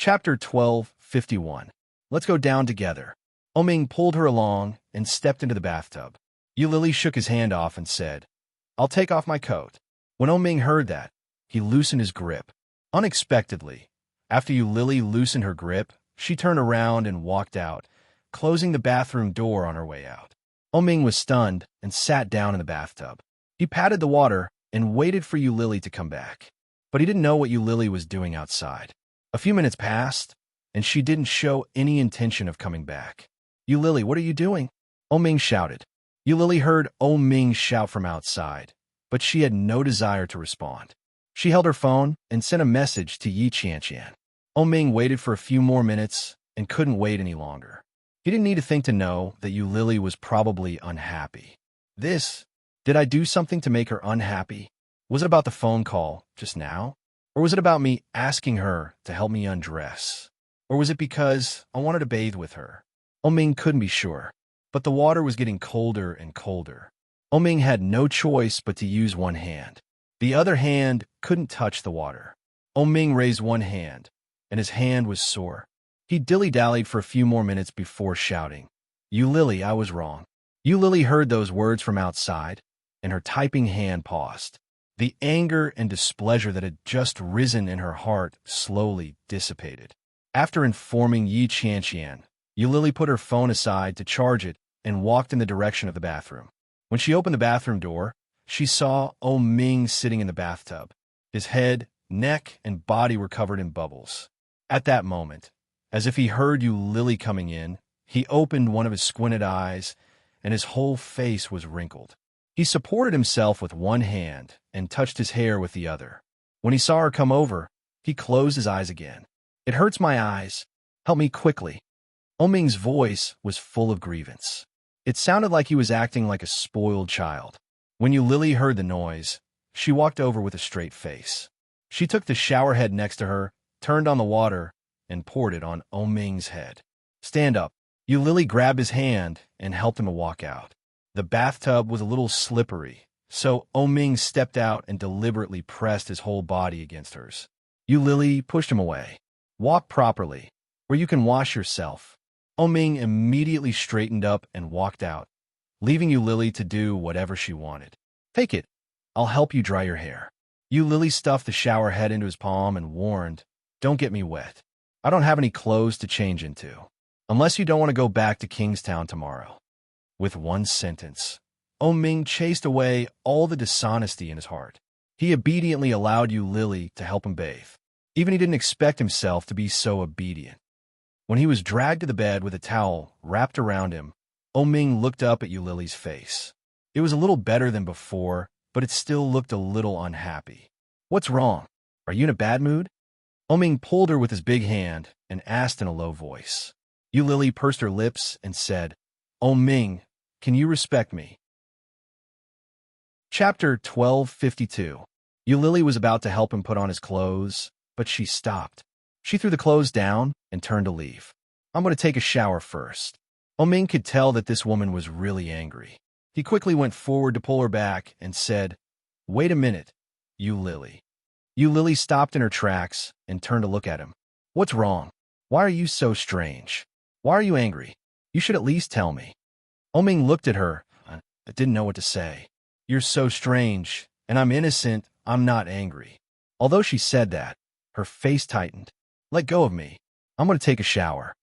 Chapter 12:51. Let's go down together. Oming pulled her along and stepped into the bathtub. Lily shook his hand off and said, "I'll take off my coat." When Oming heard that, he loosened his grip. Unexpectedly, after Lily loosened her grip, she turned around and walked out, closing the bathroom door on her way out. Oming was stunned and sat down in the bathtub. He patted the water and waited for Lily to come back. But he didn't know what Lily was doing outside. A few minutes passed, and she didn't show any intention of coming back. "Lily, what are you doing?" Oming shouted. Lily heard Oming shout from outside, but she had no desire to respond. She held her phone and sent a message to enchanting. Oming waited for a few more minutes and couldn't wait any longer. He didn't need to think to know that Lily was probably unhappy. Did I do something to make her unhappy? Was it about the phone call just now? Or was it about me asking her to help me undress? Or was it because I wanted to bathe with her? Oming couldn't be sure, but the water was getting colder and colder. Oming had no choice but to use one hand. The other hand couldn't touch the water. Oming raised one hand, and his hand was sore. He dilly-dallied for a few more minutes before shouting, "Lily, I was wrong." Lily heard those words from outside, and her typing hand paused. The anger and displeasure that had just risen in her heart slowly dissipated. After informing enchanting, Lily put her phone aside to charge it and walked in the direction of the bathroom. When she opened the bathroom door, she saw Oming sitting in the bathtub. His head, neck, and body were covered in bubbles. At that moment, as if he heard Lily coming in, he opened one of his squinted eyes, and his whole face was wrinkled. He supported himself with one hand and touched his hair with the other. When he saw her come over, he closed his eyes again. "It hurts my eyes. Help me quickly." Oming's voice was full of grievance. It sounded like he was acting like a spoiled child. When Lily heard the noise, she walked over with a straight face. She took the shower head next to her, turned on the water, and poured it on Oming's head. "Stand up." Lily grabbed his hand and helped him to walk out. The bathtub was a little slippery, so Oming stepped out and deliberately pressed his whole body against hers. Lily pushed him away. "Walk properly, where you can wash yourself." Oming immediately straightened up and walked out, leaving Lily to do whatever she wanted. "Take it. I'll help you dry your hair." Lily stuffed the shower head into his palm and warned, "Don't get me wet. I don't have any clothes to change into. Unless you don't want to go back to Kingstown tomorrow." With one sentence, Oming chased away all the dishonesty in his heart. He obediently allowed Lily to help him bathe. Even he didn't expect himself to be so obedient. When he was dragged to the bed with a towel wrapped around him, Oming looked up at Lily's face. It was a little better than before, but it still looked a little unhappy. "What's wrong? Are you in a bad mood?" Oming pulled her with his big hand and asked in a low voice. Lily pursed her lips and said, "Oming, can you respect me?" Chapter 12:52. Lily was about to help him put on his clothes, but she stopped. She threw the clothes down and turned to leave. "I'm going to take a shower first." Oming could tell that this woman was really angry. He quickly went forward to pull her back and said, "Wait a minute, Lily." Lily stopped in her tracks and turned to look at him. "What's wrong? Why are you so strange? Why are you angry? You should at least tell me." Oming looked at her and didn't know what to say. "You're so strange, and I'm innocent. I'm not angry." Although she said that, her face tightened. "Let go of me. I'm going to take a shower."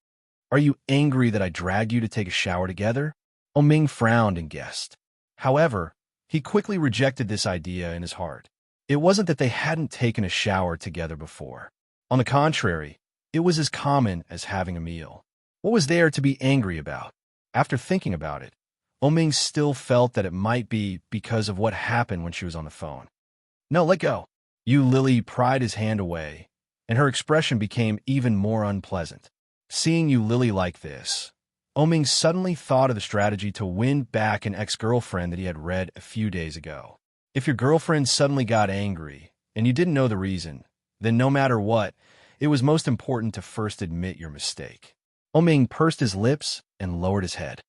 "Are you angry that I dragged you to take a shower together?" Oming frowned and guessed. However, he quickly rejected this idea in his heart. It wasn't that they hadn't taken a shower together before. On the contrary, it was as common as having a meal. What was there to be angry about? After thinking about it, Oming still felt that it might be because of what happened when she was on the phone. "No, let go." Lily pried his hand away, and her expression became even more unpleasant. Seeing Lily like this, Oming suddenly thought of the strategy to win back an ex-girlfriend that he had read a few days ago. If your girlfriend suddenly got angry, and you didn't know the reason, then no matter what, it was most important to first admit your mistake. Oming pursed his lips and lowered his head.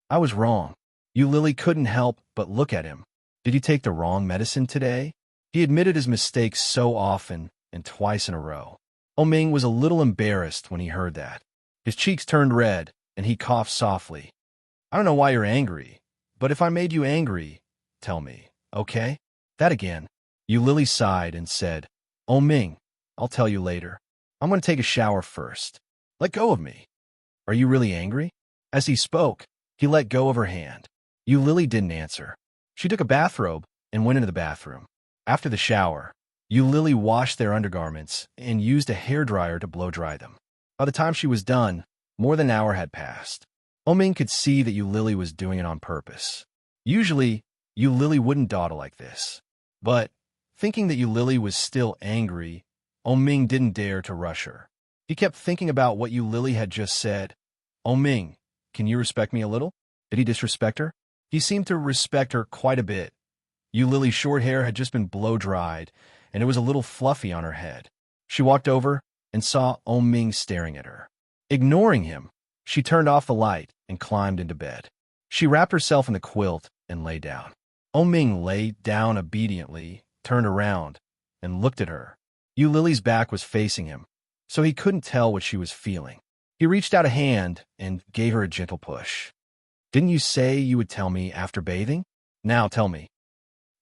"I was wrong." Lily couldn't help but look at him. "Did you take the wrong medicine today?" He admitted his mistakes so often and twice in a row. Ming was a little embarrassed when he heard that. His cheeks turned red, and he coughed softly. I don't know why you're angry, but if I made you angry, tell me, okay? That again. Lily sighed and said, Ming, I'll tell you later. I'm going to take a shower first. Let go of me. Are you really angry? As he spoke, he let go of her hand. Lily didn't answer. She took a bathrobe and went into the bathroom. After the shower, Lily washed their undergarments and used a hairdryer to blow-dry them. By the time she was done, more than an hour had passed. Ming could see that Lily was doing it on purpose. Usually, Lily wouldn't dawdle like this. But, thinking that Lily was still angry, Ming didn't dare to rush her. He kept thinking about what Lily had just said. Ming, can you respect me a little? Did he disrespect her? He seemed to respect her quite a bit. Lily's short hair had just been blow-dried, and it was a little fluffy on her head. She walked over and saw Ming staring at her. Ignoring him, she turned off the light and climbed into bed. She wrapped herself in the quilt and lay down. Ming lay down obediently, turned around, and looked at her. Lily's back was facing him, so he couldn't tell what she was feeling. He reached out a hand and gave her a gentle push. Didn't you say you would tell me after bathing? Now tell me.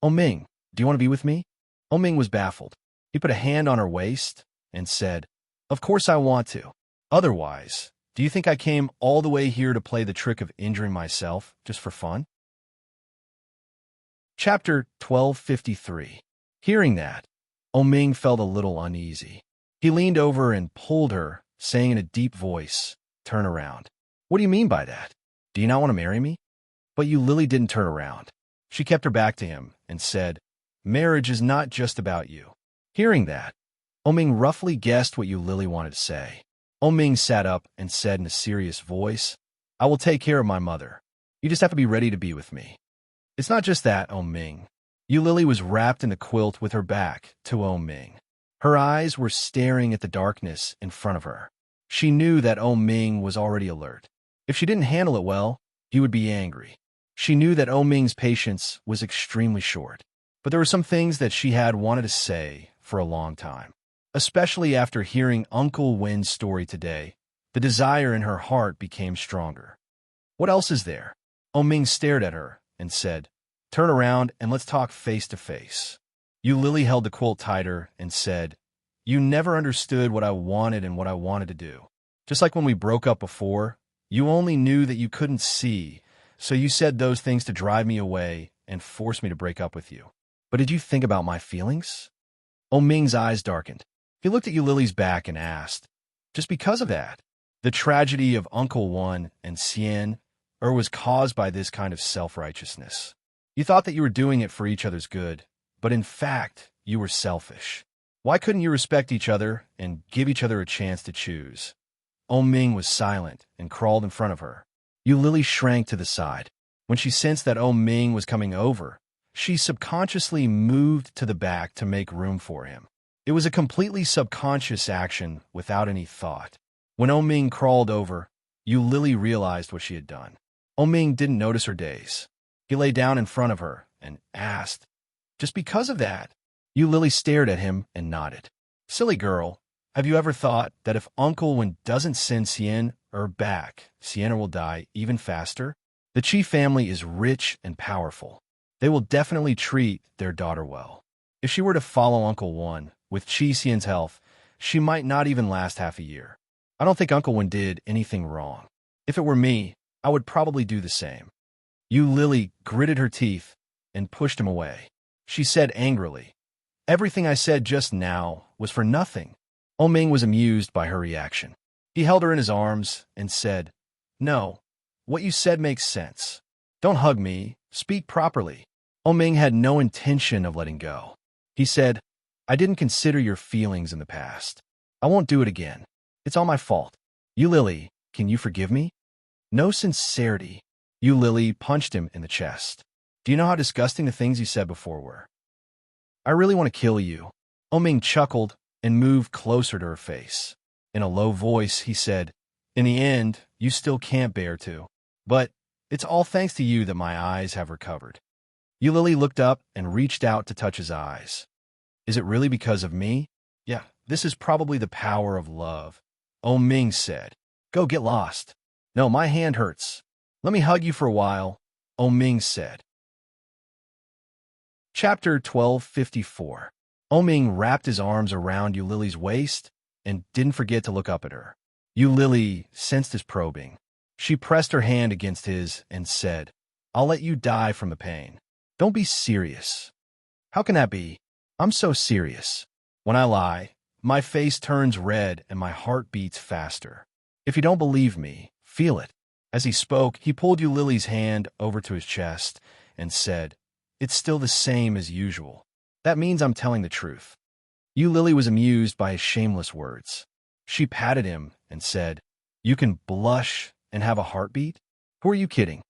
Ming, do you want to be with me? Ming was baffled. He put a hand on her waist and said, Of course I want to. Otherwise, do you think I came all the way here to play the trick of injuring myself just for fun? Chapter 1253. Hearing that, Ming felt a little uneasy. He leaned over and pulled her, saying in a deep voice, Turn around. What do you mean by that? Do you not want to marry me? But Lily didn't turn around. She kept her back to him and said, Marriage is not just about you. Hearing that, Ming roughly guessed what Lily wanted to say. Ming sat up and said in a serious voice, I will take care of my mother. You just have to be ready to be with me. It's not just that, Ming. Lily was wrapped in the quilt with her back to Ming. Her eyes were staring at the darkness in front of her. She knew that Ming was already alert. If she didn't handle it well, he would be angry. She knew that Ming's patience was extremely short. But there were some things that she had wanted to say for a long time. Especially after hearing Uncle Win's story today, the desire in her heart became stronger. What else is there? Ming stared at her and said, Turn around and let's talk face to face. Lily held the quilt tighter and said, You never understood what I wanted and what I wanted to do. Just like when we broke up before, you only knew that you couldn't see, so you said those things to drive me away and force me to break up with you. But did you think about my feelings? Ming's eyes darkened. He looked at Lily's back and asked, Just because of that? The tragedy of Uncle Wan and Xian was caused by this kind of self-righteousness. You thought that you were doing it for each other's good, but in fact, you were selfish. Why couldn't you respect each other and give each other a chance to choose? Ming was silent and crawled in front of her. Lily shrank to the side. When she sensed that Ming was coming over, she subconsciously moved to the back to make room for him. It was a completely subconscious action without any thought. When Ming crawled over, Lily realized what she had done. Ming didn't notice her daze. He lay down in front of her and asked, Just because of that? Lily stared at him and nodded. Silly girl, have you ever thought that if Uncle Wen doesn't send Xian back, Sienna will die even faster? The Qi family is rich and powerful. They will definitely treat their daughter well. If she were to follow Uncle Wen, with Qi Xian's health, she might not even last half a year. I don't think Uncle Wen did anything wrong. If it were me, I would probably do the same. Lily gritted her teeth and pushed him away. She said angrily, Everything I said just now was for nothing. Ming was amused by her reaction. He held her in his arms and said, No, what you said makes sense. Don't hug me. Speak properly. Ming had no intention of letting go. He said, I didn't consider your feelings in the past. I won't do it again. It's all my fault. Lily, can you forgive me? No sincerity. Lily punched him in the chest. Do you know how disgusting the things you said before were? I really want to kill you. Ming chuckled and moved closer to her face. In a low voice, he said, In the end, you still can't bear to. But it's all thanks to you that my eyes have recovered. Lily looked up and reached out to touch his eyes. Is it really because of me? Yeah, This is probably the power of love. Oh Ming said, go get lost. No, my hand hurts. Let me hug you for a while, Oh Ming said. Chapter 1254. Oh Ming wrapped his arms around Yu Lily's waist and didn't forget to look up at her. Yu Lily sensed his probing. She pressed her hand against his and said, I'll let you die from the pain. Don't be serious. How can that be? I'm so serious. When I lie, my face turns red and my heart beats faster. If you don't believe me, feel it. As he spoke, he pulled Yu Lily's hand over to his chest and said, It's still the same as usual. That means I'm telling the truth. Yu Lily was amused by his shameless words. She patted him and said, You can blush and have a heartbeat? Who are you kidding?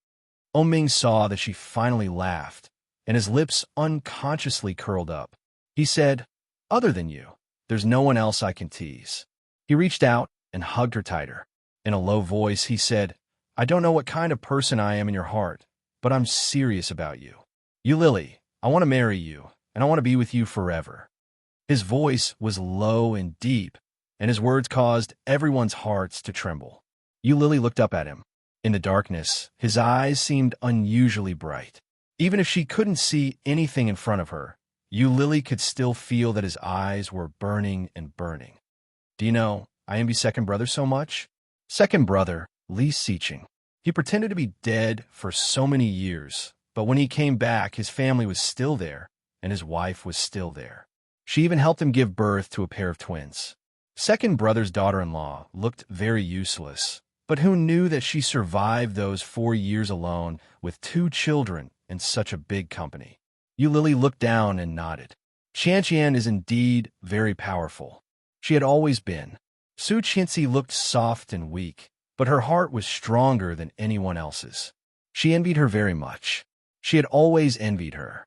Oh Ming saw that she finally laughed, and his lips unconsciously curled up. He said, Other than you, there's no one else I can tease. He reached out and hugged her tighter. In a low voice, he said, I don't know what kind of person I am in your heart, but I'm serious about you. Yu Lily, I want to marry you, and I want to be with you forever. His voice was low and deep, and his words caused everyone's hearts to tremble. Yu Lily looked up at him. In the darkness, his eyes seemed unusually bright. Even if she couldn't see anything in front of her, Yu Lily could still feel that his eyes were burning and burning. Do you know, I envy second brother so much? Second brother, Li Siqing. He pretended to be dead for so many years, but when he came back, his family was still there, and his wife was still there. She even helped him give birth to a pair of twins. Second brother's daughter-in-law looked very useless, but who knew that she survived those 4 years alone with 2 children in such a big company? Yu Lily looked down and nodded. Qianqian is indeed very powerful. She had always been. Su Qianxi looked soft and weak, but her heart was stronger than anyone else's. She envied her very much. She had always envied her.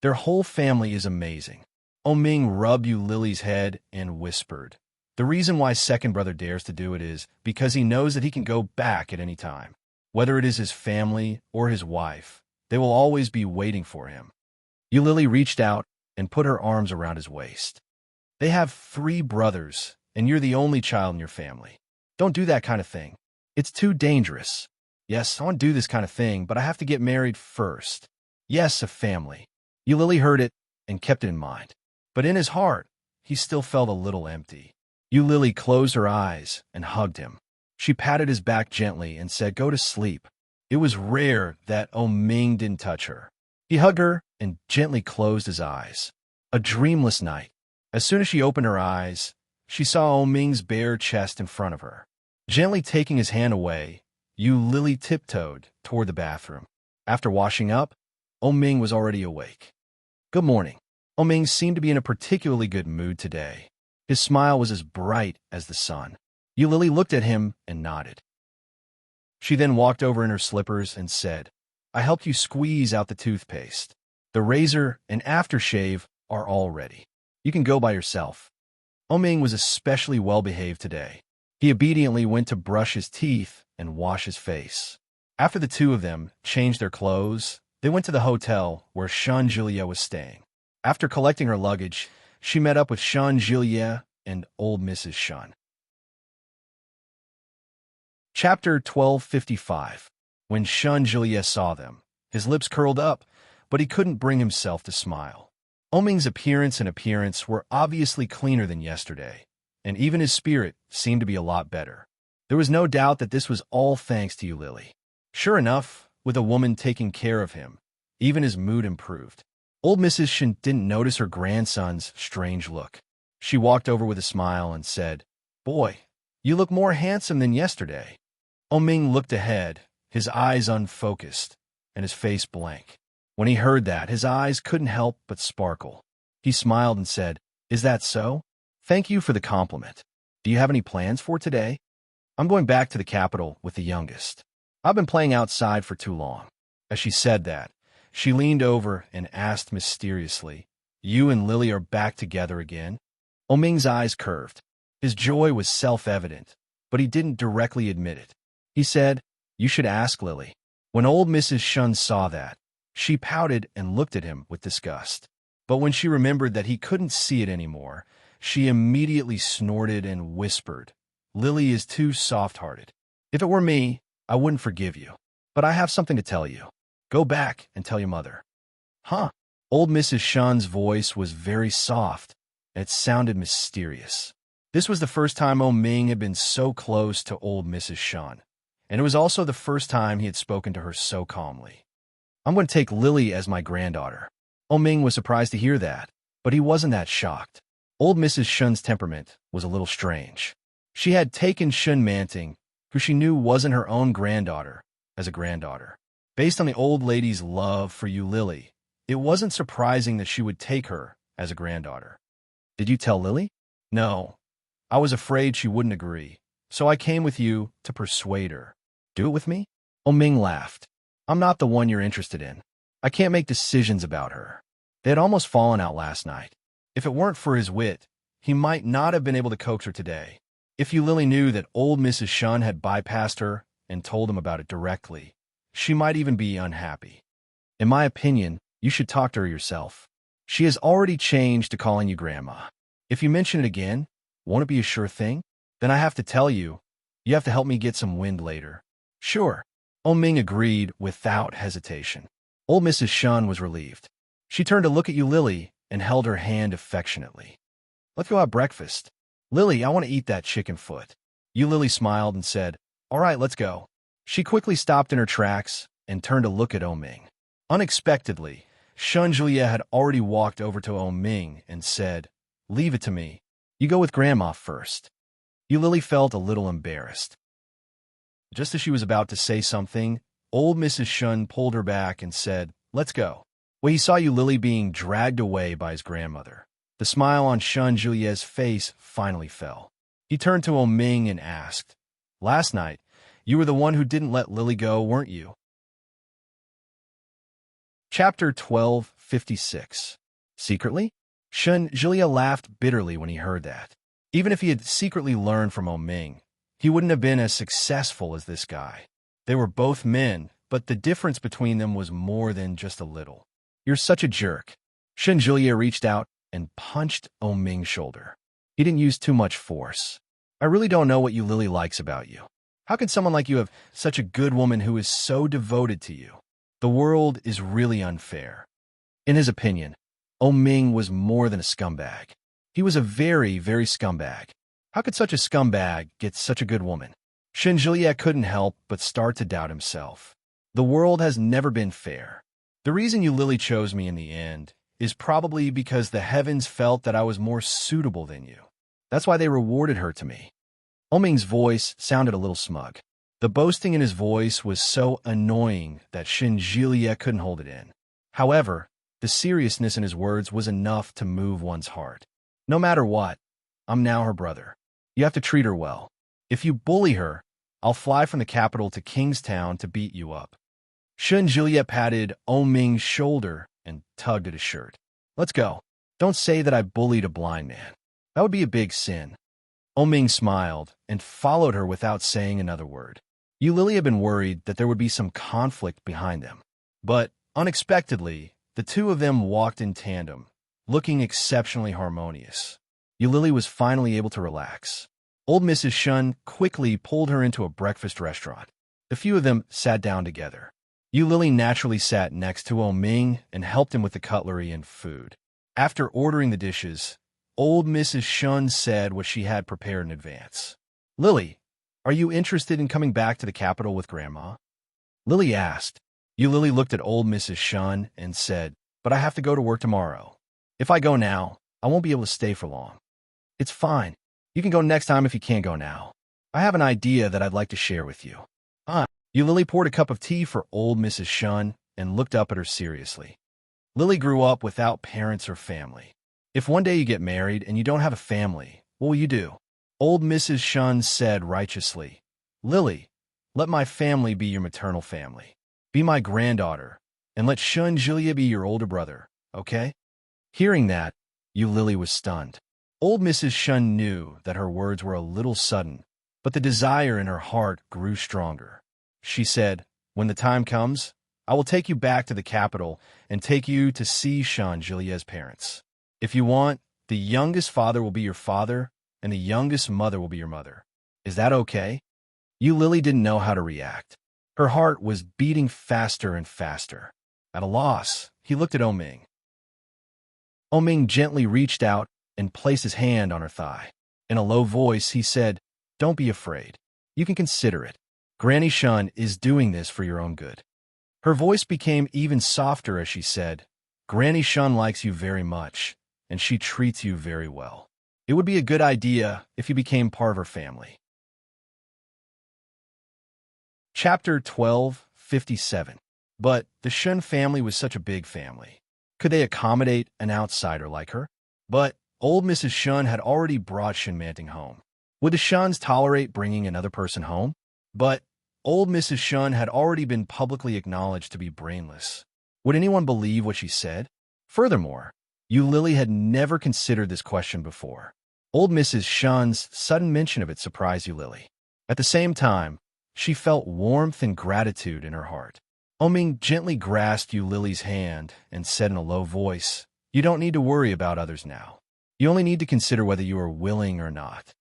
Their whole family is amazing. Oh Ming rubbed Yu Lily's head and whispered, The reason why second brother dares to do it is because he knows that he can go back at any time. Whether it is his family or his wife, they will always be waiting for him. Yu Lily reached out and put her arms around his waist. They have 3 brothers, and you're the only child in your family. Don't do that kind of thing. It's too dangerous. Yes, I want to do this kind of thing, but I have to get married first. Yes, a family. Yu Lily heard it and kept it in mind. But in his heart, he still felt a little empty. Yu Lily closed her eyes and hugged him. She patted his back gently and said, Go to sleep. It was rare that Oh Ming didn't touch her. He hugged her and gently closed his eyes. A dreamless night. As soon as she opened her eyes, she saw Oh Ming's bare chest in front of her. Gently taking his hand away, Yu Lily tiptoed toward the bathroom. After washing up, Oh Ming was already awake. Good morning. Oh Ming seemed to be in a particularly good mood today. His smile was as bright as the sun. Yu Lily looked at him and nodded. She then walked over in her slippers and said, I helped you squeeze out the toothpaste. The razor and aftershave are all ready. You can go by yourself. Oh Ming was especially well-behaved today. He obediently went to brush his teeth and wash his face. After the two of them changed their clothes, they went to the hotel where Shan Julia was staying. After collecting her luggage, she met up with Shan Julia and old Mrs. Shan. Chapter 1255. When Shan Julia saw them, his lips curled up, but he couldn't bring himself to smile. Oh Ming's appearance and appearance were obviously cleaner than yesterday, and even his spirit seemed to be a lot better. There was no doubt that this was all thanks to Yu Lily. Sure enough, with a woman taking care of him, even his mood improved. Old Mrs. Shan didn't notice her grandson's strange look. She walked over with a smile and said, Boy, you look more handsome than yesterday. Oh Ming looked ahead, his eyes unfocused, and his face blank. When he heard that, his eyes couldn't help but sparkle. He smiled and said, Is that so? Thank you for the compliment. Do you have any plans for today? I'm going back to the capital with the youngest. I've been playing outside for too long. As she said that, she leaned over and asked mysteriously, You and Lily are back together again? Oh Ming's eyes curved. His joy was self-evident, but he didn't directly admit it. He said, You should ask Lily. When old Mrs. Shun saw that, she pouted and looked at him with disgust. But when she remembered that he couldn't see it anymore, she immediately snorted and whispered, "Lily is too soft-hearted. If it were me, I wouldn't forgive you. But I have something to tell you. Go back and tell your mother." "Huh?" Old Mrs. Shun's voice was very soft, and it sounded mysterious. This was the first time Ming had been so close to old Mrs. Shun, and it was also the first time he had spoken to her so calmly. "I'm going to take Lily as my granddaughter." Ming was surprised to hear that, but he wasn't that shocked. Old Mrs. Shun's temperament was a little strange. She had taken Shun Manting, who she knew wasn't her own granddaughter, as a granddaughter. Based on the old lady's love for you, Lily, it wasn't surprising that she would take her as a granddaughter. "Did you tell Lily?" "No. I was afraid she wouldn't agree, so I came with you to persuade her." "Do it with me?" Ming laughed. "I'm not the one you're interested in. I can't make decisions about her." They had almost fallen out last night. If it weren't for his wit, he might not have been able to coax her today. If you Lily knew that old Mrs. Shun had bypassed her and told him about it directly, she might even be unhappy. "In my opinion, you should talk to her yourself. She has already changed to calling you Grandma. If you mention it again, won't it be a sure thing? Then I have to tell you, you have to help me get some wind later." "Sure." Ming agreed without hesitation. Old Mrs. Shun was relieved. She turned to look at you Lily and held her hand affectionately. "Let's go have breakfast. Lily, I want to eat that chicken foot." You Lily smiled and said, "All right, let's go." She quickly stopped in her tracks and turned to look at Ming. Unexpectedly, Shun Julia had already walked over to Ming and said, "Leave it to me. You go with Grandma first." You Lily felt a little embarrassed. Just as she was about to say something, old Mrs. Shun pulled her back and said, "Let's go." When he saw you Lily being dragged away by his grandmother, the smile on Shun Julia's face finally fell. He turned to Ming and asked, "Last night, you were the one who didn't let Lily go, weren't you?" Chapter 12:56. Secretly? Shun Julia laughed bitterly when he heard that. Even if he had secretly learned from Ming, he wouldn't have been as successful as this guy. They were both men, but the difference between them was more than just a little. "You're such a jerk." Shun Julia reached out and punched Ming's shoulder. He didn't use too much force. "I really don't know what you Lily likes about you. How can someone like you have such a good woman who is so devoted to you? The world is really unfair." In his opinion, Ming was more than a scumbag. He was a very, very scumbag. How could such a scumbag get such a good woman? Shun Julia couldn't help but start to doubt himself. The world has never been fair. The reason you Lily chose me in the end is probably because the heavens felt that I was more suitable than you. That's why they rewarded her to me. Ming's voice sounded a little smug. The boasting in his voice was so annoying that Shun Julia couldn't hold it in. However, the seriousness in his words was enough to move one's heart. "No matter what, I'm now her brother. You have to treat her well. If you bully her, I'll fly from the capital to Kingstown to beat you up." Shun Julia patted Ming's shoulder and tugged at his shirt. "Let's go. Don't say that I bullied a blind man. That would be a big sin." Ming smiled and followed her without saying another word. You Lily had been worried that there would be some conflict behind them. But, unexpectedly, the two of them walked in tandem, looking exceptionally harmonious. You Lily was finally able to relax. Old Mrs. Shun quickly pulled her into a breakfast restaurant. The few of them sat down together. You Lily naturally sat next to Ming and helped him with the cutlery and food. After ordering the dishes, old Mrs. Shun said what she had prepared in advance. "Lily, are you interested in coming back to the capital with Grandma?" Lily asked. You Lily looked at old Mrs. Shun and said, "But I have to go to work tomorrow. If I go now, I won't be able to stay for long." "It's fine. You can go next time if you can't go now. I have an idea that I'd like to share with you." You Lily poured a cup of tea for old Mrs. Shun and looked up at her seriously. Lily grew up without parents or family. If one day you get married and you don't have a family, what will you do? Old Mrs. Shun said righteously, "Lily, let my family be your maternal family. Be my granddaughter, and let Shun Julia be your older brother, okay?" Hearing that, you Lily was stunned. Old Mrs. Shun knew that her words were a little sudden, but the desire in her heart grew stronger. She said, "When the time comes, I will take you back to the capital and take you to see Shun Julia's parents. If you want, The youngest father will be your father, and the youngest mother will be your mother. Is that okay? Lily didn't know how to react. Her heart was beating faster and faster. At a loss, he looked at Oming. Oming gently reached out and placed his hand on her thigh. In a low voice, he said, "Don't be afraid. You can consider it. Granny Shun is doing this for your own good." Her voice became even softer as she said, "Granny Shun likes you very much, and she treats you very well. It would be a good idea if you became part of her family." Chapter 12:57. But the Shun family was such a big family. Could they accommodate an outsider like her? But old Mrs. Shun had already brought Shinmanting home. Would the Shuns tolerate bringing another person home? But old Mrs. Shun had already been publicly acknowledged to be brainless. Would anyone believe what she said? Furthermore, Lily had never considered this question before. Old Mrs. Shun's sudden mention of it surprised Lily. At the same time, she felt warmth and gratitude in her heart. Oming gently grasped Lily's hand and said in a low voice, "You don't need to worry about others now. You only need to consider whether you are willing or not."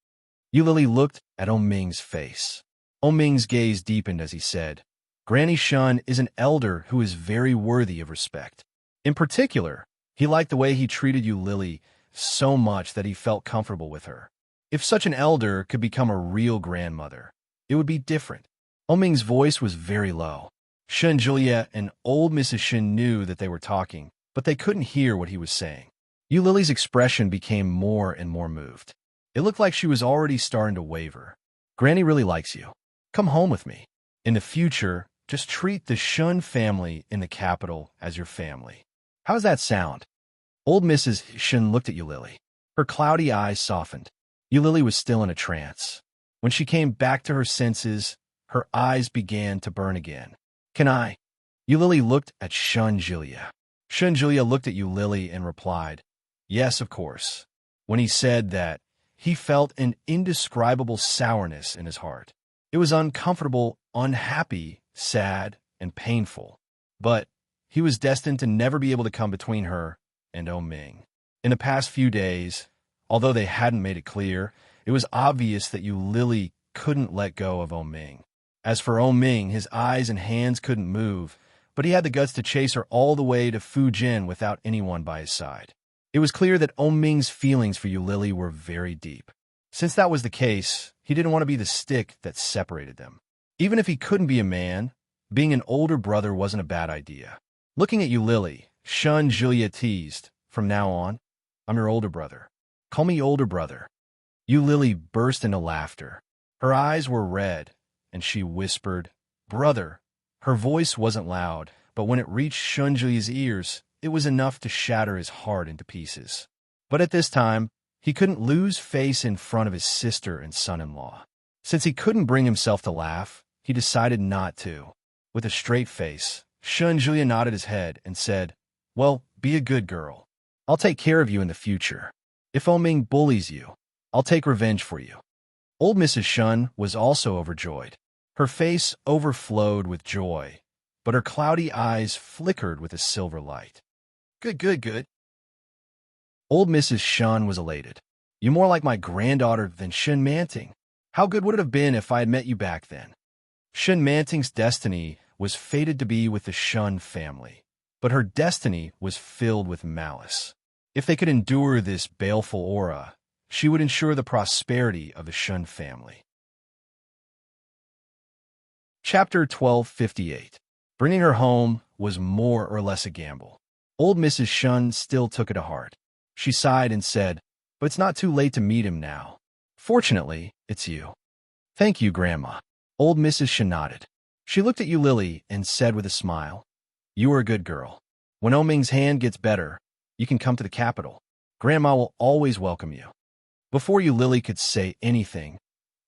Lily looked at Oming's face. Oming's gaze deepened as he said, "Granny Shun is an elder who is very worthy of respect. In particular, he liked the way he treated Lily so much that he felt comfortable with her. If such an elder could become a real grandmother, it would be different." Oming's voice was very low. Shun Julia and old Mrs. Shun knew that they were talking, but they couldn't hear what he was saying. Lily's expression became more and more moved. It looked like she was already starting to waver. "Granny really likes you. Come home with me. In the future, just treat the Shun family in the capital as your family. How's that sound?" Old Mrs. Shun looked at Lily. Her cloudy eyes softened. Lily was still in a trance. When she came back to her senses, her eyes began to burn again. "Can I?" Lily looked at Shun Julia. Shun Julia looked at Lily and replied, "Yes, of course." When he said that, he felt an indescribable sourness in his heart. It was uncomfortable, unhappy, sad, and painful. But he was destined to never be able to come between her and Oming. In the past few days, although they hadn't made it clear, it was obvious that Lily couldn't let go of Oming. As for Oming, his eyes and hands couldn't move, but he had the guts to chase her all the way to Fujin without anyone by his side. It was clear that Oming's feelings for Lily were very deep. Since that was the case, he didn't want to be the stick that separated them. Even if he couldn't be a man, being an older brother wasn't a bad idea. Looking at Lily, Shun Julia teased, "From now on, I'm your older brother. Call me older brother." Lily burst into laughter. Her eyes were red, and she whispered, "Brother." Her voice wasn't loud, but when it reached Shun Julia's ears, it was enough to shatter his heart into pieces. But at this time, he couldn't lose face in front of his sister and son-in-law. Since he couldn't bring himself to laugh, he decided not to. With a straight face, Shun Julia nodded his head and said, "Well, be a good girl. I'll take care of you in the future. If Oming bullies you, I'll take revenge for you." Old Mrs. Shun was also overjoyed. Her face overflowed with joy, but her cloudy eyes flickered with a silver light. "Good, good, good." Old Mrs. Shun was elated. "You're more like my granddaughter than Shinmanting. How good would it have been if I had met you back then?" Shinmanting's destiny was fated to be with the Shun family, but her destiny was filled with malice. If they could endure this baleful aura, she would ensure the prosperity of the Shun family. Chapter 12:58. Bringing her home was more or less a gamble. Old Mrs. Shun still took it to heart. She sighed and said, "But it's not too late to meet him now. Fortunately, it's you." "Thank you, Grandma." Old Mrs. Shun nodded. She looked at Lily and said with a smile, "You are a good girl. When Oming's hand gets better, you can come to the capital. Grandma will always welcome you." Before Lily could say anything,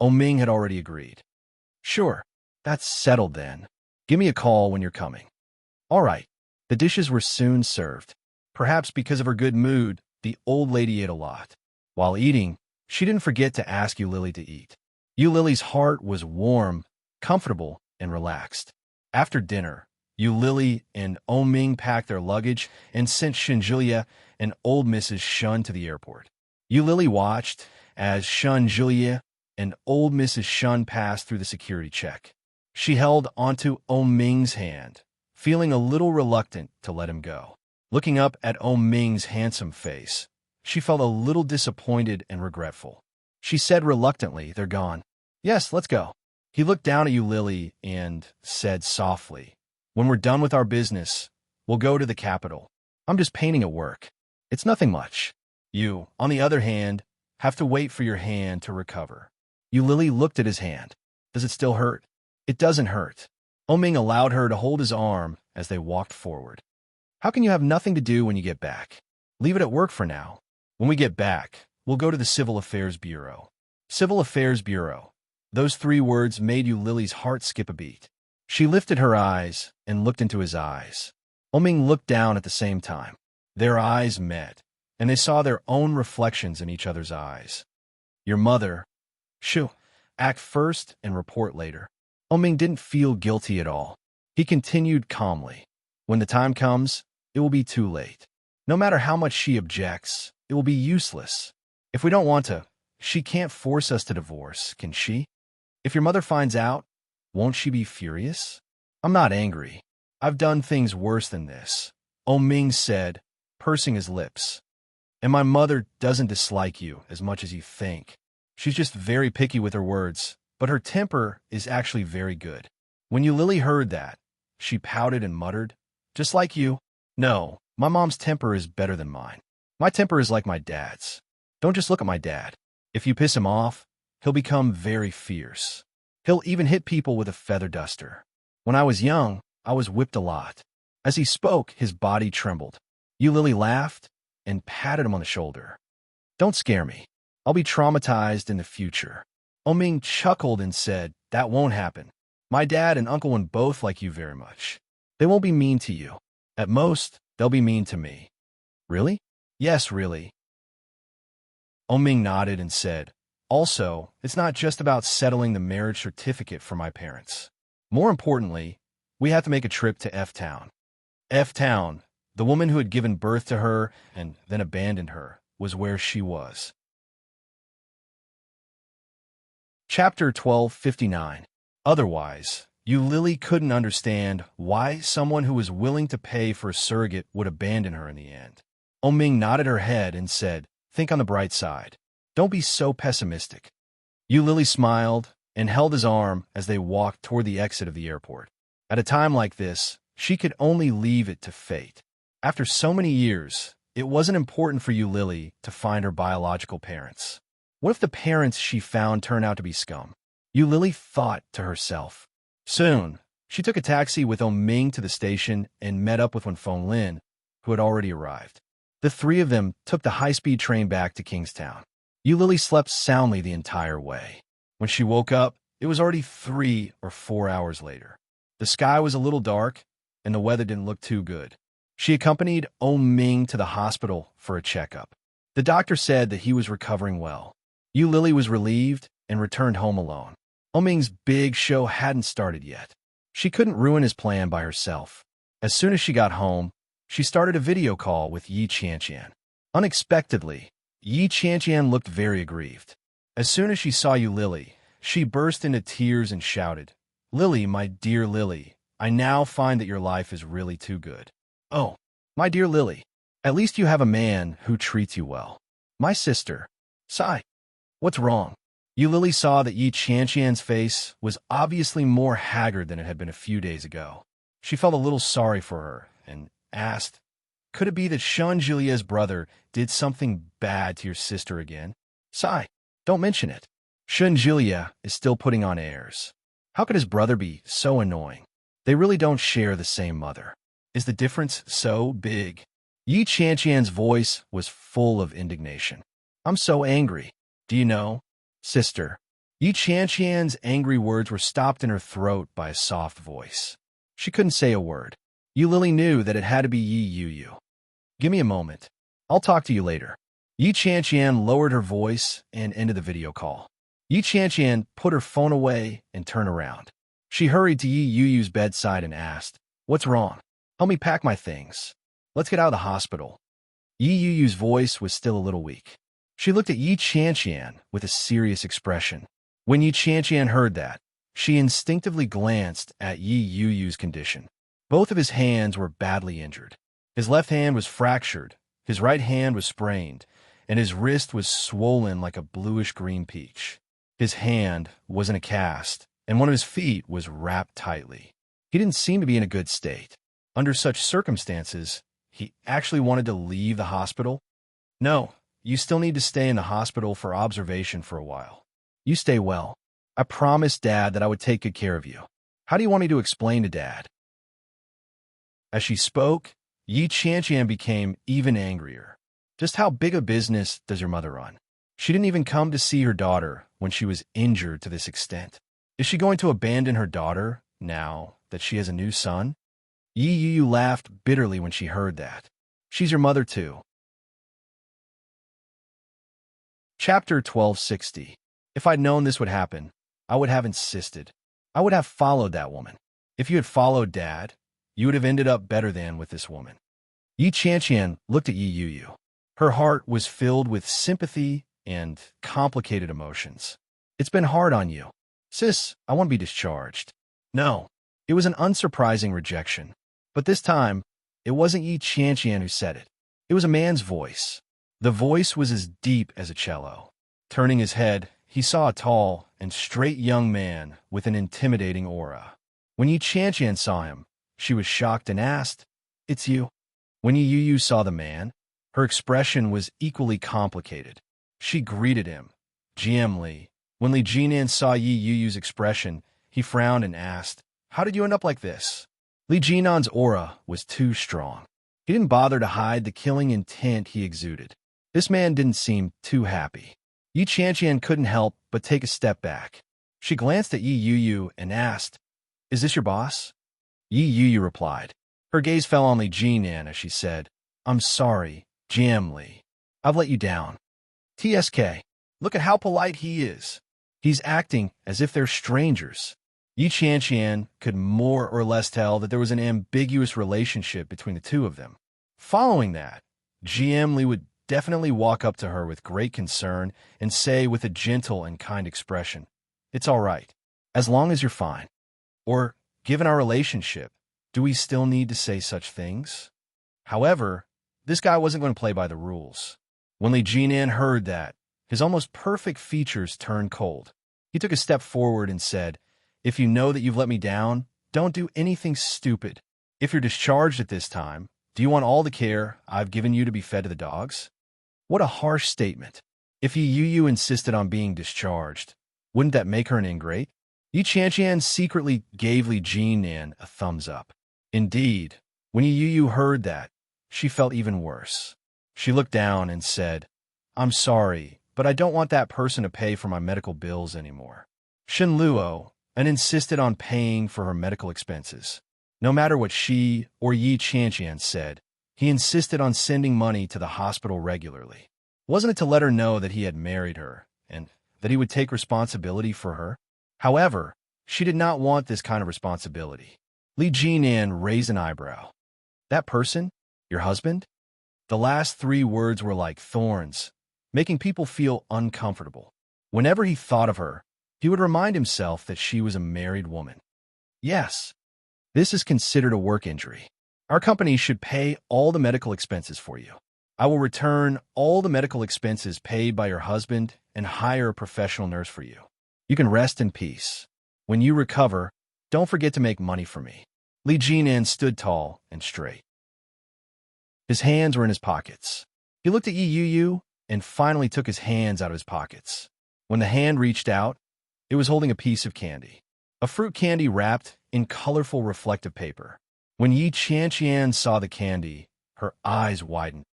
Oming had already agreed. "Sure, that's settled then. Give me a call when you're coming." All right. The dishes were soon served. Perhaps because of her good mood, the old lady ate a lot. While eating, she didn't forget to ask Lily to eat. Lily's heart was warm, comfortable, and relaxed. After dinner, Yu Lily and Ming packed their luggage and sent Julia and old Mrs. Shun to the airport. Yu Lily watched as Julia and old Mrs. Shun passed through the security check. She held onto Ming's hand, feeling a little reluctant to let him go. Looking up at Ming's handsome face, she felt a little disappointed and regretful. She said reluctantly, "They're gone." "Yes, let's go." He looked down at Yu Lily and said softly, "When we're done with our business, we'll go to the capital. I'm just painting at work. It's nothing much. You, on the other hand, have to wait for your hand to recover." Yu Lily looked at his hand. "Does it still hurt?" "It doesn't hurt." Ming allowed her to hold his arm as they walked forward. "How can you have nothing to do when you get back? Leave it at work for now. When we get back, we'll go to the Civil Affairs Bureau." Civil Affairs Bureau. Those 3 words made Yu Lily's heart skip a beat. She lifted her eyes and looked into his eyes. Ming looked down at the same time. Their eyes met, and they saw their own reflections in each other's eyes. "Your mother. Shoo. Act first and report later." Ming didn't feel guilty at all. He continued calmly. "When the time comes, it will be too late. No matter how much she objects, it will be useless. If we don't want to, she can't force us to divorce, can she? If your mother finds out, won't she be furious?" "I'm not angry. I've done things worse than this," Ming said, pursing his lips. "And my mother doesn't dislike you as much as you think. She's just very picky with her words, but her temper is actually very good." When Yu Lily heard that, she pouted and muttered, "Just like you." "No, my mom's temper is better than mine. My temper is like my dad's. Don't just look at my dad. If you piss him off, he'll become very fierce. He'll even hit people with a feather duster. When I was young, I was whipped a lot." As he spoke, his body trembled. Yu Lily laughed and patted him on the shoulder. "Don't scare me. I'll be traumatized in the future." Ming chuckled and said, "That won't happen. My dad and Uncle Wen both like you very much. They won't be mean to you. At most, they'll be mean to me." "Really?" "Yes, really." Ming nodded and said, "Also, it's not just about settling the marriage certificate for my parents. More importantly, we have to make a trip to F-Town." F-Town, the woman who had given birth to her and then abandoned her, was where she was. Chapter 1259. Otherwise, Yu Lily couldn't understand why someone who was willing to pay for a surrogate would abandon her in the end. Ming nodded her head and said, "Think on the bright side. Don't be so pessimistic." Yu Lily smiled and held his arm as they walked toward the exit of the airport. At a time like this, she could only leave it to fate. After so many years, it wasn't important for Yu Lily to find her biological parents. What if the parents she found turned out to be scum? Yu Lily thought to herself. Soon, she took a taxi with Ming to the station and met up with Wen Lin, who had already arrived. The 3 of them took the high-speed train back to Kingstown. Yu Lily slept soundly the entire way. When she woke up, it was already 3 or 4 hours later. The sky was a little dark, and the weather didn't look too good. She accompanied Ming to the hospital for a checkup. The doctor said that he was recovering well. Yu Lily was relieved and returned home alone. Ming's big show hadn't started yet. She couldn't ruin his plan by herself. As soon as she got home, she started a video call with Yi Qianqian. Unexpectedly, Yi Qianqian looked very aggrieved. As soon as she saw Yu Lily, she burst into tears and shouted, "Lily, my dear Lily, I now find that your life is really too good. Oh, my dear Lily, at least you have a man who treats you well. My sister, Sai. What's wrong?" Yu Lily saw that Yi Qianqian's face was obviously more haggard than it had been a few days ago. She felt a little sorry for her and asked, "Could it be that Julia's brother did something bad to your sister again?" "Sai, don't mention it. Julia is still putting on airs. How could his brother be so annoying? They really don't share the same mother. Is the difference so big?" Yi Qianqian's voice was full of indignation. "I'm so angry. Do you know, sister?" Yi Qianqian's angry words were stopped in her throat by a soft voice. She couldn't say a word. Yu Lily knew that it had to be Yi Yu. "Give me a moment. I'll talk to you later." Yi Qianqian lowered her voice and ended the video call. Yi Qianqian put her phone away and turned around. She hurried to Yi Yu's bedside and asked, What's wrong? Help me pack my things. Let's get out of the hospital. Yi Yu's voice was still a little weak. She looked at Yi Qianqian with a serious expression. When Yi Qianqian heard that, she instinctively glanced at Yi Yu's condition. Both of his hands were badly injured. His left hand was fractured, his right hand was sprained, and his wrist was swollen like a bluish-green peach. His hand was in a cast, and one of his feet was wrapped tightly. He didn't seem to be in a good state. Under such circumstances, he actually wanted to leave the hospital. No, you still need to stay in the hospital for observation for a while. You stay well. I promised Dad that I would take good care of you. How do you want me to explain to Dad? As she spoke, Yi Qianqian became even angrier. Just how big a business does your mother run? She didn't even come to see her daughter when she was injured to this extent. Is she going to abandon her daughter now that she has a new son? Yi Yu laughed bitterly when she heard that. She's your mother too. Chapter 1260. If I'd known this would happen, I would have insisted. I would have followed that woman. If you had followed Dad, you would have ended up better than with this woman. Yi Qianqian looked at Yi Yu. Her heart was filled with sympathy and complicated emotions. It's been hard on you. Sis, I want to be discharged. No, it was an unsurprising rejection. But this time, it wasn't Yi Qianqian who said it. It was a man's voice. The voice was as deep as a cello. Turning his head, he saw a tall and straight young man with an intimidating aura. When Yi Qianqian saw him, she was shocked and asked, "It's you?" When Yi Yu saw the man, her expression was equally complicated. She greeted him, gently. When Li Jinan saw Yi Yu's expression, he frowned and asked, "How did you end up like this?" Li Jinan's aura was too strong. He didn't bother to hide the killing intent he exuded. This man didn't seem too happy. Yi Qianqian couldn't help but take a step back. She glanced at Yi Yu and asked, "Is this your boss?" Yi Yu replied. Her gaze fell on Li Jinan as she said, "I'm sorry, Jam Li. I've let you down. TSK, look at how polite he is. He's acting as if they're strangers." Yi Qianqian could more or less tell that there was an ambiguous relationship between the two of them. Following that, GM Li would definitely walk up to her with great concern and say with a gentle and kind expression, "It's all right, as long as you're fine." Or, given our relationship, do we still need to say such things? However, this guy wasn't going to play by the rules. When Li Jinan heard that, his almost perfect features turned cold. He took a step forward and said, "If you know that you've let me down, don't do anything stupid. If you're discharged at this time, do you want all the care I've given you to be fed to the dogs?" What a harsh statement. If Yi Yu insisted on being discharged, wouldn't that make her an ingrate? Yi Qianqian secretly gave Li Jinan a thumbs up. Indeed, when Yi Yu heard that, she felt even worse. She looked down and said, "I'm sorry, but I don't want that person to pay for my medical bills anymore." Shen Luo and insisted on paying for her medical expenses. No matter what she or Yi Qianqian said, he insisted on sending money to the hospital regularly. Wasn't it to let her know that he had married her and that he would take responsibility for her? However, she did not want this kind of responsibility. Li Jinan raised an eyebrow. "That person? Your husband?" The last three words were like thorns, making people feel uncomfortable. Whenever he thought of her, he would remind himself that she was a married woman. Yes, this is considered a work injury. Our company should pay all the medical expenses for you. I will return all the medical expenses paid by your husband and hire a professional nurse for you. You can rest in peace. When you recover, don't forget to make money for me." Li Jinan stood tall and straight. His hands were in his pockets. He looked at Yi Yu and finally took his hands out of his pockets. When the hand reached out, it was holding a piece of candy. A fruit candy wrapped in colorful reflective paper. When Yi Qianqian saw the candy, her eyes widened.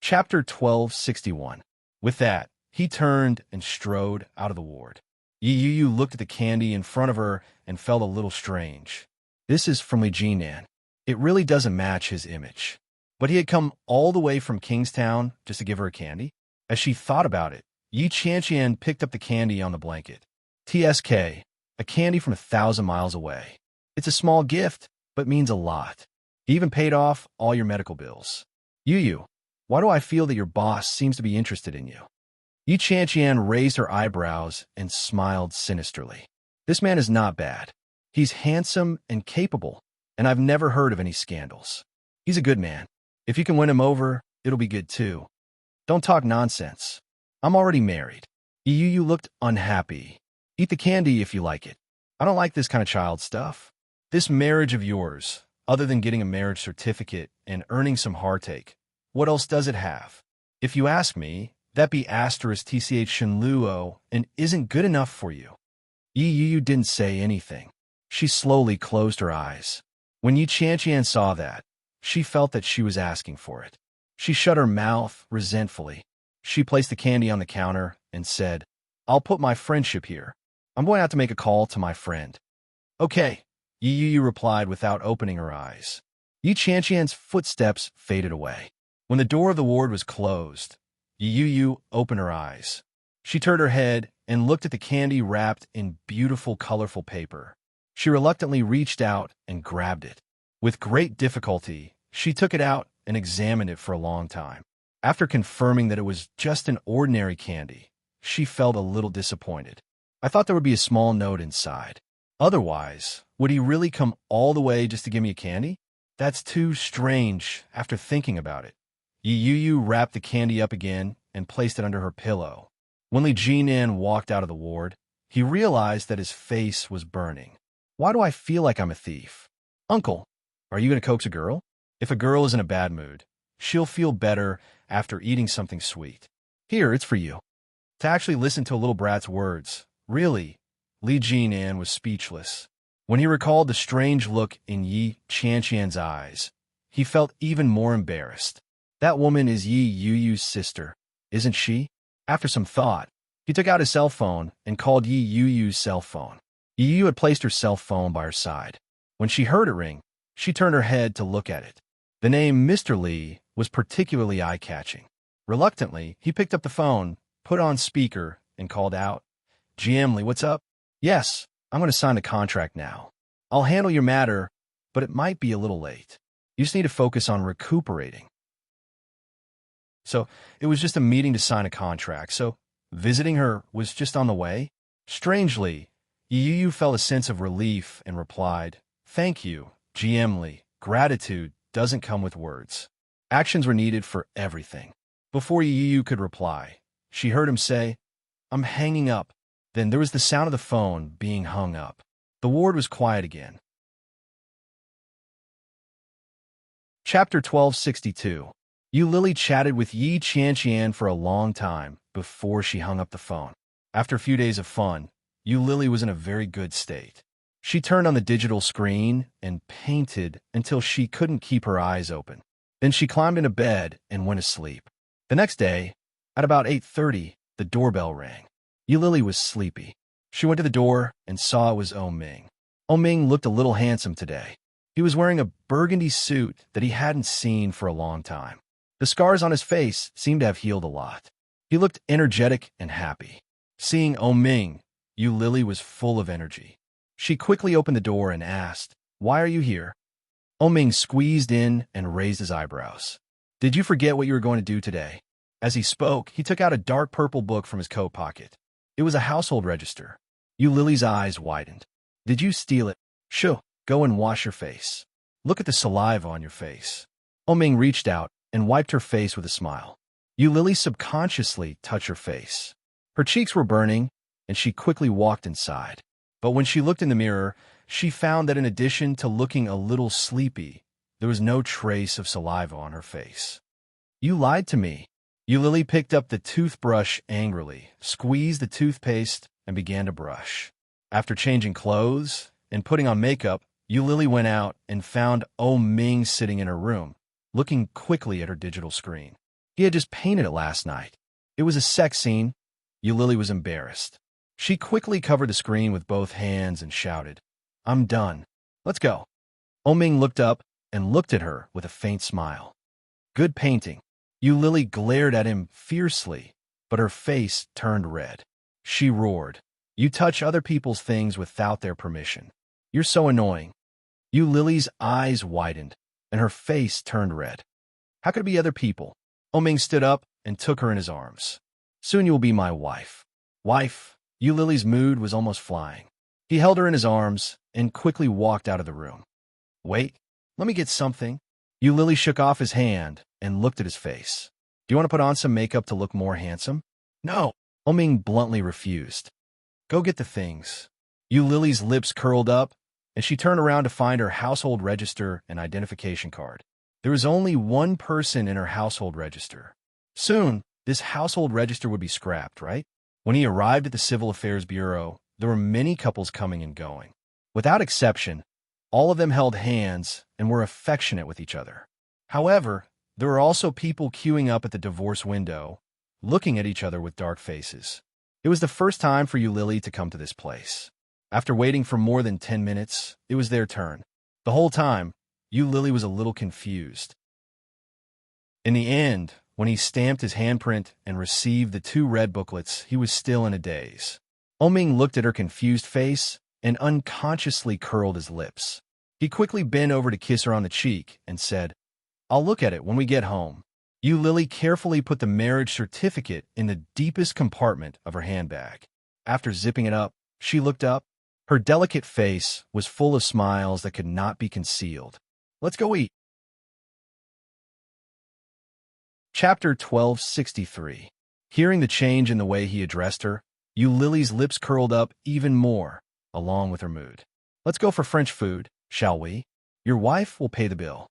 Chapter 1261. With that, he turned and strode out of the ward. Yi Yu looked at the candy in front of her and felt a little strange. This is from Li Jinan. It really doesn't match his image. But he had come all the way from Kingstown just to give her a candy? As she thought about it, Yi Qianqian picked up the candy on the blanket. TSK, a candy from 1,000 miles away. It's a small gift, but means a lot. He even paid off all your medical bills. Yu, why do I feel that your boss seems to be interested in you? Yi Chanqian raised her eyebrows and smiled sinisterly. This man is not bad. He's handsome and capable, and I've never heard of any scandals. He's a good man. If you can win him over, it'll be good too. Don't talk nonsense. I'm already married. Yu looked unhappy. Eat the candy if you like it. I don't like this kind of child stuff. This marriage of yours, other than getting a marriage certificate and earning some heartache, what else does it have? If you ask me, that be asterisk tch shenluo and isn't good enough for you. Yu didn't say anything. She slowly closed her eyes. When Yi Chanqian saw that, she felt that she was asking for it. She shut her mouth resentfully. She placed the candy on the counter and said, I'll put my friendship here. I'm going out to make a call to my friend. Okay, Yu replied without opening her eyes. Yi Chanqian's footsteps faded away. When the door of the ward was closed, Yu opened her eyes. She turned her head and looked at the candy wrapped in beautiful, colorful paper. She reluctantly reached out and grabbed it. With great difficulty, she took it out and examined it for a long time. After confirming that it was just an ordinary candy, she felt a little disappointed. I thought there would be a small note inside. Otherwise, would he really come all the way just to give me a candy? That's too strange after thinking about it. Yu wrapped the candy up again and placed it under her pillow. When Li Jinan walked out of the ward, he realized that his face was burning. Why do I feel like I'm a thief? Uncle, are you going to coax a girl? If a girl is in a bad mood, she'll feel better after eating something sweet. Here, it's for you. To actually listen to a little brat's words, really, Li Jinan was speechless. When he recalled the strange look in Yi Chanqian's eyes, he felt even more embarrassed. That woman is Yu's sister, isn't she? After some thought, he took out his cell phone and called Yu's cell phone. Yu had placed her cell phone by her side. When she heard it ring, she turned her head to look at it. The name Mr. Li was particularly eye-catching. Reluctantly, he picked up the phone, put on speaker, and called out, GM Li, what's up? Yes, I'm going to sign the contract now. I'll handle your matter, but it might be a little late. You just need to focus on recuperating. So, it was just a meeting to sign a contract, so visiting her was just on the way? Strangely, Yu felt a sense of relief and replied, Thank you, GM Li. Gratitude doesn't come with words. Actions were needed for everything. Before Yu could reply, she heard him say, I'm hanging up. Then there was the sound of the phone being hung up. The ward was quiet again. Chapter 1262. Lily chatted with Yi Chanqian for a long time before she hung up the phone. After a few days of fun, Lily was in a very good state. She turned on the digital screen and painted until she couldn't keep her eyes open. Then she climbed into bed and went to sleep. The next day, at about 8:30, the doorbell rang. Lily was sleepy. She went to the door and saw it was Ming. Ming looked a little handsome today. He was wearing a burgundy suit that he hadn't seen for a long time. The scars on his face seemed to have healed a lot. He looked energetic and happy. Seeing Ming, Lily was full of energy. She quickly opened the door and asked, Why are you here? Ming squeezed in and raised his eyebrows. Did you forget what you were going to do today? As he spoke, he took out a dark purple book from his coat pocket. It was a household register. Lily's eyes widened. Did you steal it? Shoo, go and wash your face. Look at the saliva on your face. Ming reached out and wiped her face with a smile. Lily subconsciously touched her face. Her cheeks were burning, and she quickly walked inside. But when she looked in the mirror, she found that in addition to looking a little sleepy, there was no trace of saliva on her face. You lied to me. Lily picked up the toothbrush angrily, squeezed the toothpaste, and began to brush. After changing clothes and putting on makeup, Lily went out and found Ming sitting in her room, looking quickly at her digital screen. He had just painted it last night. It was a sex scene. Lily was embarrassed. She quickly covered the screen with both hands and shouted, I'm done. Let's go. Ming looked up and looked at her with a faint smile. Good painting. Lily glared at him fiercely, but her face turned red. She roared, You touch other people's things without their permission. You're so annoying. Yu Lily's eyes widened, and her face turned red. How could it be other people? Oming stood up and took her in his arms. Soon you will be my wife. Wife? Yu Lily's mood was almost flying. He held her in his arms and quickly walked out of the room. Wait, let me get something. Yu Lily shook off his hand and looked at his face. Do you want to put on some makeup to look more handsome? No, Oming bluntly refused. Go get the things. Yu Lily's lips curled up, and she turned around to find her household register and identification card. There was only one person in her household register. Soon, this household register would be scrapped, right? When he arrived at the Civil Affairs Bureau, there were many couples coming and going. Without exception, all of them held hands and were affectionate with each other. However, there were also people queuing up at the divorce window, looking at each other with dark faces. It was the first time for Yu Lily to come to this place. After waiting for more than 10 minutes, it was their turn. The whole time, Yu Lily was a little confused. In the end, when he stamped his handprint and received the 2 red booklets, he was still in a daze. Oming looked at her confused face and unconsciously curled his lips. He quickly bent over to kiss her on the cheek and said, I'll look at it when we get home. Yu Lily carefully put the marriage certificate in the deepest compartment of her handbag. After zipping it up, she looked up. Her delicate face was full of smiles that could not be concealed. Let's go eat. Chapter 1263. Hearing the change in the way he addressed her, Yu Lily's lips curled up even more, along with her mood. Let's go for French food, shall we? Your wife will pay the bill.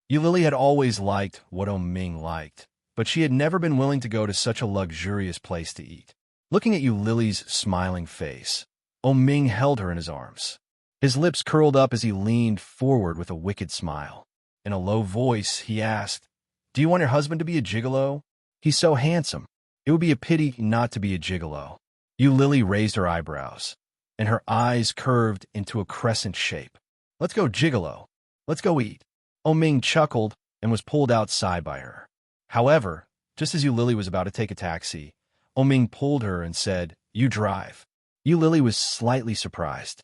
Yu Lily had always liked what Oming liked, but she had never been willing to go to such a luxurious place to eat. Looking at Yu Lily's smiling face, Oming held her in his arms. His lips curled up as he leaned forward with a wicked smile. In a low voice, he asked, Do you want your husband to be a gigolo? He's so handsome. It would be a pity not to be a gigolo. Yu Lily raised her eyebrows, and her eyes curved into a crescent shape. Let's go gigolo. Let's go eat. Oming chuckled and was pulled outside by her. However, just as Yu Lily was about to take a taxi, Oming pulled her and said, You drive. Yu Lily was slightly surprised.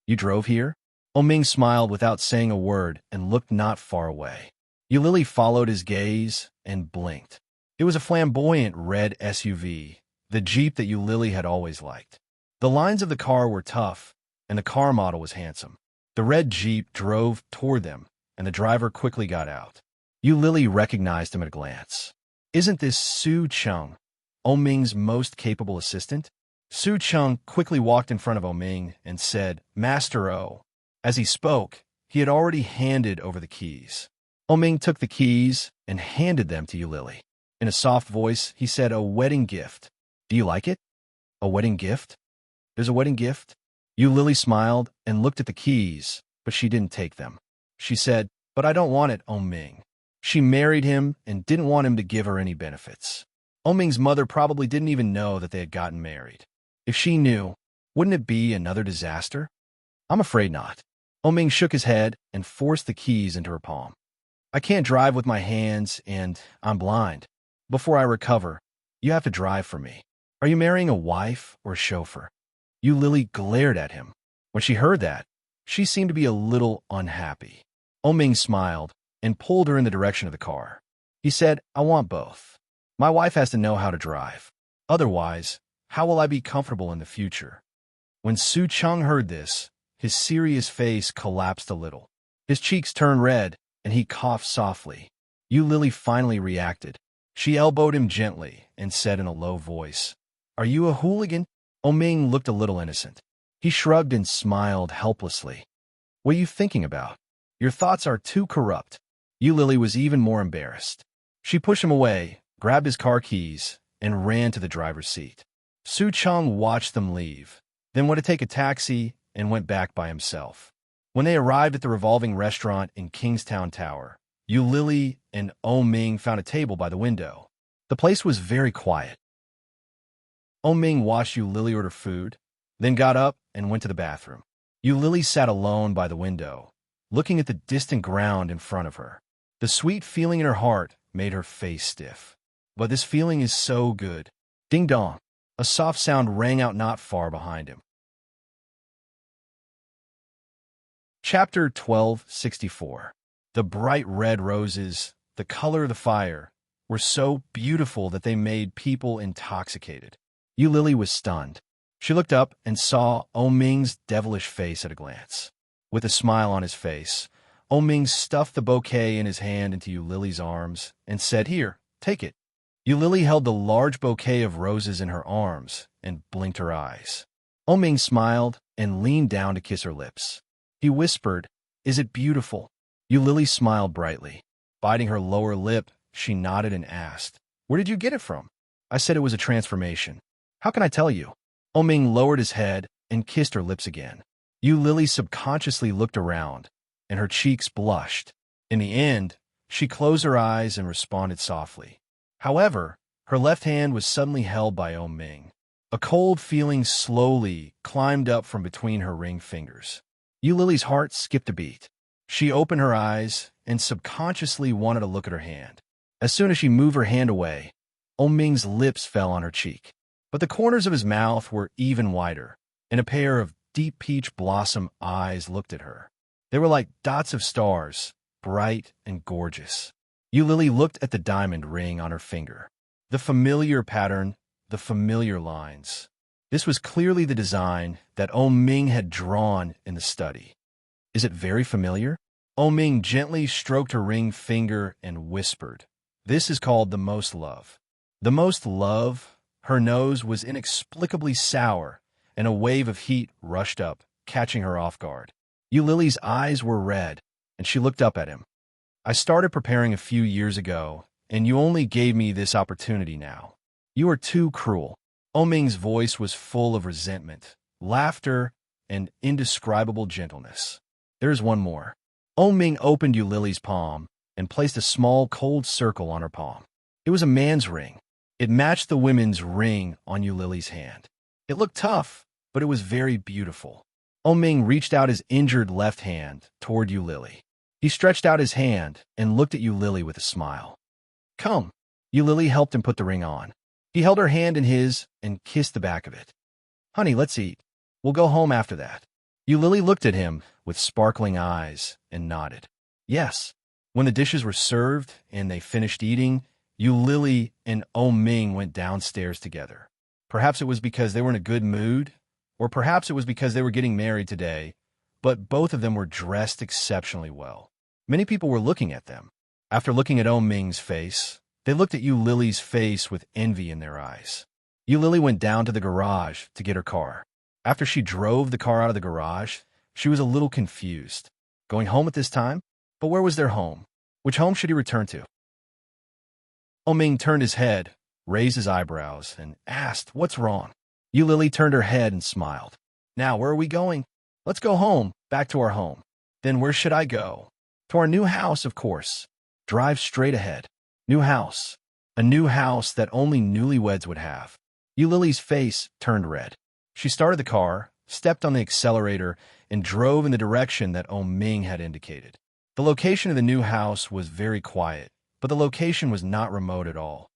You drove here? Oming smiled without saying a word and looked not far away. Yu Lily followed his gaze and blinked. It was a flamboyant red SUV, the Jeep that Yu Lily had always liked. The lines of the car were tough, and the car model was handsome. The red Jeep drove toward them, and the driver quickly got out. Yu Lily recognized him at a glance. Isn't this Su Chung, Oming's most capable assistant? Su Chung quickly walked in front of Oming and said, Master O. As he spoke, he had already handed over the keys. Oming took the keys and handed them to Yu Lily. In a soft voice, he said, A wedding gift. Do you like it? A wedding gift? There's a wedding gift? Yu Lily smiled and looked at the keys, but she didn't take them. She said, But I don't want it, Oming. She married him and didn't want him to give her any benefits. Oming's mother probably didn't even know that they had gotten married. If she knew, wouldn't it be another disaster? I'm afraid not. Oming shook his head and forced the keys into her palm. I can't drive with my hands and I'm blind. Before I recover, you have to drive for me. Are you marrying a wife or a chauffeur? Yu Lily glared at him. When she heard that, she seemed to be a little unhappy. Oming smiled and pulled her in the direction of the car. He said, I want both. My wife has to know how to drive. Otherwise, how will I be comfortable in the future? When Su Chung heard this, his serious face collapsed a little. His cheeks turned red, and he coughed softly. Yu Lily finally reacted. She elbowed him gently and said in a low voice, Are you a hooligan? Oming looked a little innocent. He shrugged and smiled helplessly. What are you thinking about? Your thoughts are too corrupt. Yu Lily was even more embarrassed. She pushed him away, grabbed his car keys, and ran to the driver's seat. Su Chung watched them leave, then went to take a taxi and went back by himself. When they arrived at the revolving restaurant in Kingstown Tower, Yu Lily and Oming found a table by the window. The place was very quiet. Oming watched Yu Lily order food, then got up and went to the bathroom. Yu Lily sat alone by the window, looking at the distant ground in front of her. The sweet feeling in her heart made her face stiff. But this feeling is so good. Ding dong. A soft sound rang out not far behind him. Chapter 1264. The bright red roses, the color of the fire, were so beautiful that they made people intoxicated. Lily was stunned. She looked up and saw Ming's devilish face at a glance. With a smile on his face, Ming stuffed the bouquet in his hand into Lily's arms and said, "Here, take it." Lily held the large bouquet of roses in her arms and blinked her eyes. Ming smiled and leaned down to kiss her lips. He whispered, "Is it beautiful?" Lily smiled brightly. Biting her lower lip, she nodded and asked, "Where did you get it from?" I said it was a transformation. How can I tell you? Ming lowered his head and kissed her lips again. Lily subconsciously looked around, and her cheeks blushed. In the end, she closed her eyes and responded softly. However, her left hand was suddenly held by Ming. A cold feeling slowly climbed up from between her ring fingers. Lily's heart skipped a beat. She opened her eyes and subconsciously wanted to look at her hand. As soon as she moved her hand away, Ming's lips fell on her cheek. But the corners of his mouth were even wider, and a pair of deep peach blossom eyes looked at her. They were like dots of stars, bright and gorgeous. Lily looked at the diamond ring on her finger. The familiar pattern, the familiar lines. This was clearly the design that Ming had drawn in the study. Is it very familiar? Ming gently stroked her ring finger and whispered, "This is called the most love." The most love. Her nose was inexplicably sour, and a wave of heat rushed up, catching her off guard. Lily's eyes were red, and she looked up at him. "I started preparing a few years ago, and you only gave me this opportunity now. You are too cruel." Ming's voice was full of resentment, laughter, and indescribable gentleness. "There is one more." Ming opened Lily's palm and placed a small cold circle on her palm. It was a man's ring. It matched the women's ring on Lily's hand. It looked tough, but it was very beautiful. Ming reached out his injured left hand toward Lily. He stretched out his hand and looked at Lily with a smile. "Come." Lily helped him put the ring on. He held her hand in his and kissed the back of it. "Honey, let's eat. We'll go home after that." Lily looked at him with sparkling eyes and nodded. "Yes." When the dishes were served and they finished eating, Lily and Ming went downstairs together. Perhaps it was because they were in a good mood, or perhaps it was because they were getting married today, but both of them were dressed exceptionally well. Many people were looking at them. After looking at Ming's face, they looked at Lily's face with envy in their eyes. Lily went down to the garage to get her car. After she drove the car out of the garage, she was a little confused. Going home at this time? But where was their home? Which home should he return to? Ming turned his head, raised his eyebrows, and asked, "What's wrong?" Lily turned her head and smiled. "Now, where are we going?" "Let's go home, back to our home." "Then where should I go?" "To our new house, of course. Drive straight ahead." New house. A new house that only newlyweds would have. Lily's face turned red. She started the car, stepped on the accelerator, and drove in the direction that Ming had indicated. The location of the new house was very quiet, but the location was not remote at all.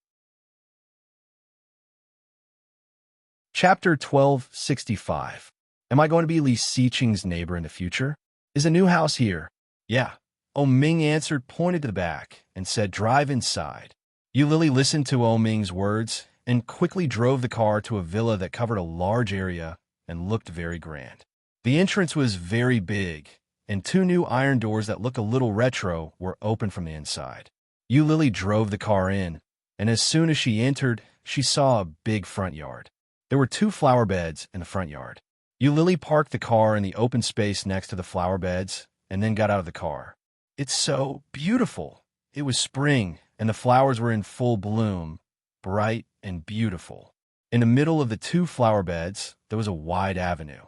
Chapter 1265. Am I going to be Li Xiqing's neighbor in the future? Is a new house here? Yeah. Ming answered, pointed to the back, and said, "Drive inside." Lily listened to Ming's words and quickly drove the car to a villa that covered a large area and looked very grand. The entrance was very big, and two new iron doors that looked a little retro were open from the inside. Lily drove the car in, and as soon as she entered, she saw a big front yard. There were 2 flower beds in the front yard. Lily parked the car in the open space next to the flower beds and then got out of the car. "It's so beautiful." It was spring, and the flowers were in full bloom, bright and beautiful. In the middle of the 2 flower beds, there was a wide avenue.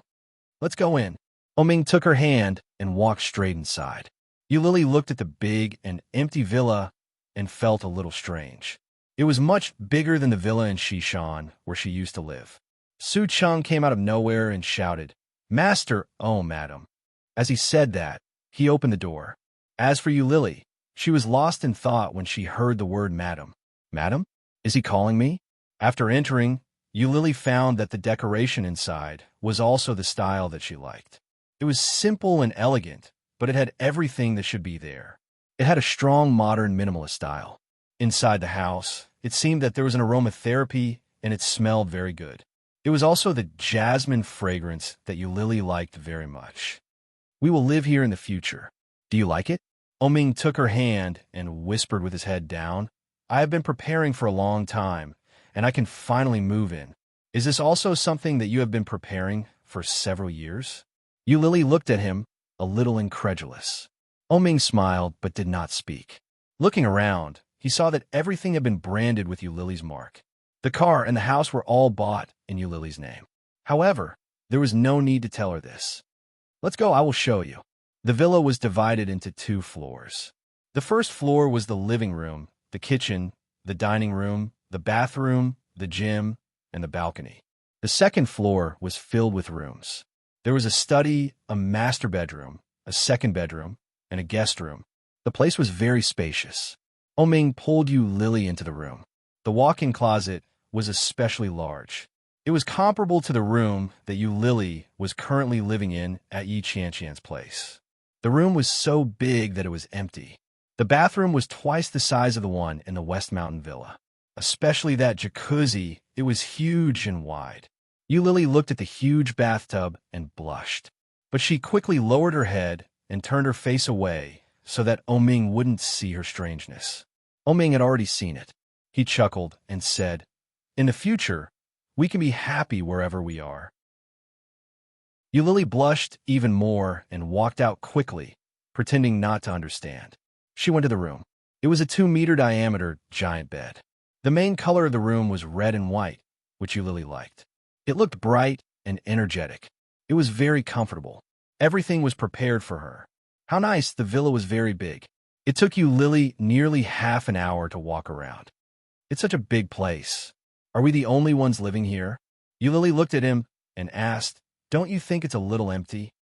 "Let's go in." Ming took her hand and walked straight inside. Lily looked at the big and empty villa and felt a little strange. It was much bigger than the villa in Xishan, where she used to live. Su Cheng came out of nowhere and shouted, "Master, oh, madam." As he said that, he opened the door. As for Lily, she was lost in thought when she heard the word madam. "Madam? Is he calling me?" After entering, Eulily found that the decoration inside was also the style that she liked. It was simple and elegant, but it had everything that should be there. It had a strong modern minimalist style. Inside the house, it seemed that there was an aromatherapy and it smelled very good. It was also the jasmine fragrance that Eulily liked very much. We will live here in the future. Do you like it? Oming took her hand and whispered with his head down, I have been preparing for a long time, and I can finally move in. Is this also something that you have been preparing for several years? Eulily looked at him, a little incredulous. Oming smiled but did not speak. Looking around, he saw that everything had been branded with Eulily's mark. The car and the house were all bought in Eulily's name. However, there was no need to tell her this. Let's go, I will show you. The villa was divided into 2 floors. The first floor was the living room, the kitchen, the dining room, the bathroom, the gym, and the balcony. The second floor was filled with rooms. There was a study, a master bedroom, a second bedroom, and a guest room. The place was very spacious. Oming pulled Eulily into the room. The walk-in closet was especially large. It was comparable to the room that Eulily was currently living in at Yi Qianshan's place. The room was so big that it was empty. The bathroom was twice the size of the one in the West Mountain Villa. Especially that jacuzzi, it was huge and wide. Eulily looked at the huge bathtub and blushed. But she quickly lowered her head and turned her face away so that Oming wouldn't see her strangeness. Oming had already seen it. He chuckled and said, in the future, we can be happy wherever we are. Eulily blushed even more and walked out quickly, pretending not to understand. She went to the room. It was a 2-meter diameter giant bed. The main color of the room was red and white, which Eulily liked. It looked bright and energetic. It was very comfortable. Everything was prepared for her. How nice, the villa was very big. It took Eulily nearly half an hour to walk around. It's such a big place. Are we the only ones living here? Eulily looked at him and asked, don't you think it's a little empty?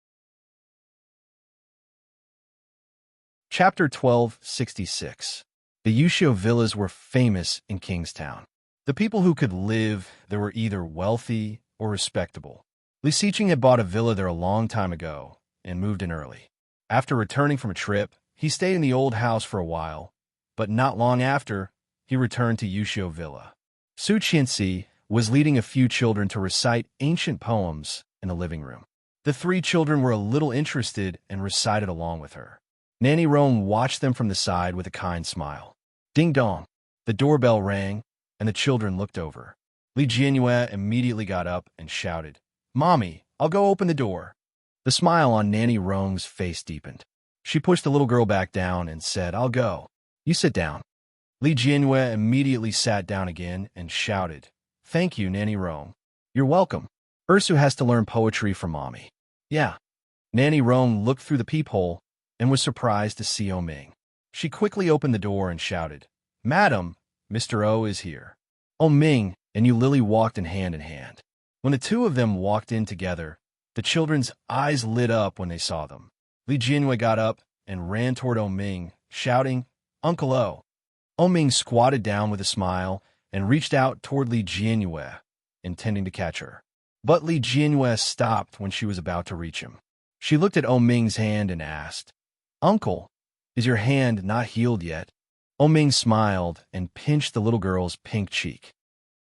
Chapter 1266. The Yushio villas were famous in Kingstown. The people who could live there were either wealthy or respectable. Li Xiqing had bought a villa there a long time ago and moved in early. After returning from a trip, he stayed in the old house for a while, but not long after, he returned to Yushio Villa. Su Qianxi was leading a few children to recite ancient poems in the living room. The 3 children were a little interested and recited along with her. Nanny Rome watched them from the side with a kind smile. Ding dong! The doorbell rang, and the children looked over. Li Jianyue immediately got up and shouted, Mommy, I'll go open the door. The smile on Nanny Rome's face deepened. She pushed the little girl back down and said, I'll go. You sit down. Li Jianyue immediately sat down again and shouted, Thank you, Nanny Rome. You're welcome. Ursu has to learn poetry from Mommy. Yeah. Nanny Rome looked through the peephole and was surprised to see Oming. She quickly opened the door and shouted, Madam, Mr. O is here. Oming and Eulily walked in hand. When the 2 of them walked in together, the children's eyes lit up when they saw them. Li Jianyue got up and ran toward Oming, shouting, Uncle O. Oming squatted down with a smile and reached out toward Li Jianyue, intending to catch her. But Li Jianyue stopped when she was about to reach him. She looked at Oming's hand and asked, Uncle, is your hand not healed yet? Oming smiled and pinched the little girl's pink cheek.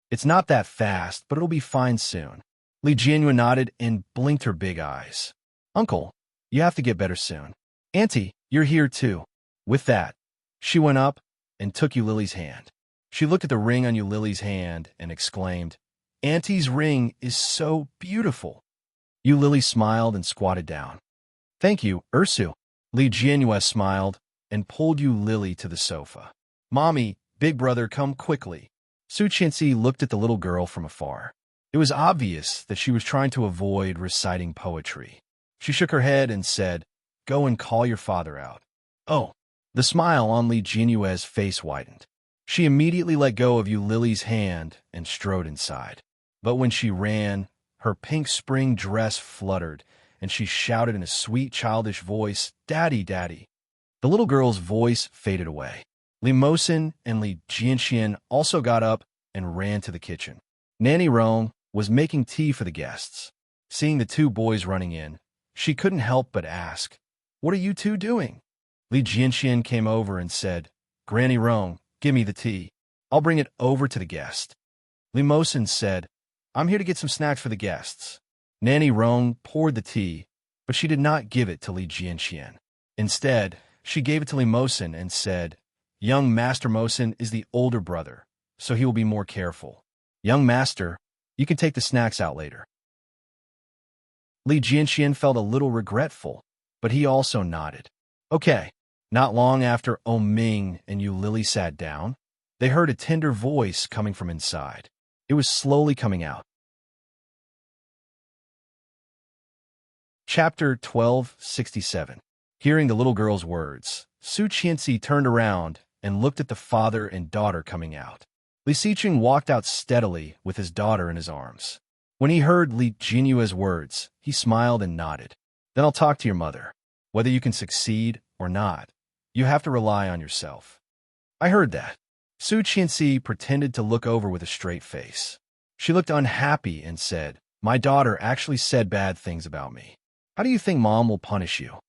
It's not that fast, but it'll be fine soon. Li Jianyue nodded and blinked her big eyes. Uncle, you have to get better soon. Auntie, you're here too. With that, she went up and took Eulily's hand. She looked at the ring on Eulily's hand and exclaimed, Auntie's ring is so beautiful. Eulily smiled and squatted down. Thank you, Ursu. Li Jianyue smiled and pulled Eulily to the sofa. Mommy, big brother, come quickly. Su Qianxi looked at the little girl from afar. It was obvious that she was trying to avoid reciting poetry. She shook her head and said, Go and call your father out. Oh. The smile on Li Jianyue's face widened. She immediately let go of Eulily's hand and strode inside. But when she ran, her pink spring dress fluttered, and she shouted in a sweet, childish voice, Daddy, Daddy. The little girl's voice faded away. Li Mosin and Li Jianxian also got up and ran to the kitchen. Nanny Rong was making tea for the guests. Seeing the two boys running in, she couldn't help but ask, "What are you two doing?" Li Jianxian came over and said, "Granny Rong, give me the tea. I'll bring it over to the guest." Li Mosin said, "I'm here to get some snacks for the guests." Nanny Rong poured the tea, but she did not give it to Li Jianxian. Instead, she gave it to Li Mosin and said, "Young Master Mosin is the older brother, so he will be more careful. Young Master, you can take the snacks out later." Li Jianxian felt a little regretful, but he also nodded. Okay. Not long after Ming and Yu Lily sat down, they heard a tender voice coming from inside. It was slowly coming out. Chapter 1267. Hearing the little girl's words, Su Qianxi turned around and looked at the father and daughter coming out. Li Xiqing walked out steadily with his daughter in his arms. When he heard Li Jinyue's words, he smiled and nodded. "Then I'll talk to your mother. Whether you can succeed or not, you have to rely on yourself." "I heard that." Su Qianxi pretended to look over with a straight face. She looked unhappy and said, "My daughter actually said bad things about me. How do you think Mom will punish you?"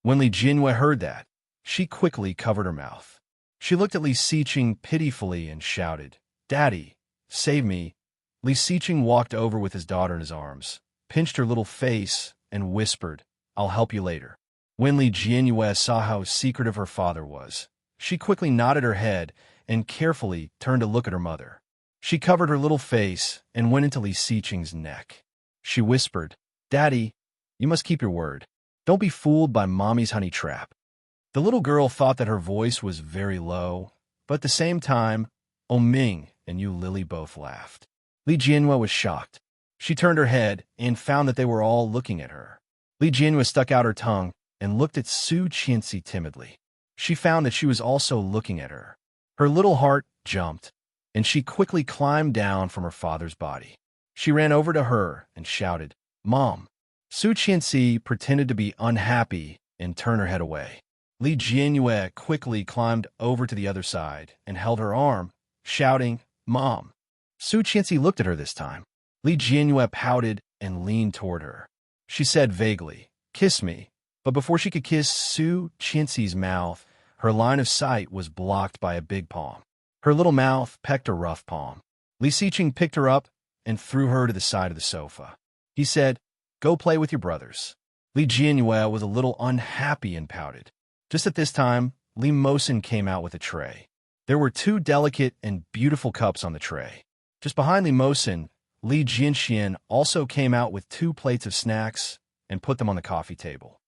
When Li Jinyue heard that, she quickly covered her mouth. She looked at Li Xiqing pitifully and shouted, "Daddy, save me." Li Xiqing walked over with his daughter in his arms, pinched her little face, and whispered, "I'll help you later." When Li Jinyue saw how secretive her father was, she quickly nodded her head and carefully turned to look at her mother. She covered her little face and went into Li Xiqing's neck. She whispered, "Daddy, you must keep your word. Don't be fooled by Mommy's honey trap." The little girl thought that her voice was very low, but at the same time, Ming and Yu Lily both laughed. Li Jianyue was shocked. She turned her head and found that they were all looking at her. Li Jianyue stuck out her tongue and looked at Su Qianxi timidly. She found that she was also looking at her. Her little heart jumped, and she quickly climbed down from her father's body. She ran over to her and shouted, "Mom." Su Qianxi pretended to be unhappy and turned her head away. Li Jianyue quickly climbed over to the other side and held her arm, shouting, "Mom." Su Qianxi looked at her this time. Li Jianyue pouted and leaned toward her. She said vaguely, "Kiss me." But before she could kiss Su Qianxi's mouth, her line of sight was blocked by a big palm. Her little mouth pecked a rough palm. Li Xiqing picked her up and threw her to the side of the sofa. He said, "Go play with your brothers." Li Jianyue was a little unhappy and pouted. Just at this time, Li Mosin came out with a tray. There were 2 delicate and beautiful cups on the tray. Just behind Li Mosin, Li Jianxian also came out with 2 plates of snacks and put them on the coffee table.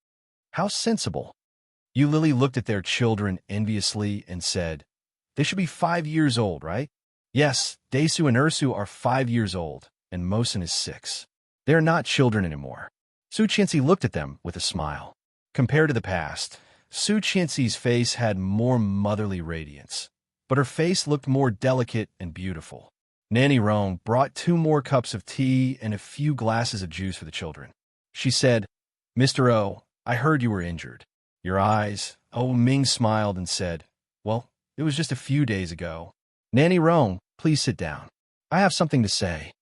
How sensible. Yu Lily looked at their children enviously and said, "They should be 5 years old, right?" "Yes, Desu and Ursu are 5 years old, and Mosin is 6. They are not children anymore." Su Qianxi looked at them with a smile. Compared to the past, Su Qianxi's face had more motherly radiance, but her face looked more delicate and beautiful. Nanny Rong brought 2 more cups of tea and a few glasses of juice for the children. She said, "Mr. O, I heard you were injured. Your eyes." Ming smiled and said, "Well, it was just a few days ago." "Nanny Rong, please sit down. I have something to say."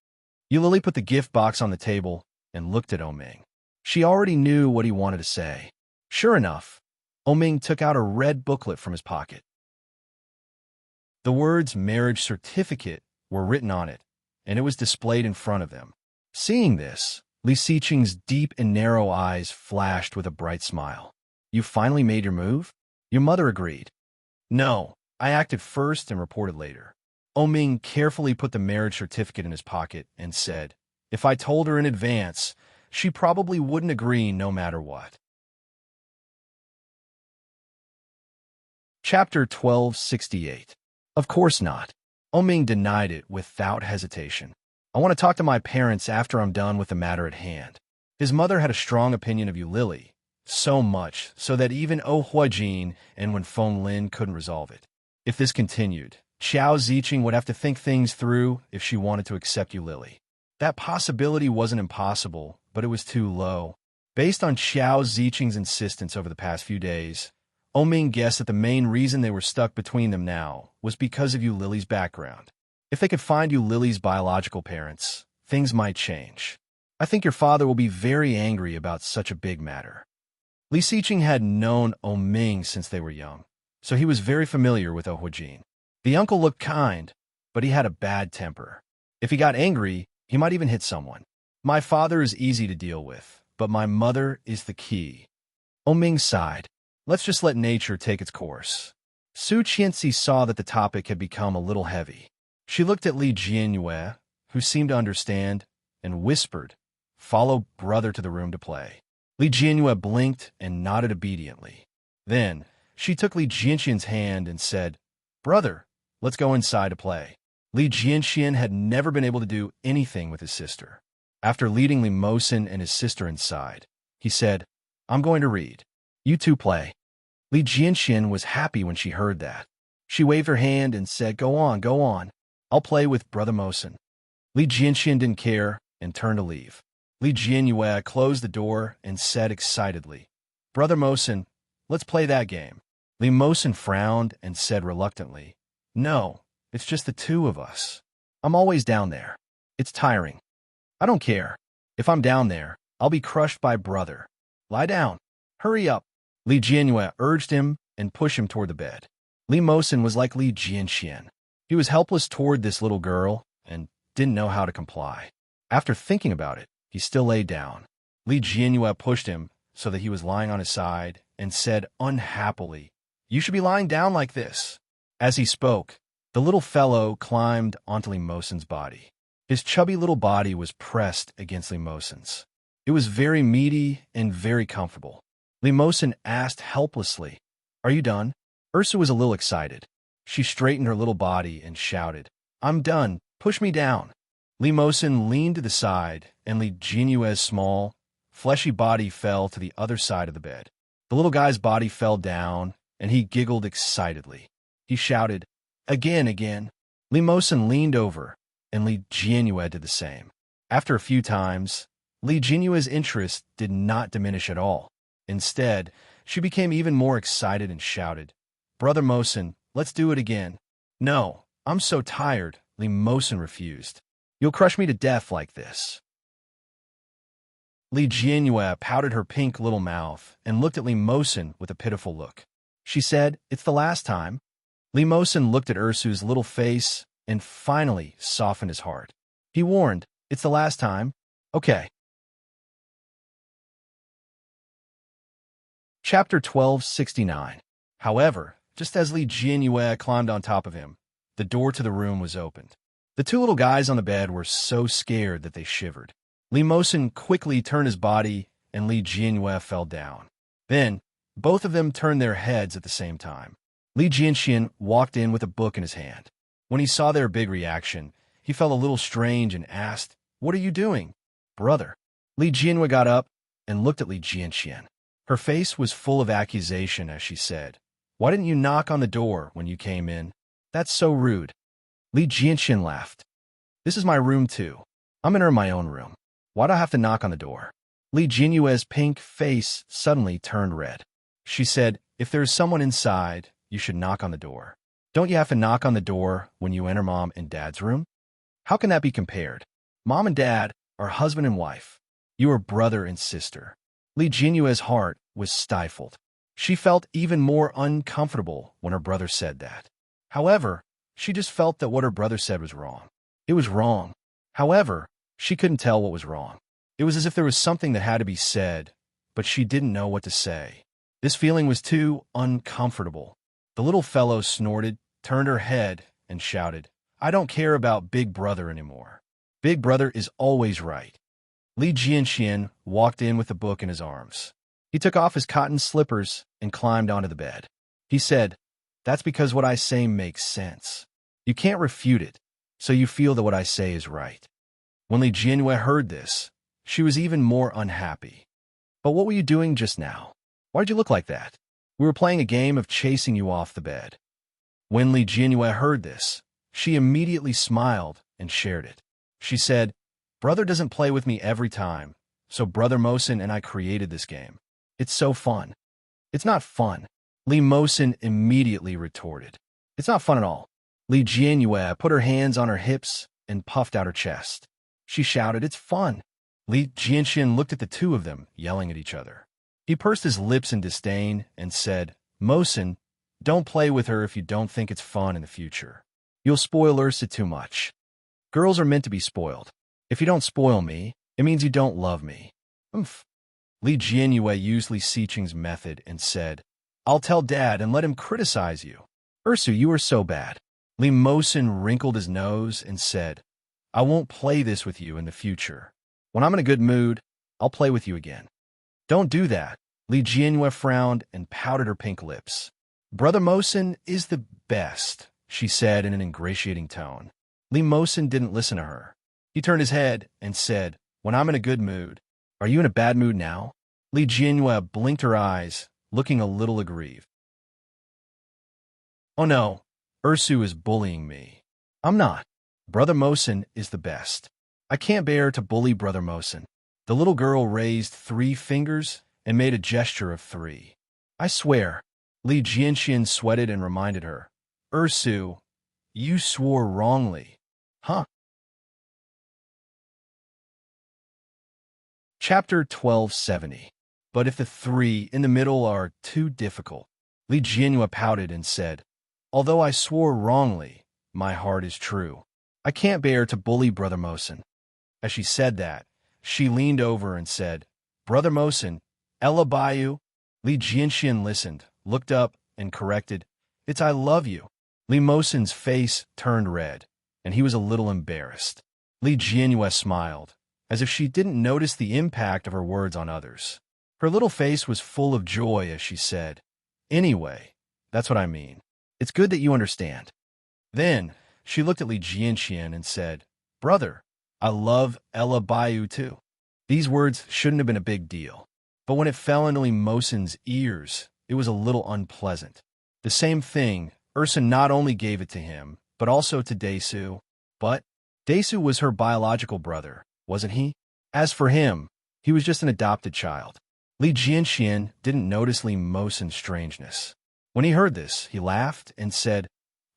Yu Lily put the gift box on the table and looked at Ming. She already knew what he wanted to say. Sure enough, Ming took out a red booklet from his pocket. The words "marriage certificate" were written on it, and it was displayed in front of them. Seeing this, Li Xiqing's deep and narrow eyes flashed with a bright smile. "You finally made your move?" Your mother agreed. "No, I acted first and reported later." Ming carefully put the marriage certificate in his pocket and said, "If I told her in advance, she probably wouldn't agree no matter what." Chapter 1268. Of course not. Ming denied it without hesitation. "I want to talk to my parents after I'm done with the matter at hand." His mother had a strong opinion of Yu Lily, so much so that even Huajin and Wen Fenglin couldn't resolve it. If this continued, Xiao Ziqing would have to think things through if she wanted to accept Yu Lily. That possibility wasn't impossible, but it was too low. Based on Xiao Ziqing's insistence over the past few days, Ming guessed that the main reason they were stuck between them now was because of Yu Lily's background. If they could find you Lily's biological parents, things might change. I think your father will be very angry about such a big matter. Li Xiqing had known Ming since they were young, so he was very familiar with Huajin. The uncle looked kind, but he had a bad temper. If he got angry, he might even hit someone. My father is easy to deal with, but my mother is the key. Ming sighed. Let's just let nature take its course. Su Qianxi saw that the topic had become a little heavy. She looked at Li Jianyue, who seemed to understand, and whispered, "Follow brother to the room to play." Li Jianyue blinked and nodded obediently. Then, she took Li Jianxian's hand and said, "Brother, let's go inside to play." Li Jianxian had never been able to do anything with his sister. After leading Li Mosin and his sister inside, he said, "I'm going to read. You two play." Li Jianxian was happy when she heard that. She waved her hand and said, go on. I'll play with Brother Mosin." Li Jianxian didn't care and turned to leave. Li Jianyue closed the door and said excitedly, "Brother Mosin, let's play that game." Li Mosin frowned and said reluctantly, "No, it's just the two of us. I'm always down there. It's tiring." "I don't care. If I'm down there, I'll be crushed by brother. Lie down. Hurry up." Li Jianyue urged him and pushed him toward the bed. Li Mosin was like Li Jianxian. He was helpless toward this little girl and didn't know how to comply. After thinking about it, he still lay down. Li Jianyue pushed him so that he was lying on his side and said unhappily, "You should be lying down like this." As he spoke, the little fellow climbed onto Li Mosin's body. His chubby little body was pressed against Li Mosin's. It was very meaty and very comfortable. Li Mosin asked helplessly, "Are you done?" Ursa was a little excited. She straightened her little body and shouted, "I'm done. Push me down." Li Mosin leaned to the side, and Li Jianyue's small, fleshy body fell to the other side of the bed. The little guy's body fell down, and he giggled excitedly. He shouted, "Again." Li Mosin leaned over, and Li Jianyue did the same. After a few times, Li Jianyue's interest did not diminish at all. Instead, she became even more excited and shouted, "Brother Mosin, let's do it again." "No, I'm so tired," Li Mosin refused. "You'll crush me to death like this." Li Jianyue pouted her pink little mouth and looked at Li Mosin with a pitiful look. She said, "It's the last time." Li Mosin looked at Ursu's little face and finally softened his heart. He warned, "It's the last time. Okay." Chapter 1269. However, just as Li Jianyue climbed on top of him, the door to the room was opened. The two little guys on the bed were so scared that they shivered. Li Mosin quickly turned his body, and Li Jianyue fell down. Then, both of them turned their heads at the same time. Li Jianxian walked in with a book in his hand. When he saw their big reaction, he felt a little strange and asked, "What are you doing, brother?" Li Jianyue got up and looked at Li Jianxian. Her face was full of accusation as she said, "Why didn't you knock on the door when you came in? That's so rude." Li Jianxian laughed. "This is my room too. I'm in my own room. Why do I have to knock on the door?" Li Jianyue's pink face suddenly turned red. She said, "If there is someone inside, you should knock on the door. Don't you have to knock on the door when you enter Mom and Dad's room? How can that be compared? Mom and Dad are husband and wife. You are brother and sister." Li Jianyue's heart was stifled. She felt even more uncomfortable when her brother said that. However, she just felt that what her brother said was wrong. It was wrong. However, she couldn't tell what was wrong. It was as if there was something that had to be said, but she didn't know what to say. This feeling was too uncomfortable. The little fellow snorted, turned her head, and shouted, "I don't care about Big Brother anymore. Big Brother is always right." Li Jianxian walked in with the book in his arms. He took off his cotton slippers and climbed onto the bed. He said, "That's because what I say makes sense. You can't refute it, so you feel that what I say is right." When Li Jianyue heard this, she was even more unhappy. "But what were you doing just now? Why did you look like that? We were playing a game of chasing you off the bed." When Li Jianyue heard this, she immediately smiled and shared it. She said, "Brother doesn't play with me every time, so Brother Mosin and I created this game. It's so fun." "It's not fun," Li Mosin immediately retorted. "It's not fun at all. Li Jianyue put her hands on her hips and puffed out her chest. She shouted, "It's fun." Li Jianxian looked at the two of them, yelling at each other. He pursed his lips in disdain and said, "Mosin, don't play with her if you don't think it's fun in the future. You'll spoil Ursa too much. Girls are meant to be spoiled. If you don't spoil me, it means you don't love me." Oomph. Li Jianyue used Li Xiqing's method and said, "I'll tell Dad and let him criticize you." "Ursu, you are so bad." Li Mosin wrinkled his nose and said, "I won't play this with you in the future. When I'm in a good mood, I'll play with you again." "Don't do that." Li Jianyue frowned and pouted her pink lips. "Brother Mosin is the best," she said in an ingratiating tone. Li Mosin didn't listen to her. He turned his head and said, "When I'm in a good mood. Are you in a bad mood now?" Li Jianyue blinked her eyes, looking a little aggrieved. "Oh no, Ursu is bullying me." "I'm not. Brother Mosin is the best. I can't bear to bully Brother Mosin." The little girl raised 3 fingers and made a gesture of 3. "I swear." Li Jianxian sweated and reminded her, "Ursu, you swore wrongly." "Huh?" Chapter 1270. But if the 3 in the middle are too difficult. Li Jianyue pouted and said, "Although I swore wrongly, my heart is true. I can't bear to bully Brother Mosin." As she said that, she leaned over and said, "Brother Mosin, Ella Bayu." Li Jianxian listened, looked up, and corrected, "It's I love you." Li Mosin's face turned red, and he was a little embarrassed. Li Jianyue smiled, as if she didn't notice the impact of her words on others. Her little face was full of joy as she said, "Anyway, that's what I mean. It's good that you understand." Then she looked at Li Jianxian and said, "Brother, I love Ella Bayu too." These words shouldn't have been a big deal, but when it fell into Li Mosin's ears, it was a little unpleasant. The same thing, Ursa not only gave it to him, but also to Desu. But Desu was her biological brother, wasn't he? As for him, he was just an adopted child. Li Jianxian didn't notice Li Mosin's strangeness. When he heard this, he laughed and said,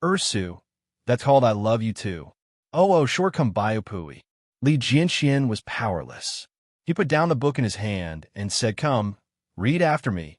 "Ursu, that's called I love you too. Oh, sure come Bayupui." Li Jianxian was powerless. He put down the book in his hand and said, "Come, read after me."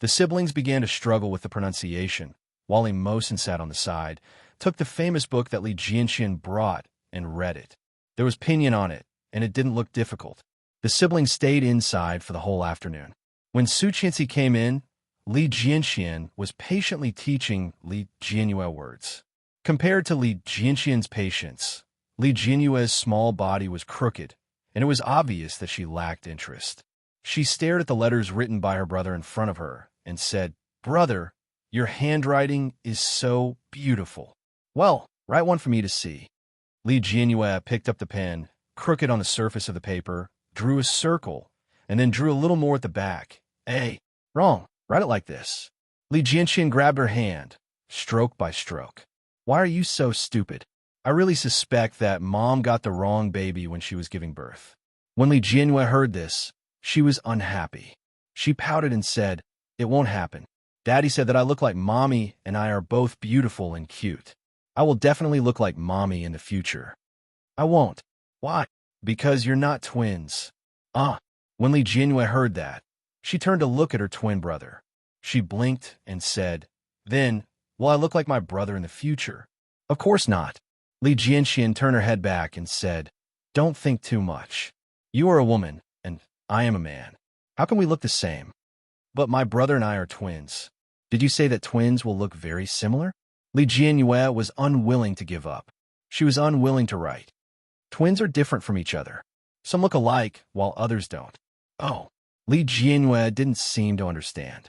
The siblings began to struggle with the pronunciation, while Li Mosin sat on the side, took the famous book that Li Jianxian brought, and read it. There was pinyin on it, and it didn't look difficult. The siblings stayed inside for the whole afternoon. When Su Qianxi came in, Li Jianxian was patiently teaching Li Jianyue words. Compared to Li Jianxian's patience, Li Jianyue's small body was crooked, and it was obvious that she lacked interest. She stared at the letters written by her brother in front of her and said, "Brother, your handwriting is so beautiful." "Well, write one for me to see." Li Jianyue picked up the pen, crooked on the surface of the paper, drew a circle, and then drew a little more at the back. "Hey, wrong. Write it like this." Li Jianxian grabbed her hand, stroke by stroke. "Why are you so stupid? I really suspect that Mom got the wrong baby when she was giving birth." When Li Jianyue heard this, she was unhappy. She pouted and said, "It won't happen. Daddy said that I look like Mommy and I are both beautiful and cute. I will definitely look like Mommy in the future." "I won't." "Why?" "Because you're not twins." "Ah." When Li Jianyue heard that, she turned to look at her twin brother. She blinked and said, "Then, will I look like my brother in the future?" "Of course not." Li Jianxian turned her head back and said, "Don't think too much. You are a woman, and I am a man. How can we look the same?" "But my brother and I are twins." "Did you say that twins will look very similar?" Li Jianyue was unwilling to give up. She was unwilling to write. "Twins are different from each other. Some look alike, while others don't." "Oh." Li Jianyue didn't seem to understand.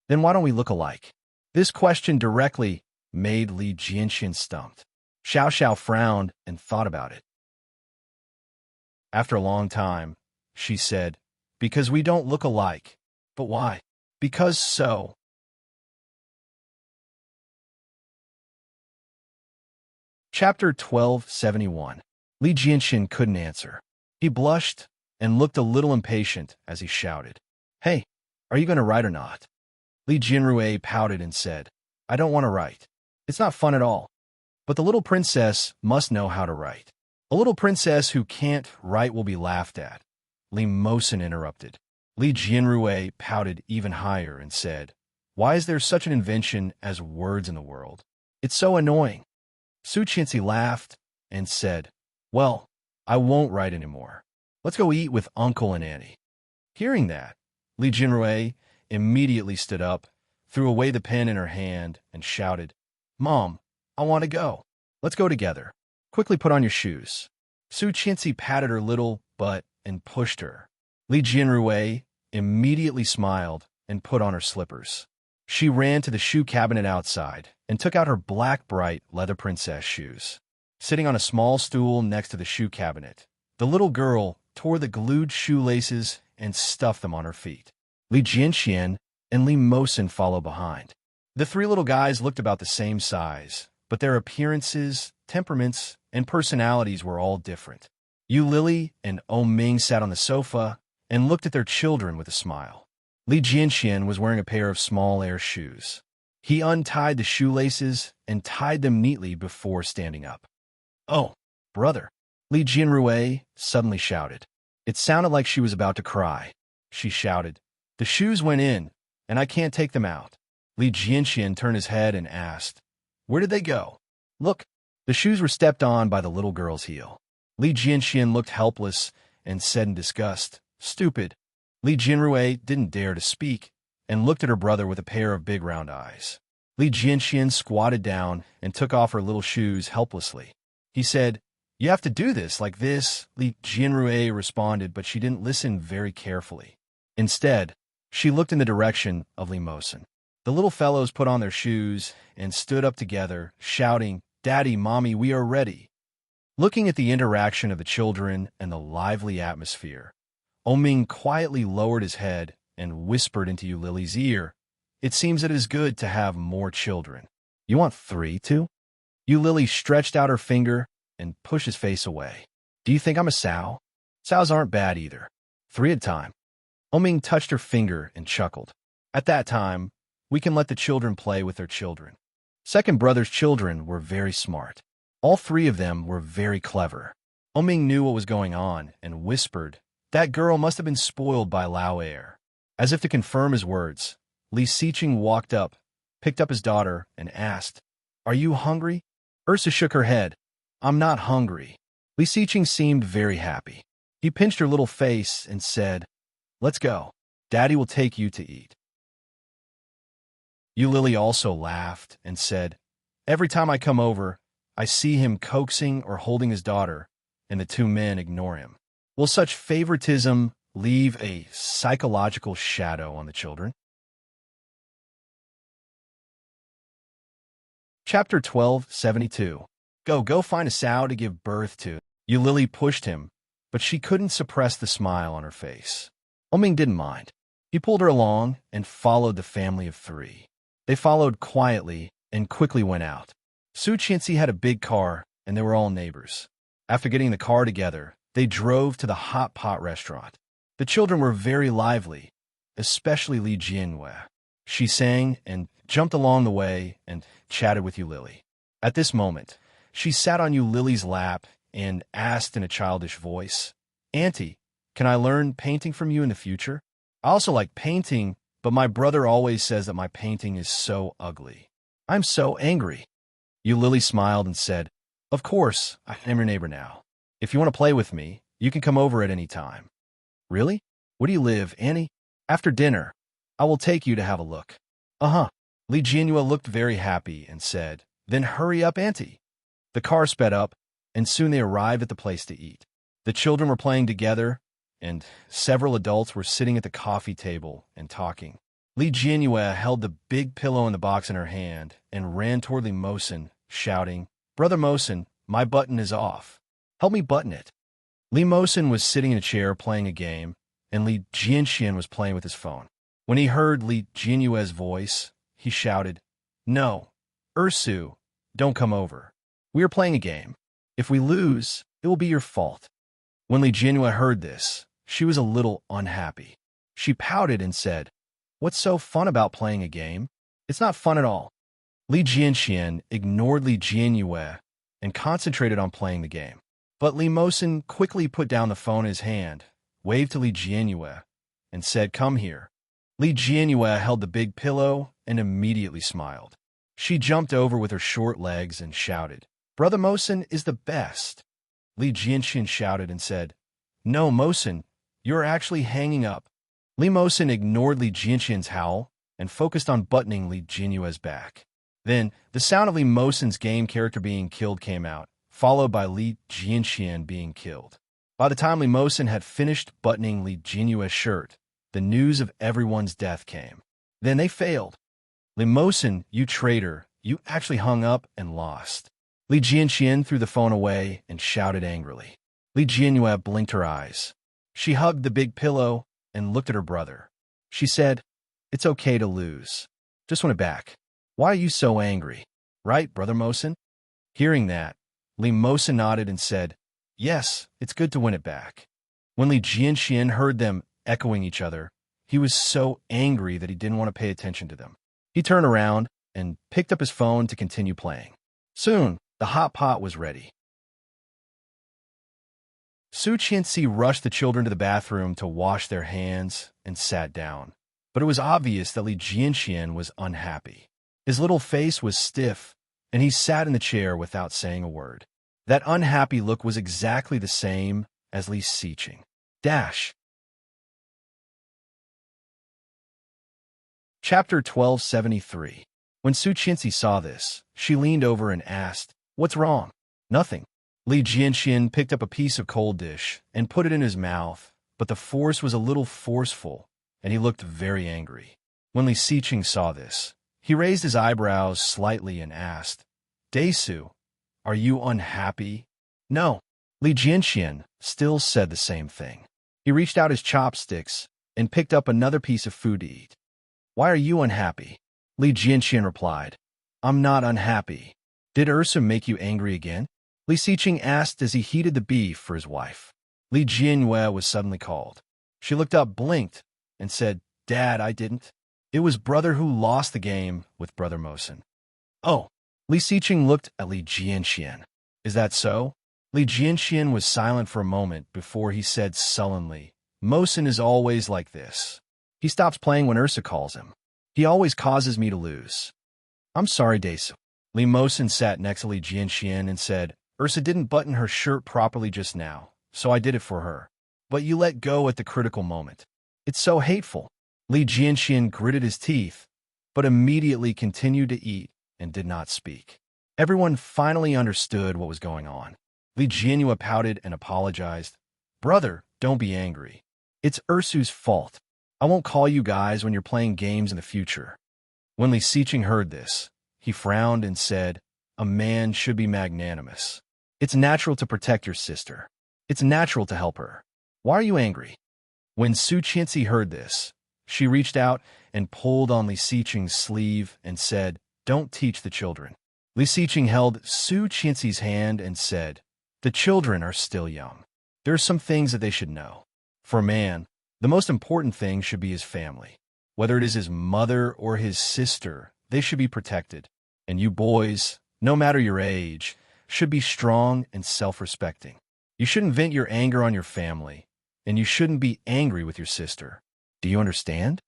"Then why don't we look alike?" This question directly made Li Jianxian stumped. Xiao Xiao frowned and thought about it. After a long time, she said, "Because we don't look alike." "But why?" "Because so." Chapter 1271. Li Jianxian couldn't answer. He blushed and looked a little impatient as he shouted, "Hey, are you going to write or not?" Li Jianrue pouted and said, "I don't want to write. It's not fun at all." But the little princess must know how to write. A little princess who can't write will be laughed at. Li Mosin interrupted. Li Jianrui pouted even higher and said, "Why is there such an invention as words in the world? It's so annoying." Su Qianxi laughed and said, "Well, I won't write anymore. Let's go eat with Uncle and Auntie." Hearing that, Li Jianrui immediately stood up, threw away the pen in her hand, and shouted, "Mom, I want to go. Let's go together. Quickly put on your shoes." Su Qianxi patted her little butt and pushed her. Li Jianrui immediately smiled and put on her slippers. She ran to the shoe cabinet outside and took out her black, bright leather princess shoes. Sitting on a small stool next to the shoe cabinet, the little girl tore the glued shoelaces and stuffed them on her feet. Li Jianxian and Li Mosin followed behind. The three little guys looked about the same size, but their appearances, temperaments, and personalities were all different. Yu Lily and Ming sat on the sofa and looked at their children with a smile. Li Jianxian was wearing a pair of small air shoes. He untied the shoelaces and tied them neatly before standing up. "Oh, brother," Li Jianrui suddenly shouted. It sounded like she was about to cry. She shouted, "The shoes went in, and I can't take them out." Li Jianxian turned his head and asked, "Where did they go?" "Look." The shoes were stepped on by the little girl's heel. Li Jianxian looked helpless and said in disgust, "Stupid." Li Jianrui didn't dare to speak and looked at her brother with a pair of big round eyes. Li Jianxian squatted down and took off her little shoes helplessly. He said, "You have to do this like this," Li Jianrui responded, but she didn't listen very carefully. Instead, she looked in the direction of Li Mosin. The little fellows put on their shoes and stood up together, shouting, "Daddy, Mommy, we are ready." Looking at the interaction of the children and the lively atmosphere, Ming quietly lowered his head and whispered into Yu Lily's ear, "It seems it is good to have more children. You want 3 too?" Yu Lily stretched out her finger and pushed his face away. "Do you think I'm a sow? Sows aren't bad either. 3 at a time." Ming touched her finger and chuckled. "At that time, we can let the children play with their children." Second brother's children were very smart. All 3 of them were very clever. Ming knew what was going on and whispered, "That girl must have been spoiled by Lao Air." As if to confirm his words, Li Xiqing walked up, picked up his daughter, and asked, "Are you hungry?" Ursa shook her head. "I'm not hungry." Li Xiqing seemed very happy. He pinched her little face and said, "Let's go. Daddy will take you to eat." Yu Lily also laughed and said, "Every time I come over, I see him coaxing or holding his daughter, and the 2 men ignore him. Will such favoritism leave a psychological shadow on the children?" Chapter 1272. Go find a sow to give birth to. Yu Lily pushed him, but she couldn't suppress the smile on her face. Ming didn't mind. He pulled her along and followed the family of 3. They followed quietly and quickly went out. Su Qianxi had a big car, and they were all neighbors. After getting the car together, they drove to the hot pot restaurant. The children were very lively, especially Li Jianrui. She sang and jumped along the way and chatted with Yu Lily. At this moment, she sat on Yu Lily's lap and asked in a childish voice, "Auntie, can I learn painting from you in the future? I also like painting, but my brother always says that my painting is so ugly. I'm so angry." Yu Lily smiled and said, "Of course, I'm your neighbor now. If you want to play with me, you can come over at any time." "Really? Where do you live, Annie?" "After dinner, I will take you to have a look." "Uh-huh." Li Jianrui looked very happy and said, "Then hurry up, Auntie." The car sped up, and soon they arrived at the place to eat. The children were playing together, and several adults were sitting at the coffee table and talking. Li Jianrui held the big pillow in the box in her hand and ran toward Li Mosin, shouting, "Brother Mosin, my button is off. Help me button it." Li Mosin was sitting in a chair playing a game, and Li Jianxian was playing with his phone. When he heard Li Jianrui's voice, he shouted, "No, Ursu, don't come over. We are playing a game. If we lose, it will be your fault." When Li Jianrui heard this, she was a little unhappy. She pouted and said, "What's so fun about playing a game? It's not fun at all." Li Jianxian ignored Li Jianyue and concentrated on playing the game. But Li Mosen quickly put down the phone in his hand, waved to Li Jianyue, and said, "Come here." Li Jianyue held the big pillow and immediately smiled. She jumped over with her short legs and shouted, "Brother Mosen is the best." Li Jianxian shouted and said, "No, Mosen, you're actually hanging up." Li Mosen ignored Li Jianxian's howl and focused on buttoning Li Jianyue's back. Then, the sound of Li Mosen's game character being killed came out, followed by Li Jianxian being killed. By the time Li Mosen had finished buttoning Li Jianyue's shirt, the news of everyone's death came. Then they failed. "Li Mosen, you traitor, you actually hung up and lost." Li Jianxian threw the phone away and shouted angrily. Li Jianyue blinked her eyes. She hugged the big pillow and looked at her brother. She said, "It's okay to lose. Just win it back. Why are you so angry? Right, Brother Mosen?" Hearing that, Li Mosen nodded and said, "Yes, it's good to win it back." When Li Jianxian heard them echoing each other, he was so angry that he didn't want to pay attention to them. He turned around and picked up his phone to continue playing. Soon, the hot pot was ready. Su Qianxi rushed the children to the bathroom to wash their hands and sat down. But it was obvious that Li Jianxian was unhappy. His little face was stiff, and he sat in the chair without saying a word. That unhappy look was exactly the same as Li Xiqing. Chapter 1273. When Su Qianxi saw this, she leaned over and asked, "What's wrong?" "Nothing." Li Jianxian picked up a piece of cold dish and put it in his mouth, but the force was a little forceful, and he looked very angry. When Li Xiqing saw this, he raised his eyebrows slightly and asked, "Daisu, are you unhappy?" "No." Li Jianxian still said the same thing. He reached out his chopsticks and picked up another piece of food to eat. "Why are you unhappy?" Li Jianxian replied, "I'm not unhappy." "Did Ursa make you angry again?" Li Xiqing asked as he heated the beef for his wife. Li Jianyue was suddenly called. She looked up, blinked, and said, "Dad, I didn't. It was brother who lost the game with Brother Mosen." "Oh." Li Xiqing looked at Li Jianxian. "Is that so?" Li Jianxian was silent for a moment before he said sullenly, "Mosen is always like this. He stops playing when Ursa calls him. He always causes me to lose." "I'm sorry, Daisu." Li Mosen sat next to Li Jianxian and said, "Ursa didn't button her shirt properly just now, so I did it for her. But you let go at the critical moment. It's so hateful." Li Jianxian gritted his teeth, but immediately continued to eat and did not speak. Everyone finally understood what was going on. Li Jianyue pouted and apologized. "Brother, don't be angry. It's Ursu's fault. I won't call you guys when you're playing games in the future." When Li Xiqing heard this, he frowned and said, "A man should be magnanimous. It's natural to protect your sister. It's natural to help her. Why are you angry?" When Su Qianxi heard this, she reached out and pulled on Li Xiqing's sleeve and said, "Don't teach the children." Li Xiqing held Su Qianxi's hand and said, "The children are still young. There are some things that they should know. For a man, the most important thing should be his family. Whether it is his mother or his sister, they should be protected. And you boys, no matter your age, should be strong and self-respecting. You shouldn't vent your anger on your family, and you shouldn't be angry with your sister. Do you understand?"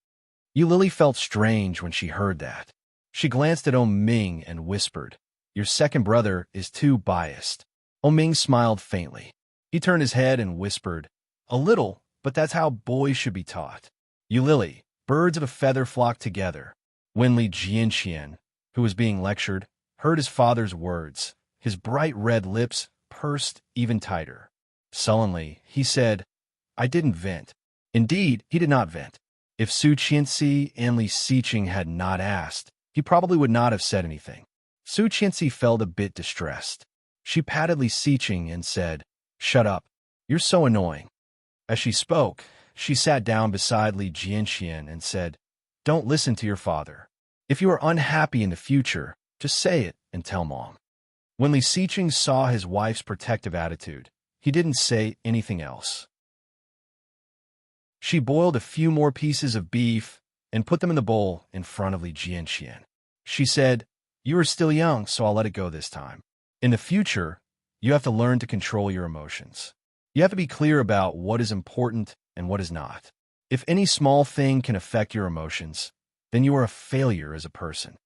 Lily felt strange when she heard that. She glanced at Ming and whispered, "Your second brother is too biased." Ming smiled faintly. He turned his head and whispered, "A little, but that's how boys should be taught. Lily, birds of a feather flock together." When Li Jianxian, who was being lectured, heard his father's words, his bright red lips pursed even tighter. Sullenly, he said, "I didn't vent." Indeed, he did not vent. If Su Qianxi and Li Xiqing had not asked, he probably would not have said anything. Su Qianxi felt a bit distressed. She patted Li Xiqing and said, "Shut up. You're so annoying." As she spoke, she sat down beside Li Jianxian and said, "Don't listen to your father. If you are unhappy in the future, just say it and tell Mom." When Li Xiqing saw his wife's protective attitude, he didn't say anything else. She boiled a few more pieces of beef and put them in the bowl in front of Li Jianxian. She said, You are still young, so I'll let it go this time. In the future, you have to learn to control your emotions. You have to be clear about what is important and what is not. If any small thing can affect your emotions, then you are a failure as a person.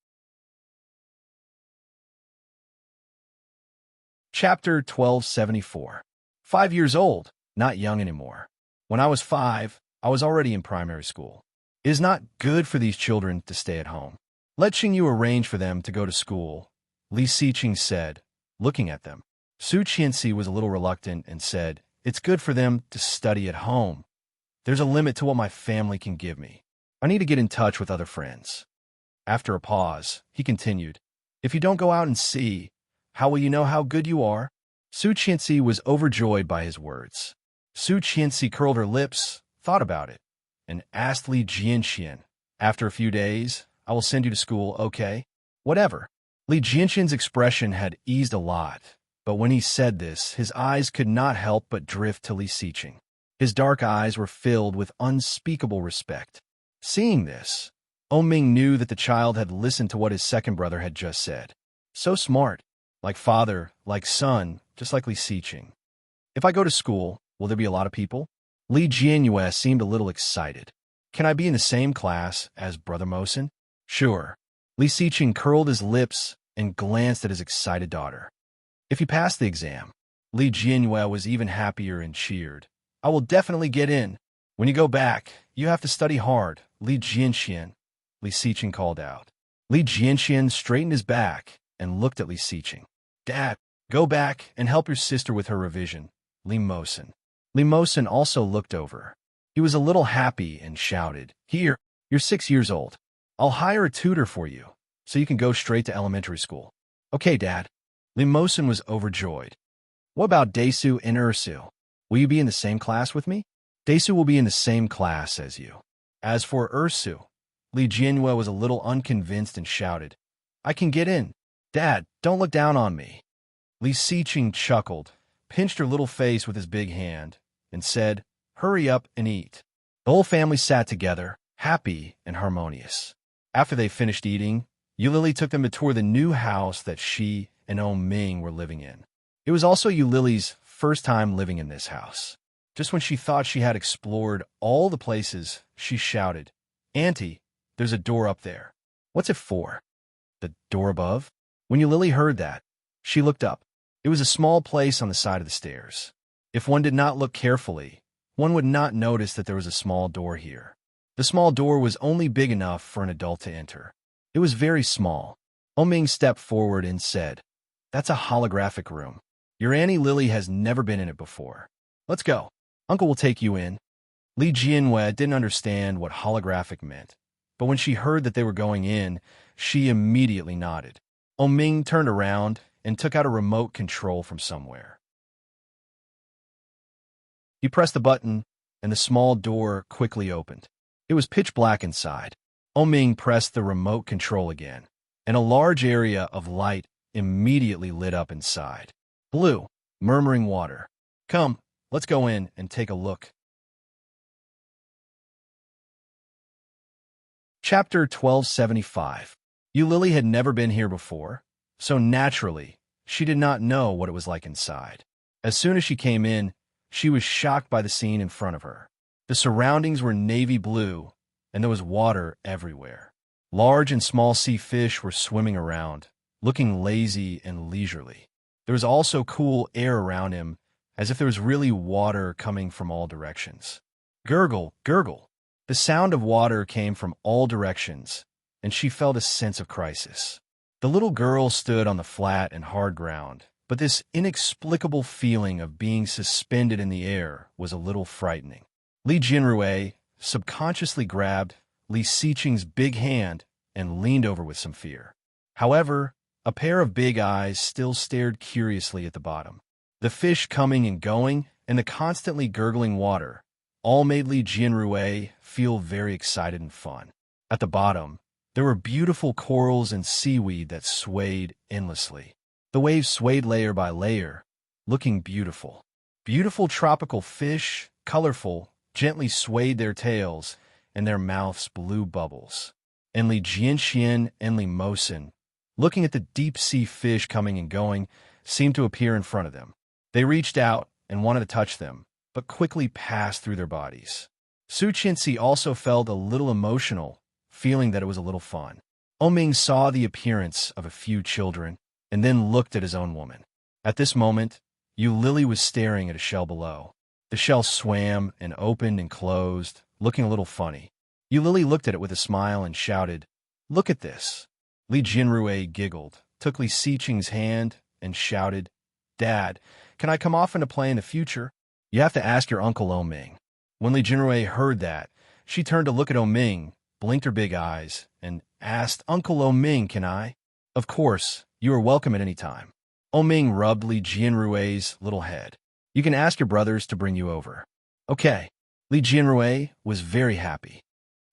Chapter 1274. 5 years old, not young anymore. When I was 5, I was already in primary school. It is not good for these children to stay at home. Let Xingyu arrange for them to go to school, Li Siqing said, looking at them. Su Qianxi was a little reluctant and said, it's good for them to study at home. There's a limit to what my family can give me. I need to get in touch with other friends. After a pause, he continued, if you don't go out and see, how will you know how good you are? Su Qianxi was overjoyed by his words. Su Qianxi curled her lips, thought about it, and asked Li Jianxian, after a few days, I will send you to school, okay? Whatever. Li Jianxian's expression had eased a lot, but when he said this, his eyes could not help but drift to Li Siqing. His dark eyes were filled with unspeakable respect. Seeing this, Ming knew that the child had listened to what his second brother had just said. So smart, like father, like son, just like Li Siqing. If I go to school, will there be a lot of people? Li Jianyue seemed a little excited. Can I be in the same class as Brother Mosen? Sure. Li Siqing curled his lips and glanced at his excited daughter. If you pass the exam, Li Jianyue was even happier and cheered. I will definitely get in. When you go back, you have to study hard, Li Jianxian, Li Siqing called out. Li Jianxian straightened his back and looked at Li Siqing. Dad, go back and help your sister with her revision, Li Mosen. Li Mosen also looked over. He was a little happy and shouted, Here, you're 6 years old. I'll hire a tutor for you, so you can go straight to elementary school. Okay, Dad. Li Mosen was overjoyed. What about Desu and Ursu? Will you be in the same class with me? Desu will be in the same class as you. As for Ursu, Li Jianyue was a little unconvinced and shouted, I can get in. Dad, don't look down on me. Li Siqing chuckled, pinched her little face with his big hand, and said, Hurry up and eat. The whole family sat together, happy and harmonious. After they finished eating, Yulili took them to tour the new house that she and Ming were living in. It was also Yulili's first time living in this house. Just when she thought she had explored all the places, she shouted, Auntie, there's a door up there. What's it for? The door above? When Yulili heard that, she looked up. It was a small place on the side of the stairs. If one did not look carefully, one would not notice that there was a small door here. The small door was only big enough for an adult to enter. It was very small. Ming stepped forward and said, That's a holographic room. Your Auntie Lily has never been in it before. Let's go. Uncle will take you in. Li Jianyue didn't understand what holographic meant, but when she heard that they were going in, she immediately nodded. Ming turned around and took out a remote control from somewhere. He pressed the button, and the small door quickly opened. It was pitch black inside. Ming pressed the remote control again, and a large area of light immediately lit up inside. Blue, murmuring water. Come, let's go in and take a look. Chapter 1275. Yulili had never been here before, so naturally, she did not know what it was like inside. As soon as she came in, she was shocked by the scene in front of her. The surroundings were navy blue, and there was water everywhere. Large and small sea fish were swimming around, looking lazy and leisurely. There was also cool air around him, as if there was really water coming from all directions. Gurgle, gurgle. The sound of water came from all directions, and she felt a sense of crisis. The little girl stood on the flat and hard ground, but this inexplicable feeling of being suspended in the air was a little frightening. Li Jianrui subconsciously grabbed Li Siqing's big hand and leaned over with some fear. However, a pair of big eyes still stared curiously at the bottom. The fish coming and going, and the constantly gurgling water, all made Li Jianrui feel very excited and fun. At the bottom, there were beautiful corals and seaweed that swayed endlessly. The waves swayed layer by layer, looking beautiful. Beautiful tropical fish, colorful, gently swayed their tails, and their mouths blew bubbles. And Li Jianxian and Li Mosen looking at the deep-sea fish coming and going, seemed to appear in front of them. They reached out and wanted to touch them, but quickly passed through their bodies. Su Qianxi also felt a little emotional, feeling that it was a little fun. Oming saw the appearance of a few children and then looked at his own woman. At this moment, Yu Lily was staring at a shell below. The shell swam and opened and closed, looking a little funny. Yu Lily looked at it with a smile and shouted, "Look at this." Li Jinrui giggled, took Li Xiqing's hand, and shouted, "Dad, can I come often to play in the future?" "You have to ask your Uncle Oming." When Li Jinrui heard that, she turned to look at Oming, blinked her big eyes, and asked, "Uncle Oming, can I?" "Of course, you are welcome at any time." Oming rubbed Li Jinrui's little head. "You can ask your brothers to bring you over." "Okay." Li Jinrui was very happy.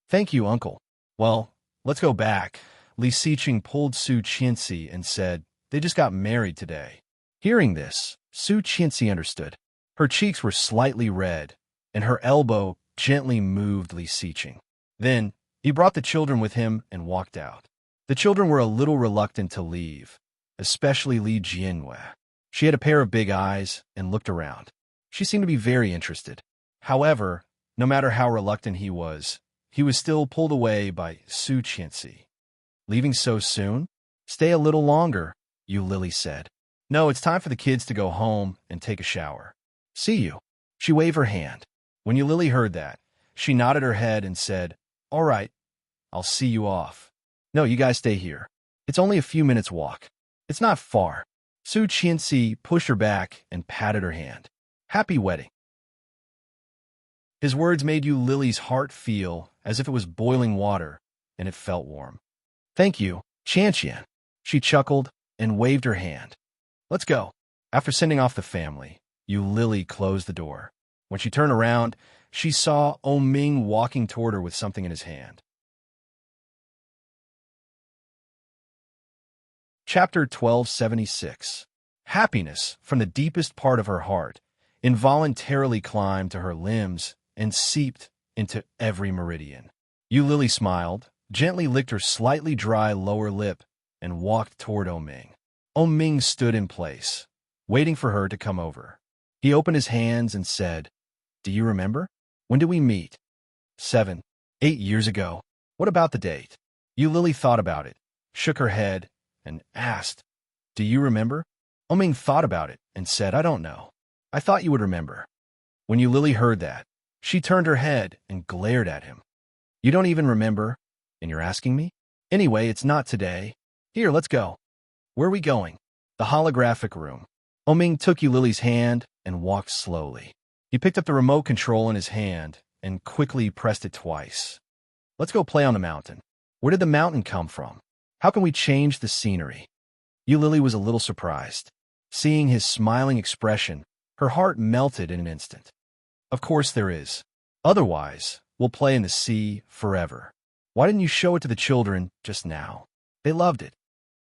"Thank you, Uncle." "Well, let's go back." Li Xiqing pulled Su Qianxi and said, "They just got married today." Hearing this, Su Qianxi understood. Her cheeks were slightly red, and her elbow gently moved Li Xiqing. Then, he brought the children with him and walked out. The children were a little reluctant to leave, especially Li Jianwei. She had a pair of big eyes and looked around. She seemed to be very interested. However, no matter how reluctant he was still pulled away by Su Qianxi. "Leaving so soon? Stay a little longer," Yu Lily said. "No, it's time for the kids to go home and take a shower. See you." She waved her hand. When Yu Lily heard that, she nodded her head and said, "All right, I'll see you off." "No, you guys stay here. It's only a few minutes' walk. It's not far." Su Qianxi pushed her back and patted her hand. "Happy wedding." His words made Yu Lily's heart feel as if it was boiling water, and it felt warm. "Thank you, Qianqian." She chuckled and waved her hand. "Let's go." After sending off the family, Yu Lily closed the door. When she turned around, she saw Oming walking toward her with something in his hand. Chapter 1276. Happiness, from the deepest part of her heart, involuntarily climbed to her limbs and seeped into every meridian. Yu Lily smiled, gently licked her slightly dry lower lip, and walked toward Oming. Oming stood in place, waiting for her to come over. He opened his hands and said, "Do you remember? When did we meet?" 7, 8 years ago. "What about the date?" Yu Lily thought about it, shook her head, and asked, "Do you remember?" Oming thought about it and said, "I don't know. I thought you would remember." When Yu Lily heard that, she turned her head and glared at him. "You don't even remember, and you're asking me? Anyway, it's not today. Here, let's go." "Where are we going?" "The holographic room." Oming took Yu Lily's hand and walked slowly. He picked up the remote control in his hand and quickly pressed it twice. "Let's go play on the mountain." "Where did the mountain come from? How can we change the scenery?" Yu Lily was a little surprised. Seeing his smiling expression, her heart melted in an instant. "Of course there is. Otherwise, we'll play in the sea forever. Why didn't you show it to the children just now? They loved it."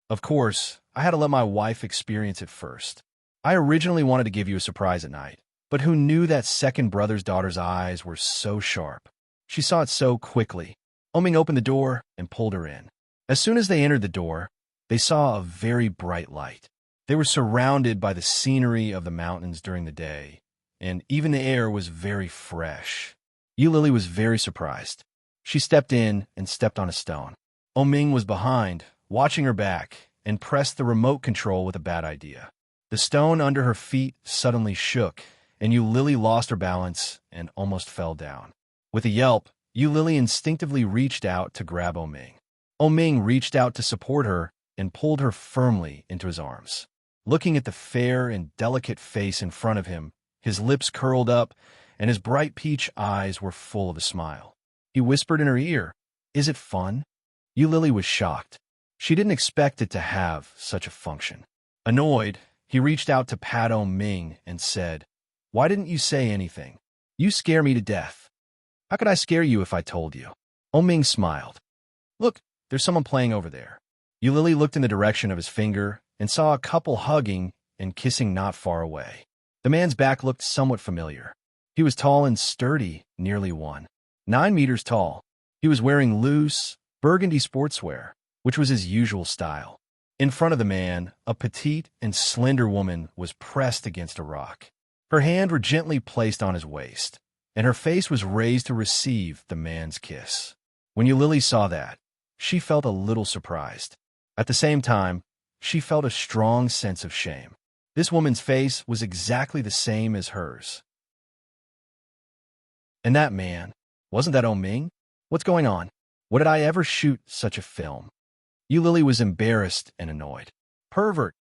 "Of course, I had to let my wife experience it first. I originally wanted to give you a surprise at night, but who knew that second brother's daughter's eyes were so sharp? She saw it so quickly." Oming opened the door and pulled her in. As soon as they entered the door, they saw a very bright light. They were surrounded by the scenery of the mountains during the day, and even the air was very fresh. Yu Lily was very surprised. She stepped in and stepped on a stone. Oming was behind, watching her back, and pressed the remote control with a bad idea. The stone under her feet suddenly shook, and Yu Lily lost her balance and almost fell down. With a yelp, Yu Lily instinctively reached out to grab Oming. Oming reached out to support her and pulled her firmly into his arms. Looking at the fair and delicate face in front of him, his lips curled up, and his bright peach eyes were full of a smile. He whispered in her ear, "Is it fun?" Yu Lily was shocked. She didn't expect it to have such a function. Annoyed, he reached out to pat Oming and said, "Why didn't you say anything? You scare me to death." "How could I scare you if I told you?" Oming smiled. "Look, there's someone playing over there." Yu Lily looked in the direction of his finger and saw a couple hugging and kissing not far away. The man's back looked somewhat familiar. He was tall and sturdy, nearly 9 meters tall. He was wearing loose, burgundy sportswear, which was his usual style. In front of the man, a petite and slender woman was pressed against a rock. Her hands were gently placed on his waist, and her face was raised to receive the man's kiss. When Eulalie saw that, she felt a little surprised. At the same time, she felt a strong sense of shame. This woman's face was exactly the same as hers. And that man, wasn't that Ming? What's going on? What did I ever shoot such a film? Eulalie was embarrassed and annoyed. Pervert.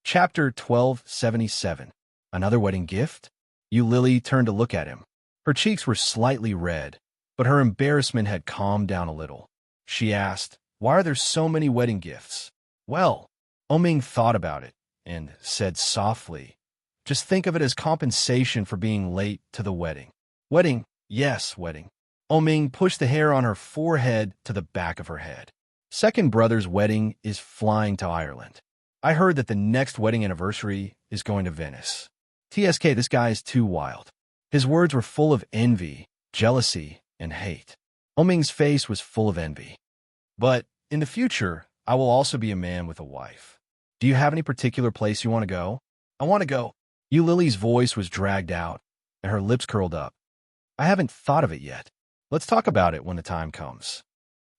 Chapter 1277. Another wedding gift? Eulalie turned to look at him. Her cheeks were slightly red, but her embarrassment had calmed down a little. She asked, "Why are there so many wedding gifts?" Well, Ming thought about it and said softly, "Just think of it as compensation for being late to the wedding." Wedding? Yes, wedding. Ming pushed the hair on her forehead to the back of her head. Second brother's wedding is flying to Ireland. I heard that the next wedding anniversary is going to Venice. TSK, this guy is too wild. His words were full of envy, jealousy, and hate. Ming's face was full of envy. But in the future, I will also be a man with a wife. Do you have any particular place you want to go? I want to go. Eulalie's voice was dragged out, and her lips curled up. I haven't thought of it yet. Let's talk about it when the time comes.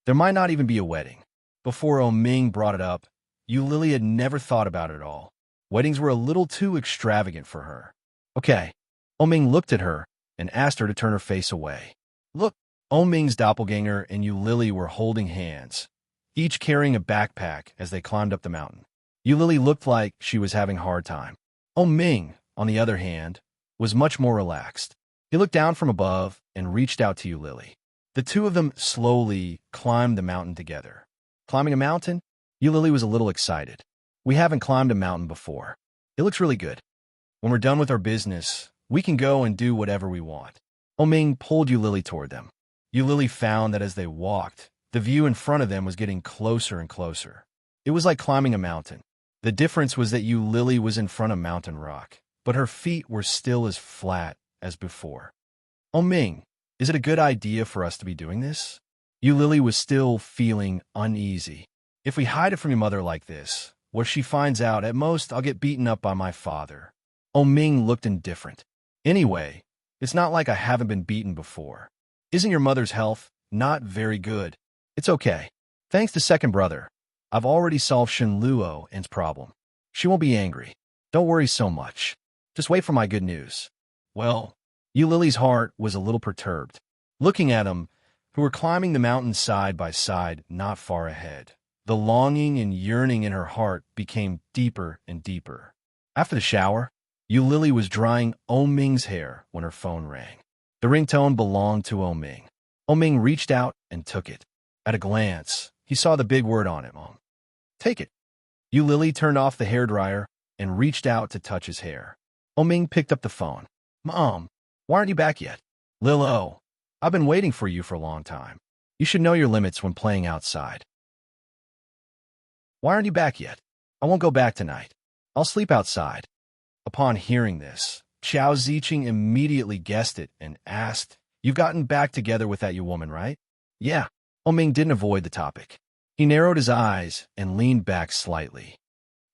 There might not even be a wedding. Before Ming brought it up, Eulalie had never thought about it at all. Weddings were a little too extravagant for her. Okay. Ming looked at her and asked her to turn her face away. Look, Ming's doppelganger and Eulalie were holding hands, each carrying a backpack as they climbed up the mountain. Eulalie looked like she was having a hard time. Ming, on the other hand, was much more relaxed. He looked down from above and reached out to Eulalie. The two of them slowly climbed the mountain together. Climbing a mountain? Eulalie was a little excited. We haven't climbed a mountain before. It looks really good. When we're done with our business, we can go and do whatever we want. Ming pulled Eulalie toward them. Eulalie found that as they walked, the view in front of them was getting closer and closer. It was like climbing a mountain. The difference was that Eulalie was in front of mountain rock, but her feet were still as flat as before. Ming, is it a good idea for us to be doing this? Eulalie was still feeling uneasy. If we hide it from your mother like this, what if she finds out? At most, I'll get beaten up by my father. Ming looked indifferent. Anyway, it's not like I haven't been beaten before. Isn't your mother's health not very good? It's okay. Thanks to second brother, I've already solved Shen Luo's problem. She won't be angry. Don't worry so much. Just wait for my good news. Well, Eulalie's heart was a little perturbed. Looking at them, who were climbing the mountain side by side not far ahead, the longing and yearning in her heart became deeper and deeper. After the shower, Eulalie was drying Ming's hair when her phone rang. The ringtone belonged to Ming. Ming reached out and took it. At a glance, he saw the big word on it, Take it. Eulalie turned off the hairdryer and reached out to touch his hair. Ming picked up the phone. Mom, why aren't you back yet? Lil, I've been waiting for you for a long time. You should know your limits when playing outside. Why aren't you back yet? I won't go back tonight. I'll sleep outside. Upon hearing this, Xiao Ziqing immediately guessed it and asked, You've gotten back together with that woman, right? Yeah. Ming didn't avoid the topic. He narrowed his eyes and leaned back slightly.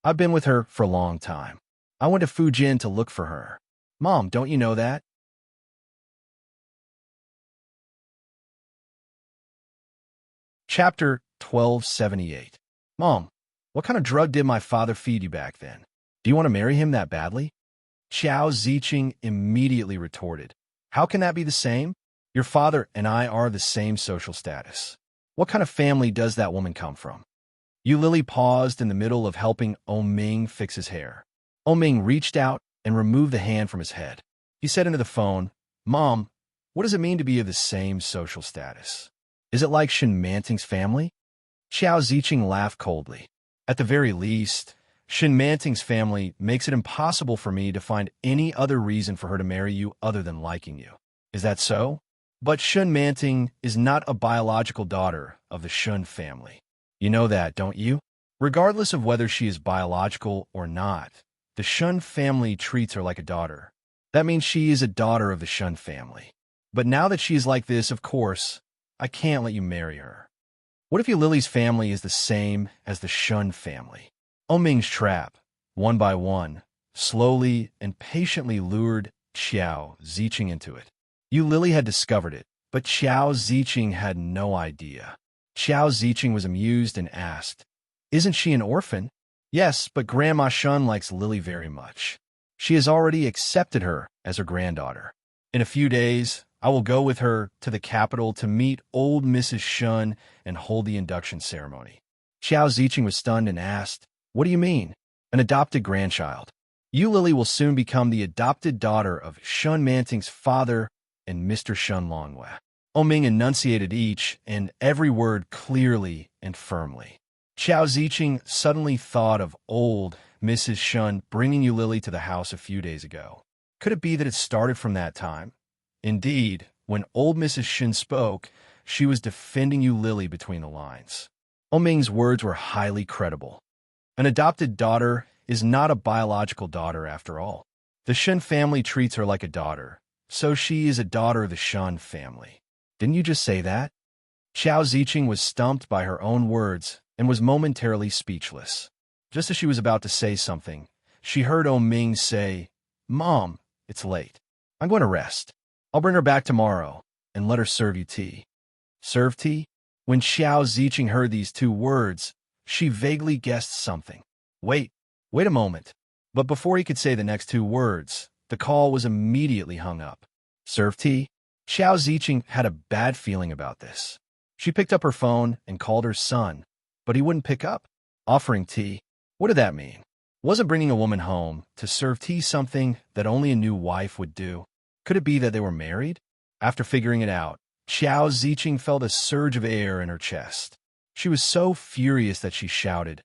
I've been with her for a long time. I went to Fujin to look for her. Mom, don't you know that? Chapter 1278. Mom, what kind of drug did my father feed you back then? Do you want to marry him that badly? Xiao Ziqing immediately retorted. How can that be the same? Your father and I are the same social status. What kind of family does that woman come from? Eulalie paused in the middle of helping Ming fix his hair. Ming reached out and removed the hand from his head. He said into the phone, Mom, what does it mean to be of the same social status? Is it like Shen Manting's family? Xiao Ziqing laughed coldly. At the very least, Shen Manting's family makes it impossible for me to find any other reason for her to marry you other than liking you. Is that so? But Shen Manting is not a biological daughter of the Shun family. You know that, don't you? Regardless of whether she is biological or not, the Shun family treats her like a daughter. That means she is a daughter of the Shun family. But now that she is like this, of course, I can't let you marry her. What if Lily's family is the same as the Shun family? Ming's trap, one by one, slowly and patiently lured Xiao Ziqing into it. Lily had discovered it, but Xiao Ziqing had no idea. Xiao Ziqing was amused and asked, "Isn't she an orphan?" "Yes, but Grandma Shun likes Lily very much. She has already accepted her as her granddaughter. In a few days, I will go with her to the capital to meet old Mrs. Shun and hold the induction ceremony." Xiao Ziqing was stunned and asked, "What do you mean?" "An adopted grandchild. Lily will soon become the adopted daughter of Shun Manting's father and Mr. Shun Longwei." Ming enunciated each and every word clearly and firmly. Xiao Ziqing suddenly thought of old Mrs. Shun bringing Lily to the house a few days ago. Could it be that it started from that time? Indeed, when old Mrs. Shun spoke, she was defending Lily between the lines. Ming's words were highly credible. An adopted daughter is not a biological daughter after all. The Shun family treats her like a daughter, so she is a daughter of the Shun family. Didn't you just say that? Xiao Ziqing was stumped by her own words and was momentarily speechless. Just as she was about to say something, she heard Ming say, "Mom, it's late. I'm going to rest. I'll bring her back tomorrow and let her serve you tea." Serve tea? When Xiao Ziqing heard these two words, she vaguely guessed something. Wait a moment. But before he could say the next two words, the call was immediately hung up. Serve tea? Xiao Ziqing had a bad feeling about this. She picked up her phone and called her son, but he wouldn't pick up. Offering tea? What did that mean? Wasn't bringing a woman home to serve tea something that only a new wife would do? Could it be that they were married? After figuring it out, Xiao Ziqing felt a surge of air in her chest. She was so furious that she shouted,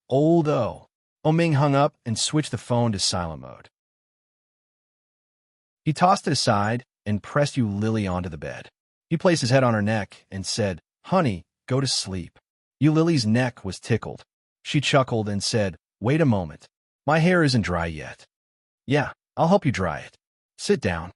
"Old O!" Ming hung up and switched the phone to silent mode. He tossed it aside and pressed Lily onto the bed. He placed his head on her neck and said, "Honey, go to sleep." Lily's neck was tickled. She chuckled and said, "Wait a moment. My hair isn't dry yet." "Yeah, I'll help you dry it. Sit down."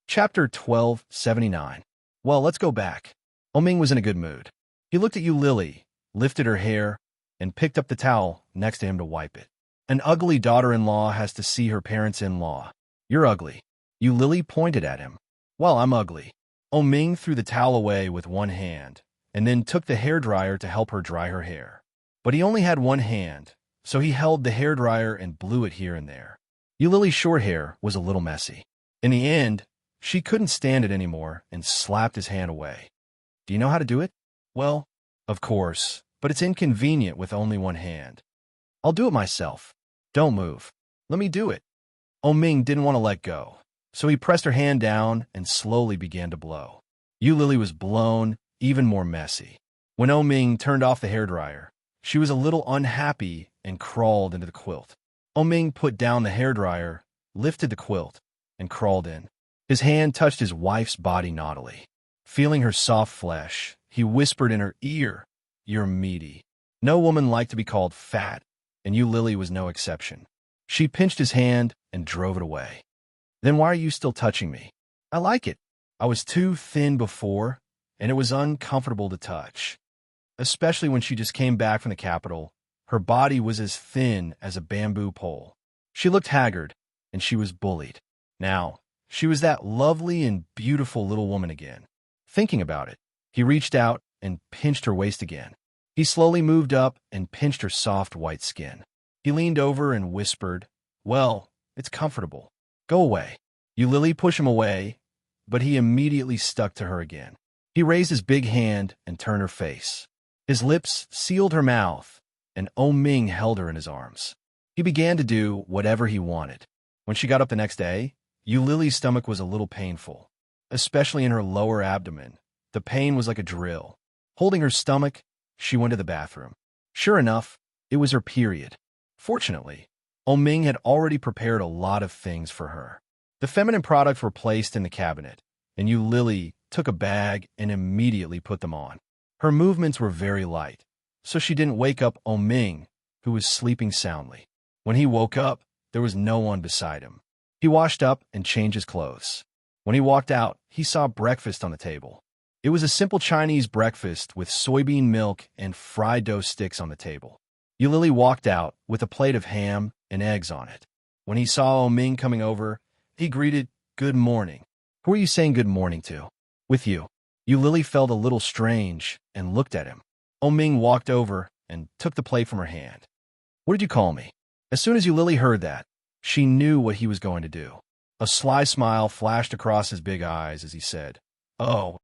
Chapter 1279. Well, let's go back. Ming was in a good mood. He looked at Lily, lifted her hair, and picked up the towel next to him to wipe it. An ugly daughter-in-law has to see her parents-in-law. You're ugly. Lily pointed at him. Well, I'm ugly. Ming threw the towel away with one hand, and then took the hairdryer to help her dry her hair. But he only had one hand, so he held the hairdryer and blew it here and there. Lily's short hair was a little messy. In the end, she couldn't stand it anymore and slapped his hand away. "Do you know how to do it?" "Well, of course, but it's inconvenient with only one hand." "I'll do it myself." "Don't move. Let me do it." Ming didn't want to let go, so he pressed her hand down and slowly began to blow. Lily was blown, even more messy. When Ming turned off the hairdryer, she was a little unhappy and crawled into the quilt. Ming put down the hairdryer, lifted the quilt, and crawled in. His hand touched his wife's body naughtily. Feeling her soft flesh, he whispered in her ear, "You're meaty." No woman liked to be called fat, and Lily was no exception. She pinched his hand and drove it away. "Then why are you still touching me?" "I like it. I was too thin before, and it was uncomfortable to touch." Especially when she just came back from the capital, her body was as thin as a bamboo pole. She looked haggard, and she was bullied. Now, she was that lovely and beautiful little woman again. Thinking about it, he reached out and pinched her waist again. He slowly moved up and pinched her soft white skin. He leaned over and whispered, "Well, it's comfortable. Go away." Lily pushed him away, but he immediately stuck to her again. He raised his big hand and turned her face. His lips sealed her mouth, and Ming held her in his arms. He began to do whatever he wanted. When she got up the next day, Lily's stomach was a little painful, especially in her lower abdomen. The pain was like a drill. Holding her stomach, she went to the bathroom. Sure enough, it was her period. Fortunately, Ming had already prepared a lot of things for her. The feminine products were placed in the cabinet, and Lily took a bag and immediately put them on. Her movements were very light, so she didn't wake up Ming, who was sleeping soundly. When he woke up, there was no one beside him. He washed up and changed his clothes. When he walked out, he saw breakfast on the table. It was a simple Chinese breakfast with soybean milk and fried dough sticks on the table. Yulili walked out with a plate of ham and eggs on it. When he saw Oming coming over, he greeted, "Good morning." "Who are you saying good morning to?" "With you." Yulili felt a little strange and looked at him. Oming walked over and took the plate from her hand. "What did you call me?" As soon as Yulili heard that, she knew what he was going to do. A sly smile flashed across his big eyes as he said, "Oh."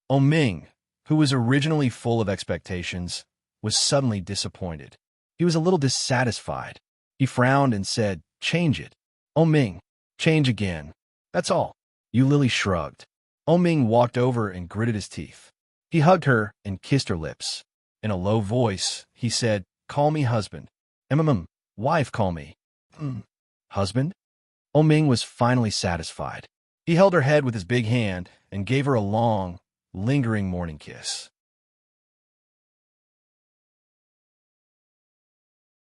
Oming, who was originally full of expectations, was suddenly disappointed. He was a little dissatisfied. He frowned and said, "Change it." "Oming, change again. That's all." Yulili shrugged. Oming walked over and gritted his teeth. He hugged her and kissed her lips. In a low voice, he said, "Call me husband." Wife, call me." "Husband?" Oming was finally satisfied. He held her head with his big hand and gave her a long, lingering morning kiss.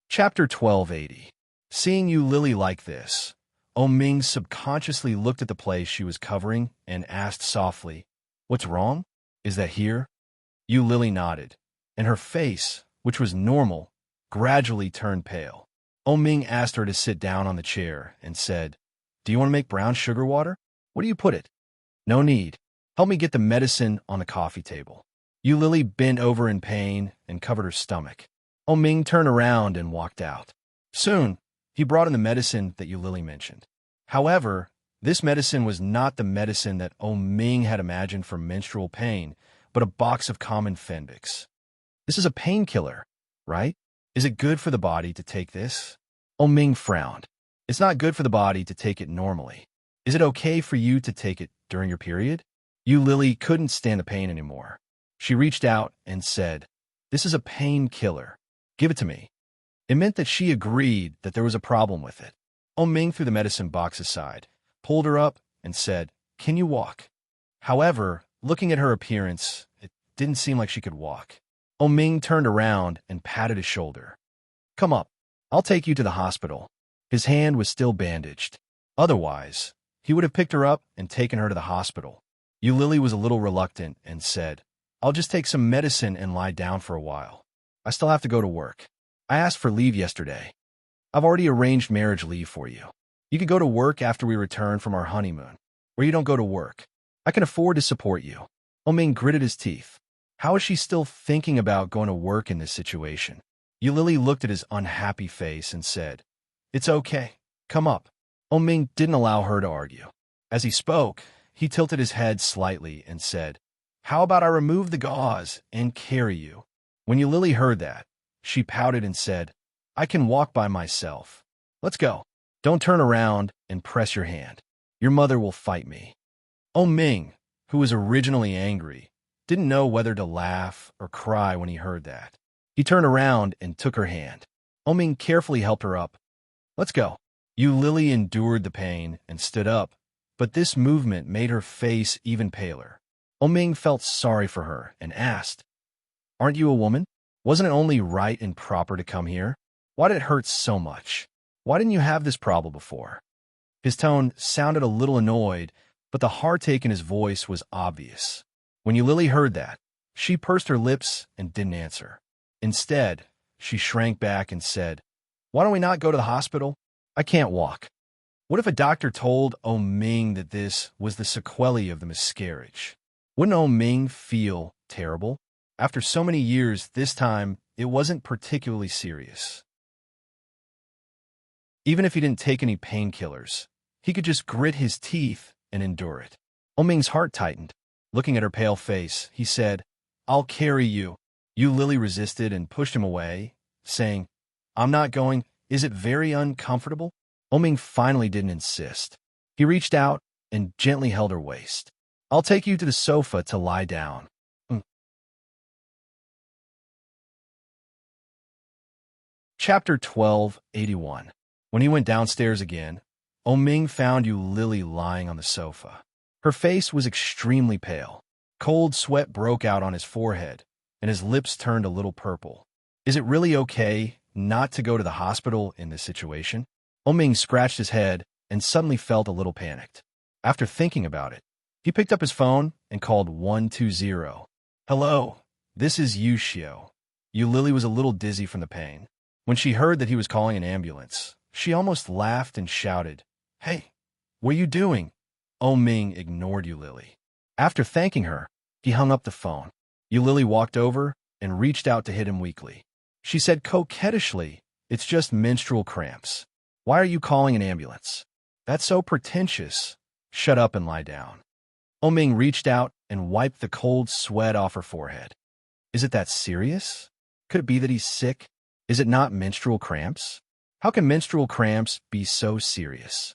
Chapter 1280. Seeing Yulili like this, Oming subconsciously looked at the place she was covering and asked softly, "What's wrong? Is that here?" Yulili nodded, and her face, which was normal, gradually turned pale. Oming asked her to sit down on the chair and said, "Do you want to make brown sugar water? Where do you put it?" "No need. Help me get the medicine on the coffee table." Yulili bent over in pain and covered her stomach. Oming turned around and walked out. Soon, he brought in the medicine that Yulili mentioned. However, this medicine was not the medicine that Oming had imagined for menstrual pain, but a box of common Fenbix. "This is a painkiller, right? Is it good for the body to take this?" Oming frowned. "It's not good for the body to take it normally. Is it okay for you to take it during your period?" Yulili couldn't stand the pain anymore. She reached out and said, "This is a painkiller. Give it to me." It meant that she agreed that there was a problem with it. Oming threw the medicine box aside, pulled her up, and said, "Can you walk?" However, looking at her appearance, it didn't seem like she could walk. Oming turned around and patted his shoulder. "Come up. I'll take you to the hospital." His hand was still bandaged. Otherwise, he would have picked her up and taken her to the hospital. Yulili was a little reluctant and said, "I'll just take some medicine and lie down for a while. I still have to go to work. I asked for leave yesterday. I've already arranged marriage leave for you. You could go to work after we return from our honeymoon, or you don't go to work. I can afford to support you." Oming gritted his teeth. How is she still thinking about going to work in this situation? Yulili looked at his unhappy face and said, "It's okay. Come up." Oming didn't allow her to argue. As he spoke, he tilted his head slightly and said, "How about I remove the gauze and carry you?" When Yulili heard that, she pouted and said, "I can walk by myself. Let's go. Don't turn around and press your hand. Your mother will fight me." Oming, who was originally angry, didn't know whether to laugh or cry when he heard that. He turned around and took her hand. Oming carefully helped her up. "Let's go." Yulili endured the pain and stood up, but this movement made her face even paler. Oming felt sorry for her and asked, "Aren't you a woman? Wasn't it only right and proper to come here? Why did it hurt so much? Why didn't you have this problem before?" His tone sounded a little annoyed, but the heartache in his voice was obvious. When Yulili heard that, she pursed her lips and didn't answer. Instead, she shrank back and said, "Why don't we not go to the hospital? I can't walk." What if a doctor told Oming that this was the sequelae of the miscarriage? Wouldn't Oming feel terrible? After so many years, this time, it wasn't particularly serious. Even if he didn't take any painkillers, he could just grit his teeth and endure it. Oming's heart tightened. Looking at her pale face, he said, "I'll carry you." Yulili resisted and pushed him away, saying, "I'm not going. Is it very uncomfortable?" Oming finally didn't insist. He reached out and gently held her waist. "I'll take you to the sofa to lie down." Chapter 1281. When he went downstairs again, Oming found Yulili lying on the sofa. Her face was extremely pale. Cold sweat broke out on his forehead, and his lips turned a little purple. Is it really okay not to go to the hospital in this situation? Oming scratched his head and suddenly felt a little panicked. After thinking about it, he picked up his phone and called 120. "Hello, this is Yushio." Lily was a little dizzy from the pain. When she heard that he was calling an ambulance, she almost laughed and shouted, "Hey, what are you doing?" Ming ignored Lily. After thanking her, he hung up the phone. Lily walked over and reached out to hit him weakly. She said coquettishly, "It's just menstrual cramps. Why are you calling an ambulance? That's so pretentious. Shut up and lie down." Ming reached out and wiped the cold sweat off her forehead. "Is it that serious? Could it be that he's sick? Is it not menstrual cramps? How can menstrual cramps be so serious?"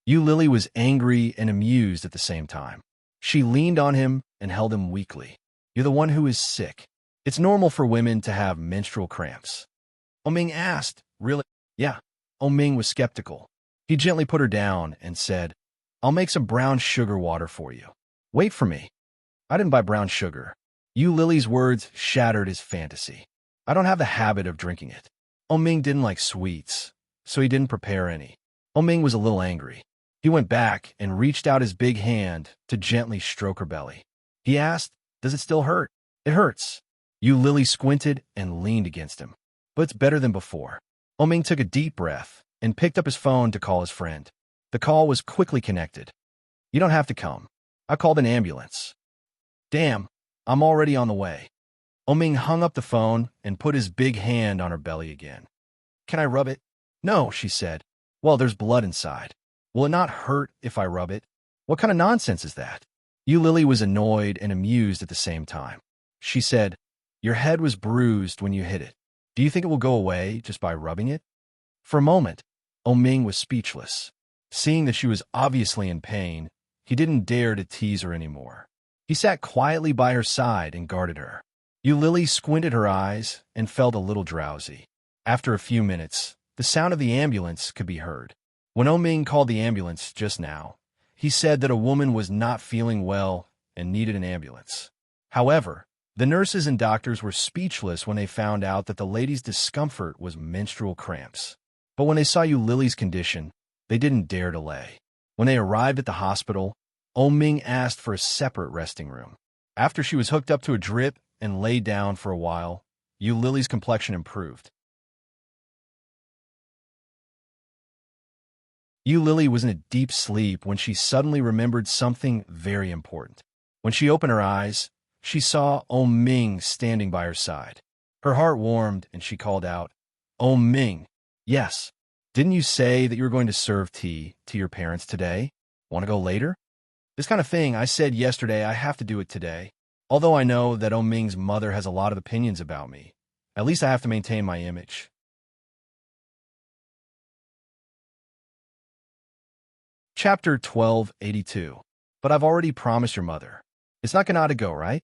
Lily was angry and amused at the same time. She leaned on him and held him weakly. "You're the one who is sick. It's normal for women to have menstrual cramps." Ming asked, "Really?" "Yeah." Ming was skeptical. He gently put her down and said, "I'll make some brown sugar water for you. Wait for me." "I didn't buy brown sugar." Lily's words shattered his fantasy. "I don't have the habit of drinking it." Ming didn't like sweets, so he didn't prepare any. Ming was a little angry. He went back and reached out his big hand to gently stroke her belly. He asked, "Does it still hurt?" "It hurts." Lily squinted and leaned against him. "But it's better than before." Ming took a deep breath and picked up his phone to call his friend. The call was quickly connected. "You don't have to come. I called an ambulance." "Damn, I'm already on the way." Ming hung up the phone and put his big hand on her belly again. "Can I rub it?" "No," she said. "Well, there's blood inside. Will it not hurt if I rub it?" "What kind of nonsense is that?" Lily was annoyed and amused at the same time. She said, "Your head was bruised when you hit it. Do you think it will go away just by rubbing it?" For a moment, Ming was speechless. Seeing that she was obviously in pain, he didn't dare to tease her anymore. He sat quietly by her side and guarded her. Lily squinted her eyes and felt a little drowsy. After a few minutes, the sound of the ambulance could be heard. When Ming called the ambulance just now, he said that a woman was not feeling well and needed an ambulance. However, the nurses and doctors were speechless when they found out that the lady's discomfort was menstrual cramps. But when they saw Lily's condition, they didn't dare delay. When they arrived at the hospital, Ming asked for a separate resting room. After she was hooked up to a drip and laid down for a while, Lily's complexion improved. Lily was in a deep sleep when she suddenly remembered something very important. When she opened her eyes, she saw Ming standing by her side. Her heart warmed and she called out, "Ming." "Yes. Didn't you say that you were going to serve tea to your parents today? Want to go later?" "This kind of thing I said yesterday, I have to do it today. Although I know that Ming's mother has a lot of opinions about me. At least I have to maintain my image." Chapter 1282. "But I've already promised your mother. It's not gonna go, right?"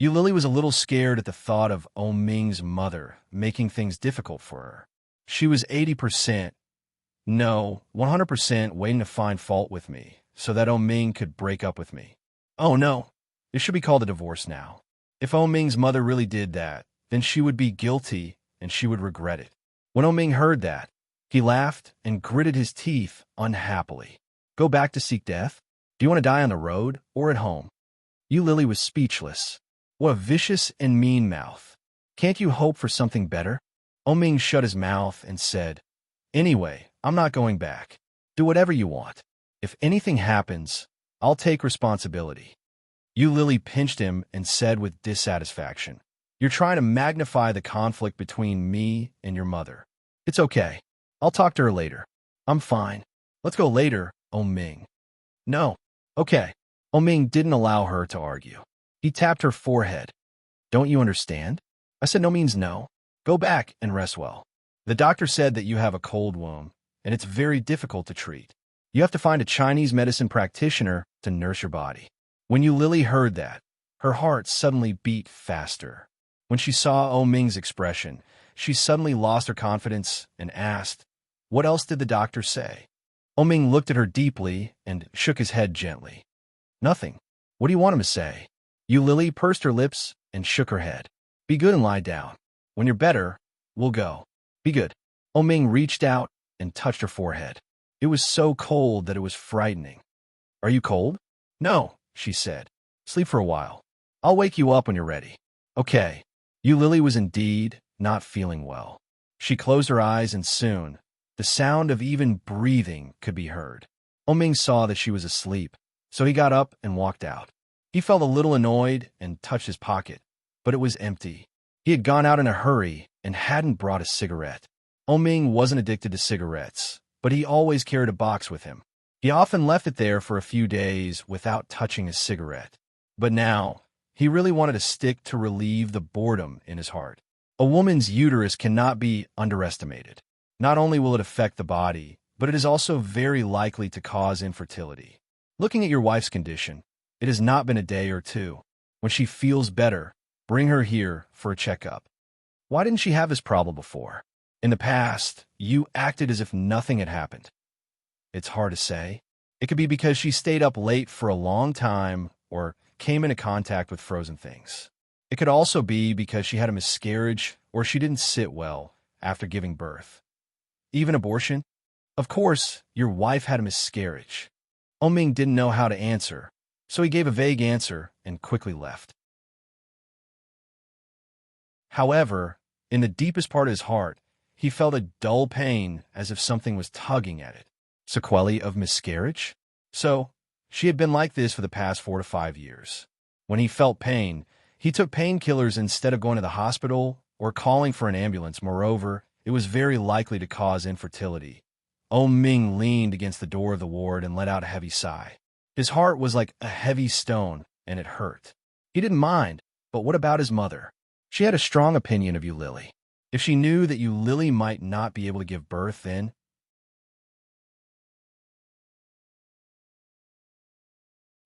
Lily was a little scared at the thought of Ming's mother making things difficult for her. She was 80%, no, 100% waiting to find fault with me so that Ming could break up with me. Oh no, it should be called a divorce now. If Ming's mother really did that, then she would be guilty and she would regret it. When Ming heard that, he laughed and gritted his teeth unhappily. Go back to seek death? Do you want to die on the road or at home? Lily was speechless. What a vicious and mean mouth. Can't you hope for something better? Ming shut his mouth and said, "Anyway, I'm not going back. Do whatever you want. If anything happens, I'll take responsibility." Lily pinched him and said with dissatisfaction, "You're trying to magnify the conflict between me and your mother. It's okay. I'll talk to her later. I'm fine. Let's go later, Ming." "No." "Okay." Ming didn't allow her to argue. He tapped her forehead. "Don't you understand? I said no means no. Go back and rest well. The doctor said that you have a cold wound, and it's very difficult to treat. You have to find a Chinese medicine practitioner to nurse your body." When Lily heard that, her heart suddenly beat faster. When she saw Ming's expression, she suddenly lost her confidence and asked, "What else did the doctor say?" Ming looked at her deeply and shook his head gently. "Nothing. What do you want him to say?" Lily pursed her lips and shook her head. "Be good and lie down. When you're better, we'll go. Be good." Ming reached out and touched her forehead. It was so cold that it was frightening. Are you cold? No, she said. Sleep for a while. I'll wake you up when you're ready. Okay. Lily was indeed not feeling well. She closed her eyes and soon, the sound of even breathing could be heard. Ming saw that she was asleep, so he got up and walked out. He felt a little annoyed and touched his pocket, but it was empty. He had gone out in a hurry and hadn't brought a cigarette. Ming wasn't addicted to cigarettes, but he always carried a box with him. He often left it there for a few days without touching a cigarette. But now, he really wanted a stick to relieve the boredom in his heart. A woman's uterus cannot be underestimated. Not only will it affect the body, but it is also very likely to cause infertility. Looking at your wife's condition, it has not been a day or two. When she feels better, bring her here for a checkup. Why didn't she have this problem before? In the past, you acted as if nothing had happened. It's hard to say. It could be because she stayed up late for a long time or came into contact with frozen things. It could also be because she had a miscarriage or she didn't sit well after giving birth. Even abortion? Of course, your wife had a miscarriage. Ming didn't know how to answer, so he gave a vague answer and quickly left. However, in the deepest part of his heart, he felt a dull pain as if something was tugging at it. Sequelae of miscarriage? So, she had been like this for the past 4 to 5 years. When he felt pain, he took painkillers instead of going to the hospital or calling for an ambulance. Moreover, it was very likely to cause infertility. Ming leaned against the door of the ward and let out a heavy sigh. His heart was like a heavy stone, and it hurt. He didn't mind, but what about his mother? She had a strong opinion of Lily. If she knew that Lily might not be able to give birth, then...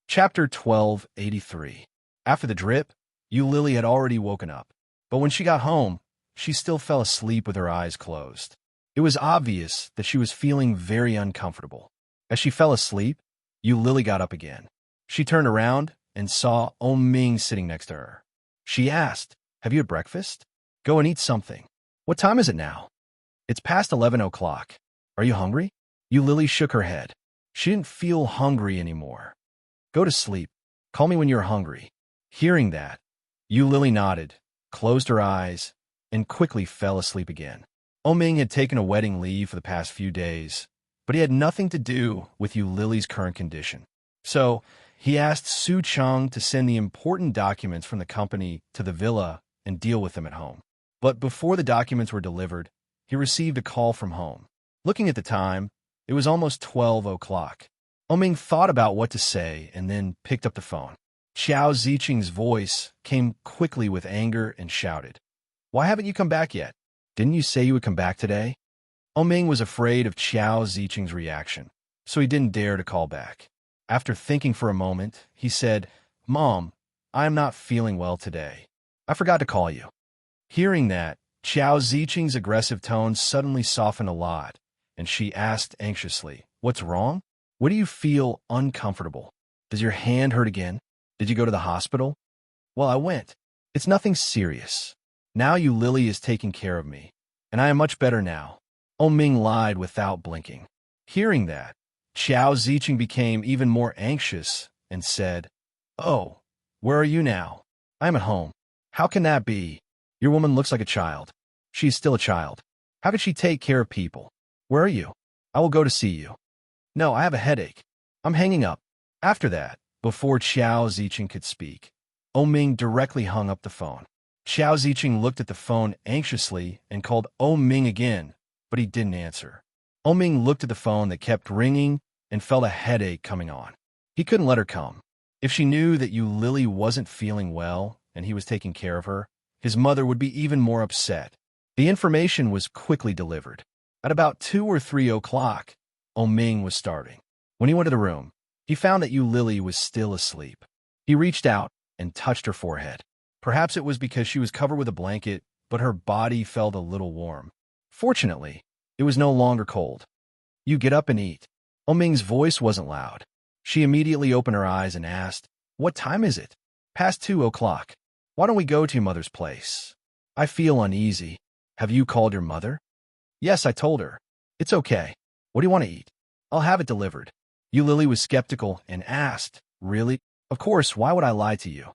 Chapter 1283. After the drip, Lily had already woken up. But when she got home, she still fell asleep with her eyes closed. It was obvious that she was feeling very uncomfortable. As she fell asleep, Lily got up again. She turned around and saw Ming sitting next to her. She asked, "Have you had breakfast? Go and eat something." "What time is it now?" "It's past 11 o'clock. Are you hungry?" Lily shook her head. She didn't feel hungry anymore. "Go to sleep. Call me when you're hungry." Hearing that, Lily nodded, closed her eyes, and quickly fell asleep again. Ming had taken a wedding leave for the past few days, but he had nothing to do with Lily's current condition. So, he asked Su Cheng to send the important documents from the company to the villa and deal with them at home. But before the documents were delivered, he received a call from home. Looking at the time, it was almost 12 o'clock. Ming thought about what to say and then picked up the phone. Xiao Ziqing's voice came quickly with anger and shouted, "Why haven't you come back yet? Didn't you say you would come back today?" Ming was afraid of Xiao Ziqing's reaction, so he didn't dare to call back. After thinking for a moment, he said, "Mom, I am not feeling well today. I forgot to call you." Hearing that, Xiao Ziqing's aggressive tone suddenly softened a lot, and she asked anxiously, "What's wrong? What do you feel uncomfortable? Does your hand hurt again? Did you go to the hospital?" "Well, I went. It's nothing serious. Now Lily is taking care of me, and I am much better now." Ming lied without blinking. Hearing that, Xiao Ziqing became even more anxious and said, "Oh, where are you now?" "I am at home." "How can that be? Your woman looks like a child." "She is still a child. How can she take care of people?" "Where are you?" "I will go to see you." "No, I have a headache. I'm hanging up." After that, before Xiao Ziqing could speak, Ming directly hung up the phone. Xiao Ziqing looked at the phone anxiously and called Ming again, but he didn't answer. Ming looked at the phone that kept ringing and felt a headache coming on. He couldn't let her come. If she knew that Lily wasn't feeling well and he was taking care of her, his mother would be even more upset. The information was quickly delivered. At about 2 or 3 o'clock, Ming was starting. When he went to the room, he found that Lily was still asleep. He reached out and touched her forehead. Perhaps it was because she was covered with a blanket, but her body felt a little warm. Fortunately, it was no longer cold. "You get up and eat." Ming's voice wasn't loud. She immediately opened her eyes and asked, "What time is it?" "Past 2 o'clock. Why don't we go to your mother's place?" "I feel uneasy." "Have you called your mother?" "Yes, I told her." "It's okay. What do you want to eat?" I'll have it delivered. Lily was skeptical and asked, Really? Of course, why would I lie to you?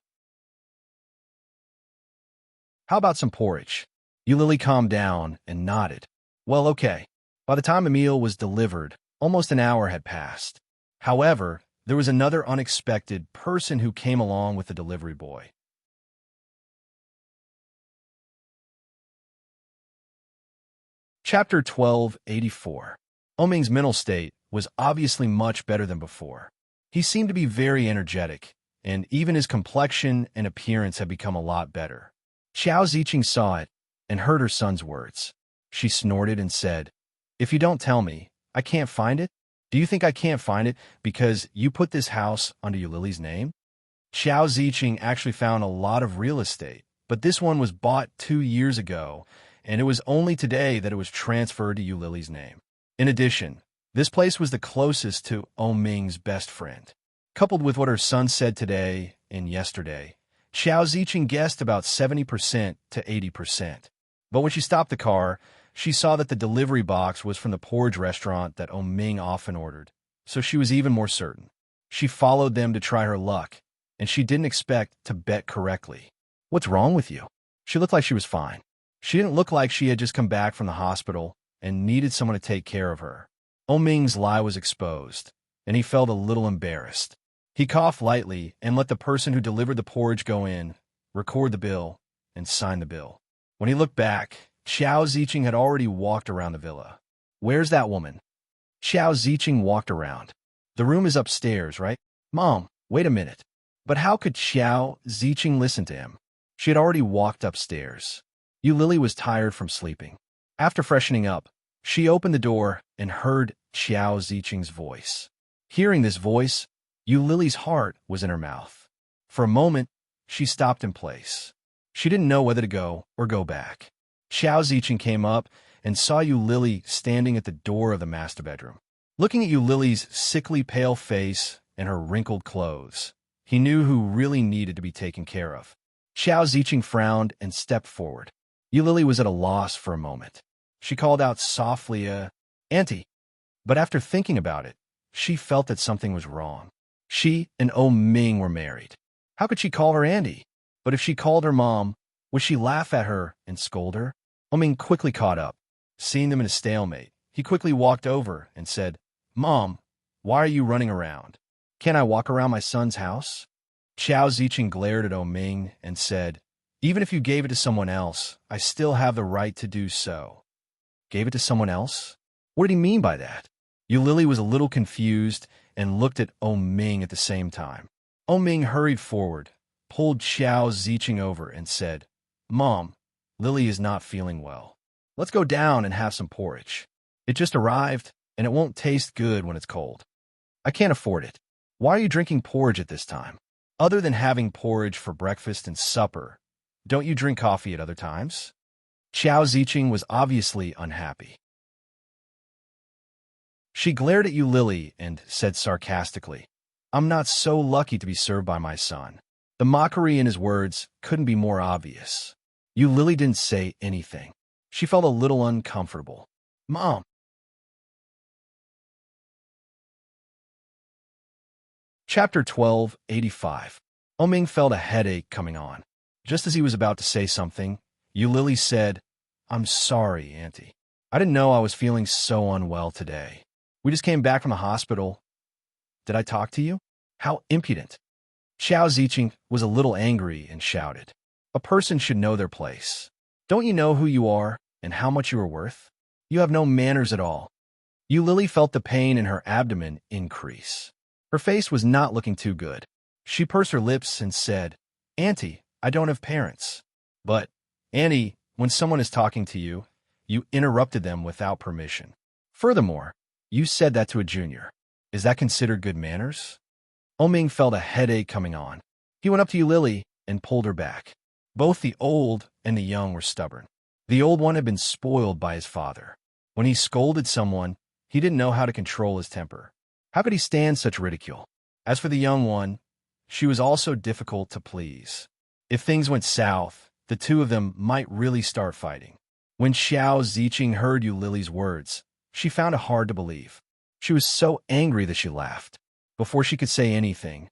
How about some porridge? Lily calmed down and nodded. Well, okay. By the time the meal was delivered, almost an hour had passed. However, there was another unexpected person who came along with the delivery boy. Chapter 1284. Oming's mental state was obviously much better than before. He seemed to be very energetic, and even his complexion and appearance had become a lot better. Xiao Ziqing saw it and heard her son's words. She snorted and said, If you don't tell me, I can't find it? Do you think I can't find it because you put this house under Lily's name? Xiao Ziqing actually found a lot of real estate, but this one was bought 2 years ago, and it was only today that it was transferred to Lily's name. In addition, this place was the closest to Oming's best friend. Coupled with what her son said today and yesterday, Xiao Ziqing guessed about 70% to 80%. But when she stopped the car, she saw that the delivery box was from the porridge restaurant that Oming often ordered, so she was even more certain. She followed them to try her luck, and she didn't expect to bet correctly. What's wrong with you? She looked like she was fine. She didn't look like she had just come back from the hospital and needed someone to take care of her. Oming's lie was exposed, and he felt a little embarrassed. He coughed lightly and let the person who delivered the porridge go in, record the bill, and sign the bill. When he looked back, Xiao Ziqing had already walked around the villa. Where's that woman? Xiao Ziqing walked around. The room is upstairs, right? Mom, wait a minute. But how could Xiao Ziqing listen to him? She had already walked upstairs. Lily was tired from sleeping. After freshening up, she opened the door and heard Xiao Ziqing's voice. Hearing this voice, Lily's heart was in her mouth. For a moment, she stopped in place. She didn't know whether to go or go back. Xiao Ziqing came up and saw Lily standing at the door of the master bedroom. Looking at Lily's sickly pale face and her wrinkled clothes, he knew who really needed to be taken care of. Xiao Ziqing frowned and stepped forward. Lily was at a loss for a moment. She called out softly, Auntie. But after thinking about it, she felt that something was wrong. She and Oming were married. How could she call her Auntie? But if she called her Mom, would she laugh at her and scold her? Oming quickly caught up. Seeing them in a stalemate, he quickly walked over and said, Mom, why are you running around? Can't I walk around my son's house? Xiao Ziqing glared at Oming and said, Even if you gave it to someone else, I still have the right to do so. Gave it to someone else? What did he mean by that? Lily was a little confused and looked at Oming at the same time. Oming hurried forward, pulled Xiao Ziqing over, and said, Mom, Lily is not feeling well. Let's go down and have some porridge. It just arrived, and it won't taste good when it's cold. I can't afford it. Why are you drinking porridge at this time? Other than having porridge for breakfast and supper, don't you drink coffee at other times? Xiao Ziqing was obviously unhappy. She glared at Lily and said sarcastically, I'm not so lucky to be served by my son. The mockery in his words couldn't be more obvious. Lily didn't say anything. She felt a little uncomfortable. Mom. Chapter 1285. Oming felt a headache coming on. Just as he was about to say something, Lily said, I'm sorry, Auntie. I didn't know I was feeling so unwell today. We just came back from the hospital. Did I talk to you? How impudent. Xiao Ziqing was a little angry and shouted, A person should know their place. Don't you know who you are and how much you are worth? You have no manners at all. Lily felt the pain in her abdomen increase. Her face was not looking too good. She pursed her lips and said, Auntie, I don't have parents. But, Auntie, when someone is talking to you, you interrupted them without permission. Furthermore, you said that to a junior. Is that considered good manners? Oming felt a headache coming on. He went up to Lily and pulled her back. Both the old and the young were stubborn. The old one had been spoiled by his father. When he scolded someone, he didn't know how to control his temper. How could he stand such ridicule? As for the young one, she was also difficult to please. If things went south, the two of them might really start fighting. When Xiao Ziqing heard Lily's words, she found it hard to believe. She was so angry that she laughed. Before she could say anything,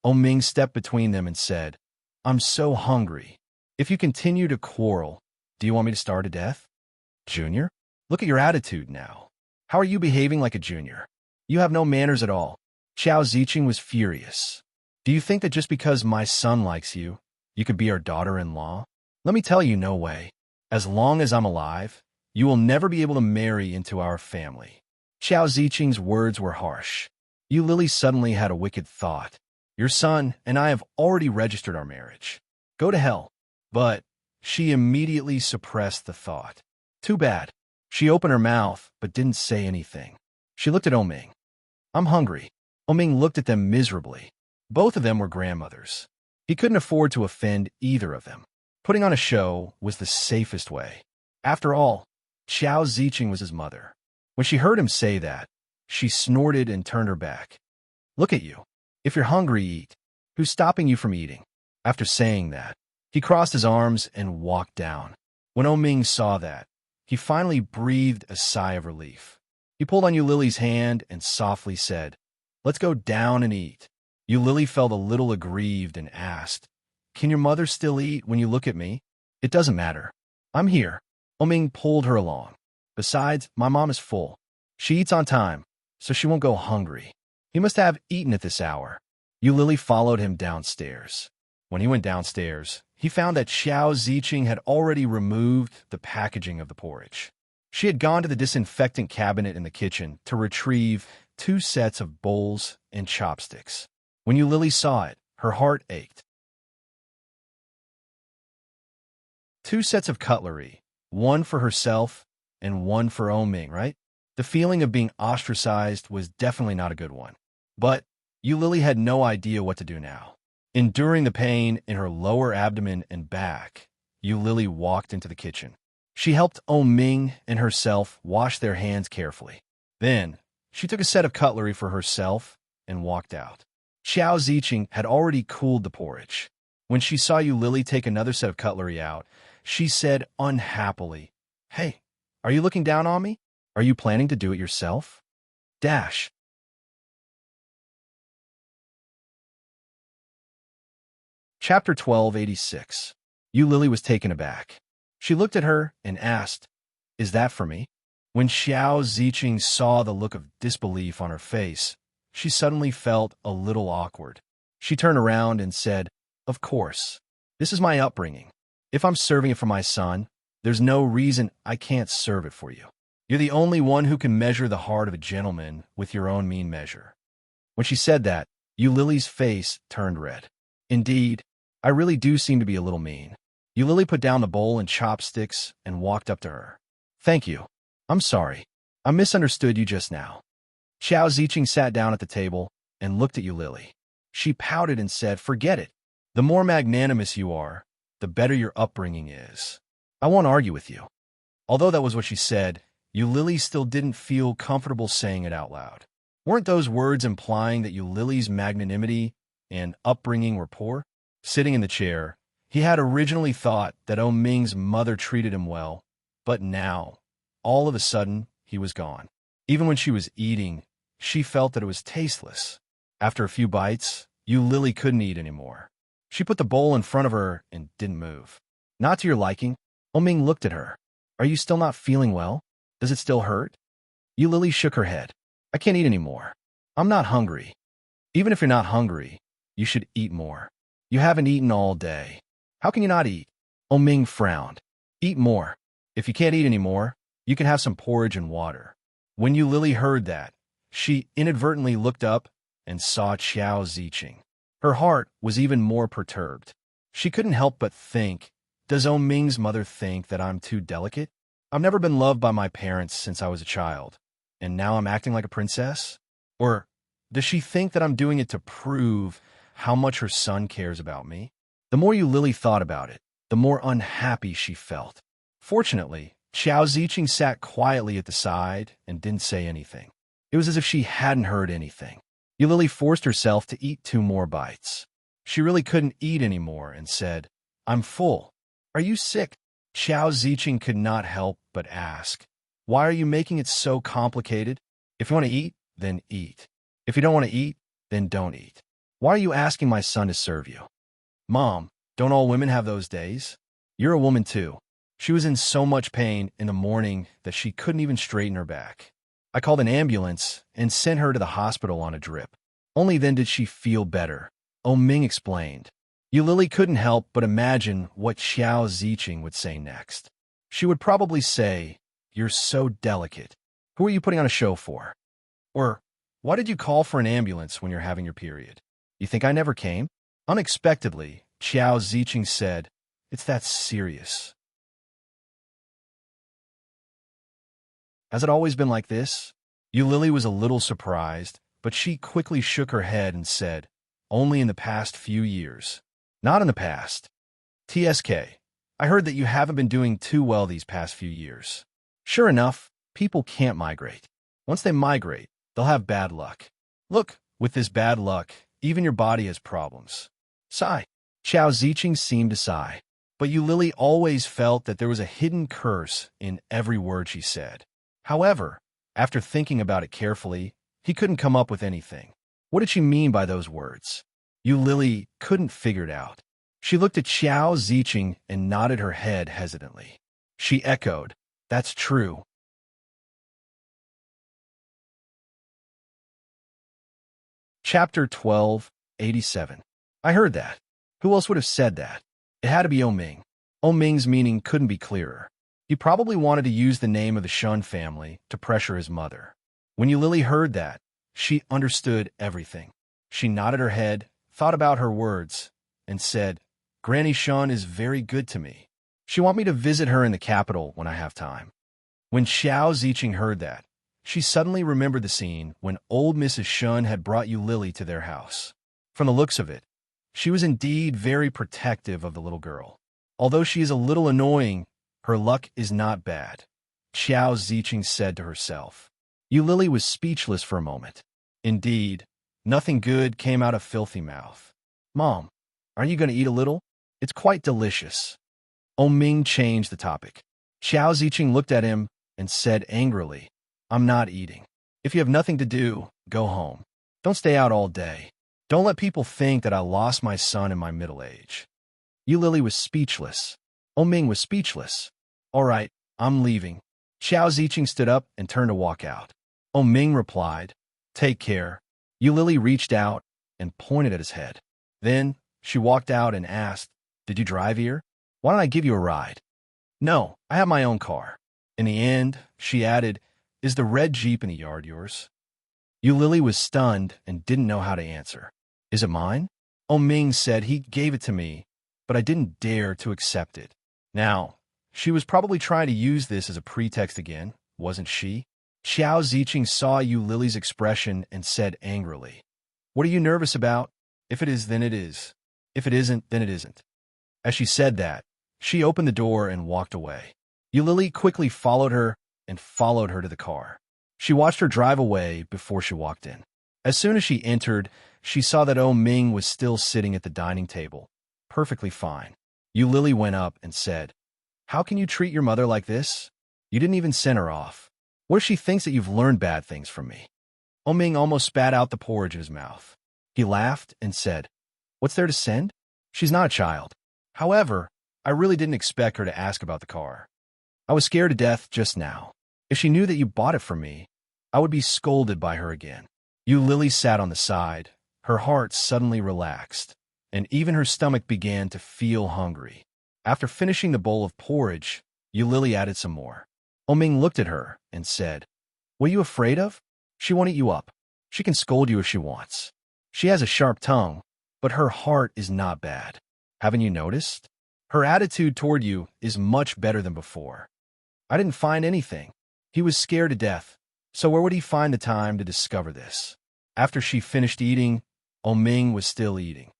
Ming stepped between them and said, I'm so hungry. If you continue to quarrel, do you want me to starve to death? Junior? Look at your attitude now. How are you behaving like a junior? You have no manners at all. Xiao Ziqing was furious. Do you think that just because my son likes you, you could be our daughter-in-law? Let me tell you, no way. As long as I'm alive, you will never be able to marry into our family. Xiao Ziqing's words were harsh. Yu Lily suddenly had a wicked thought. Your son and I have already registered our marriage. Go to hell. But she immediately suppressed the thought. Too bad. She opened her mouth, but didn't say anything. She looked at Ming. I'm hungry. Ming looked at them miserably. Both of them were grandmothers. He couldn't afford to offend either of them. Putting on a show was the safest way. After all, Xiao Ziqing was his mother. When she heard him say that, she snorted and turned her back. Look at you. If you're hungry, eat. Who's stopping you from eating? After saying that, he crossed his arms and walked down. When Ming saw that, he finally breathed a sigh of relief. He pulled on Yu Lily's hand and softly said, Let's go down and eat. Yu Lily felt a little aggrieved and asked, Can your mother still eat when you look at me? It doesn't matter. I'm here. Ming pulled her along. Besides, my mom is full. She eats on time, so she won't go hungry. He must have eaten at this hour. Yu Lily followed him downstairs. When he went downstairs, he found that Xiao Ziqing had already removed the packaging of the porridge. She had gone to the disinfectant cabinet in the kitchen to retrieve 2 sets of bowls and chopsticks. When Yu Lily saw it, her heart ached. 2 sets of cutlery, one for herself and one for Ming, right? The feeling of being ostracized was definitely not a good one. But Yu Lily had no idea what to do now. Enduring the pain in her lower abdomen and back, Yu Lily walked into the kitchen. She helped Ming and herself wash their hands carefully. Then, she took a set of cutlery for herself and walked out. Xiao Ziqing had already cooled the porridge. When she saw Yu Lily take another set of cutlery out, she said unhappily, Hey, are you looking down on me? Are you planning to do it yourself? Dash. Chapter 1286. Yu Lily was taken aback. She looked at her and asked, Is that for me? When Xiao Ziqing saw the look of disbelief on her face, she suddenly felt a little awkward. She turned around and said, Of course. This is my upbringing. If I'm serving it for my son, there's no reason I can't serve it for you. You're the only one who can measure the heart of a gentleman with your own mean measure. When she said that, Yu Lily's face turned red. Indeed, I really do seem to be a little mean. Yu Lily put down the bowl and chopsticks and walked up to her. Thank you. I'm sorry. I misunderstood you just now. Xiao Ziqing sat down at the table and looked at Yu Lily. She pouted and said, Forget it. The more magnanimous you are, the better your upbringing is. I won't argue with you. Although that was what she said, Yu Lily still didn't feel comfortable saying it out loud. Weren't those words implying that Yu Lily's magnanimity and upbringing were poor? Sitting in the chair, he had originally thought that Ming's mother treated him well, but now, all of a sudden, he was gone. Even when she was eating, she felt that it was tasteless. After a few bites, Yu Lily couldn't eat anymore. She put the bowl in front of her and didn't move. Not to your liking. Ming looked at her. Are you still not feeling well? Does it still hurt? Yu Lily shook her head. I can't eat anymore. I'm not hungry. Even if you're not hungry, you should eat more. You haven't eaten all day. How can you not eat? Ming frowned. Eat more. If you can't eat anymore, you can have some porridge and water. When Yu Lily heard that, she inadvertently looked up and saw Xiao Ziqing. Her heart was even more perturbed. She couldn't help but think, does Ming's mother think that I'm too delicate? I've never been loved by my parents since I was a child, and now I'm acting like a princess? Or does she think that I'm doing it to prove how much her son cares about me? The more Yu Lily thought about it, the more unhappy she felt. Fortunately, Xiao Ziqing sat quietly at the side and didn't say anything. It was as if she hadn't heard anything. Yu Lily forced herself to eat 2 more bites. She really couldn't eat anymore and said, I'm full. Are you sick? Xiao Ziqing could not help but ask, Why are you making it so complicated? If you want to eat, then eat. If you don't want to eat, then don't eat. Why are you asking my son to serve you? Mom, don't all women have those days? You're a woman too. She was in so much pain in the morning that she couldn't even straighten her back. I called an ambulance and sent her to the hospital on a drip. Only then did she feel better, Ming explained. Lily couldn't help but imagine what Xiao Ziqing would say next. She would probably say, "You're so delicate. Who are you putting on a show for?" Or, "Why did you call for an ambulance when you're having your period? You think I never came?" Unexpectedly, Xiao Ziqing said, "It's that serious." Has it always been like this? Lily was a little surprised, but she quickly shook her head and said, "Only in the past few years." Not in the past. TSK, I heard that you haven't been doing too well these past few years. Sure enough, people can't migrate. Once they migrate, they'll have bad luck. Look, with this bad luck, even your body has problems. Sigh. Xiao Ziqing seemed to sigh. But Lily always felt that there was a hidden curse in every word she said. However, after thinking about it carefully, he couldn't come up with anything. What did she mean by those words? Lily couldn't figure it out. She looked at Xiao Ziqing and nodded her head hesitantly. She echoed, "That's true." Chapter 12, 87. I heard that. Who else would have said that? It had to be Ming. Ming's meaning couldn't be clearer. He probably wanted to use the name of the Shun family to pressure his mother. When Lily heard that, she understood everything. She nodded her head, thought about her words, and said, "Granny Shun is very good to me. She wants me to visit her in the capital when I have time." When Xiao Ziqing heard that, she suddenly remembered the scene when old Mrs. Shun had brought Lily to their house. From the looks of it, she was indeed very protective of the little girl. Although she is a little annoying, her luck is not bad, Xiao Ziqing said to herself. Lily was speechless for a moment. Indeed, nothing good came out of filthy mouth. "Mom, aren't you going to eat a little? It's quite delicious." Ming changed the topic. Xiao Ziqing looked at him and said angrily, "I'm not eating. If you have nothing to do, go home. Don't stay out all day. Don't let people think that I lost my son in my middle age." Lily was speechless. Ming was speechless. "All right, I'm leaving." Xiao Ziqing stood up and turned to walk out. Ming replied, "Take care." Lily reached out and pointed at his head. Then she walked out and asked, "Did you drive here? Why don't I give you a ride?" "No, I have my own car." In the end, she added, "Is the red Jeep in the yard yours?" Lily was stunned and didn't know how to answer. "Is it mine?" Ming said he gave it to me, but I didn't dare to accept it. Now, she was probably trying to use this as a pretext again, wasn't she? Xiao Ziqing saw Lily's expression and said angrily, "What are you nervous about? If it is, then it is. If it isn't, then it isn't." As she said that, she opened the door and walked away. Lily quickly followed her to the car. She watched her drive away before she walked in. As soon as she entered, she saw that Ming was still sitting at the dining table, perfectly fine. Lily went up and said, "How can you treat your mother like this? You didn't even send her off. What if she thinks that you've learned bad things from me?" Ming almost spat out the porridge in his mouth. He laughed and said, "What's there to send? She's not a child. However, I really didn't expect her to ask about the car. I was scared to death just now. If she knew that you bought it from me, I would be scolded by her again." Lily sat on the side. Her heart suddenly relaxed, and even her stomach began to feel hungry. After finishing the bowl of porridge, Lily added some more. Ming looked at her and said, "What are you afraid of? She won't eat you up. She can scold you if she wants. She has a sharp tongue, but her heart is not bad. Haven't you noticed? Her attitude toward you is much better than before." I didn't find anything. He was scared to death, so where would he find the time to discover this? After she finished eating, Ming was still eating.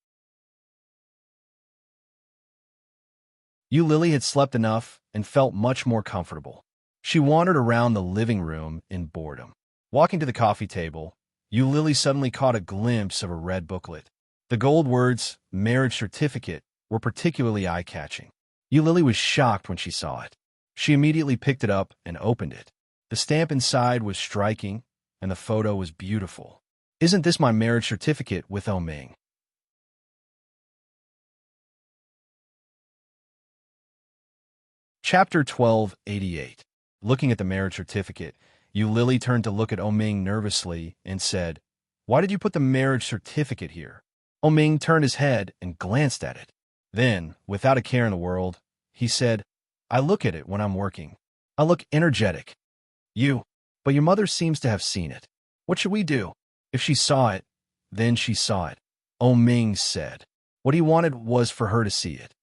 Lily had slept enough and felt much more comfortable. She wandered around the living room in boredom. Walking to the coffee table, Lily suddenly caught a glimpse of a red booklet. The gold words, "Marriage Certificate," were particularly eye-catching. Lily was shocked when she saw it. She immediately picked it up and opened it. The stamp inside was striking. and the photo was beautiful. Isn't this my marriage certificate with Ming? Chapter 1288. Looking at the marriage certificate, Lily turned to look at Ming nervously and said, "Why did you put the marriage certificate here?" Ming turned his head and glanced at it. Then, without a care in the world, he said, "I look at it when I'm working. I look energetic. But your mother seems to have seen it. What should we do?" "If she saw it, then she saw it," Ming said. What he wanted was for her to see it.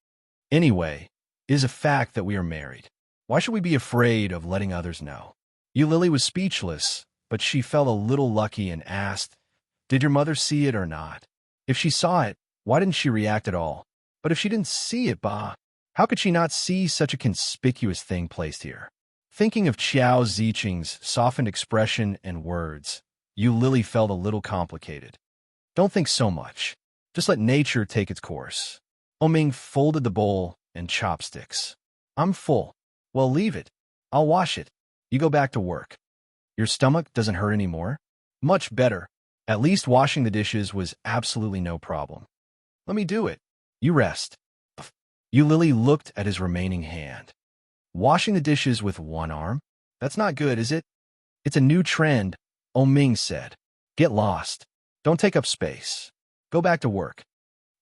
"Anyway, it is a fact that we are married. Why should we be afraid of letting others know?" Lily was speechless, but she felt a little lucky and asked, "Did your mother see it or not? If she saw it, why didn't she react at all? But if she didn't see it, how could she not see such a conspicuous thing placed here?" Thinking of Qiao Ziqing's softened expression and words, Lily felt a little complicated. "Don't think so much. Just let nature take its course." Ming folded the bowl and chopsticks. "I'm full." "Well, leave it. I'll wash it. You go back to work." "Your stomach doesn't hurt anymore?" "Much better. At least washing the dishes was absolutely no problem." "Let me do it." "You rest." Lily looked at his remaining hand. "Washing the dishes with one arm? That's not good, is it?" "It's a new trend," Ming said. "Get lost. Don't take up space. Go back to work."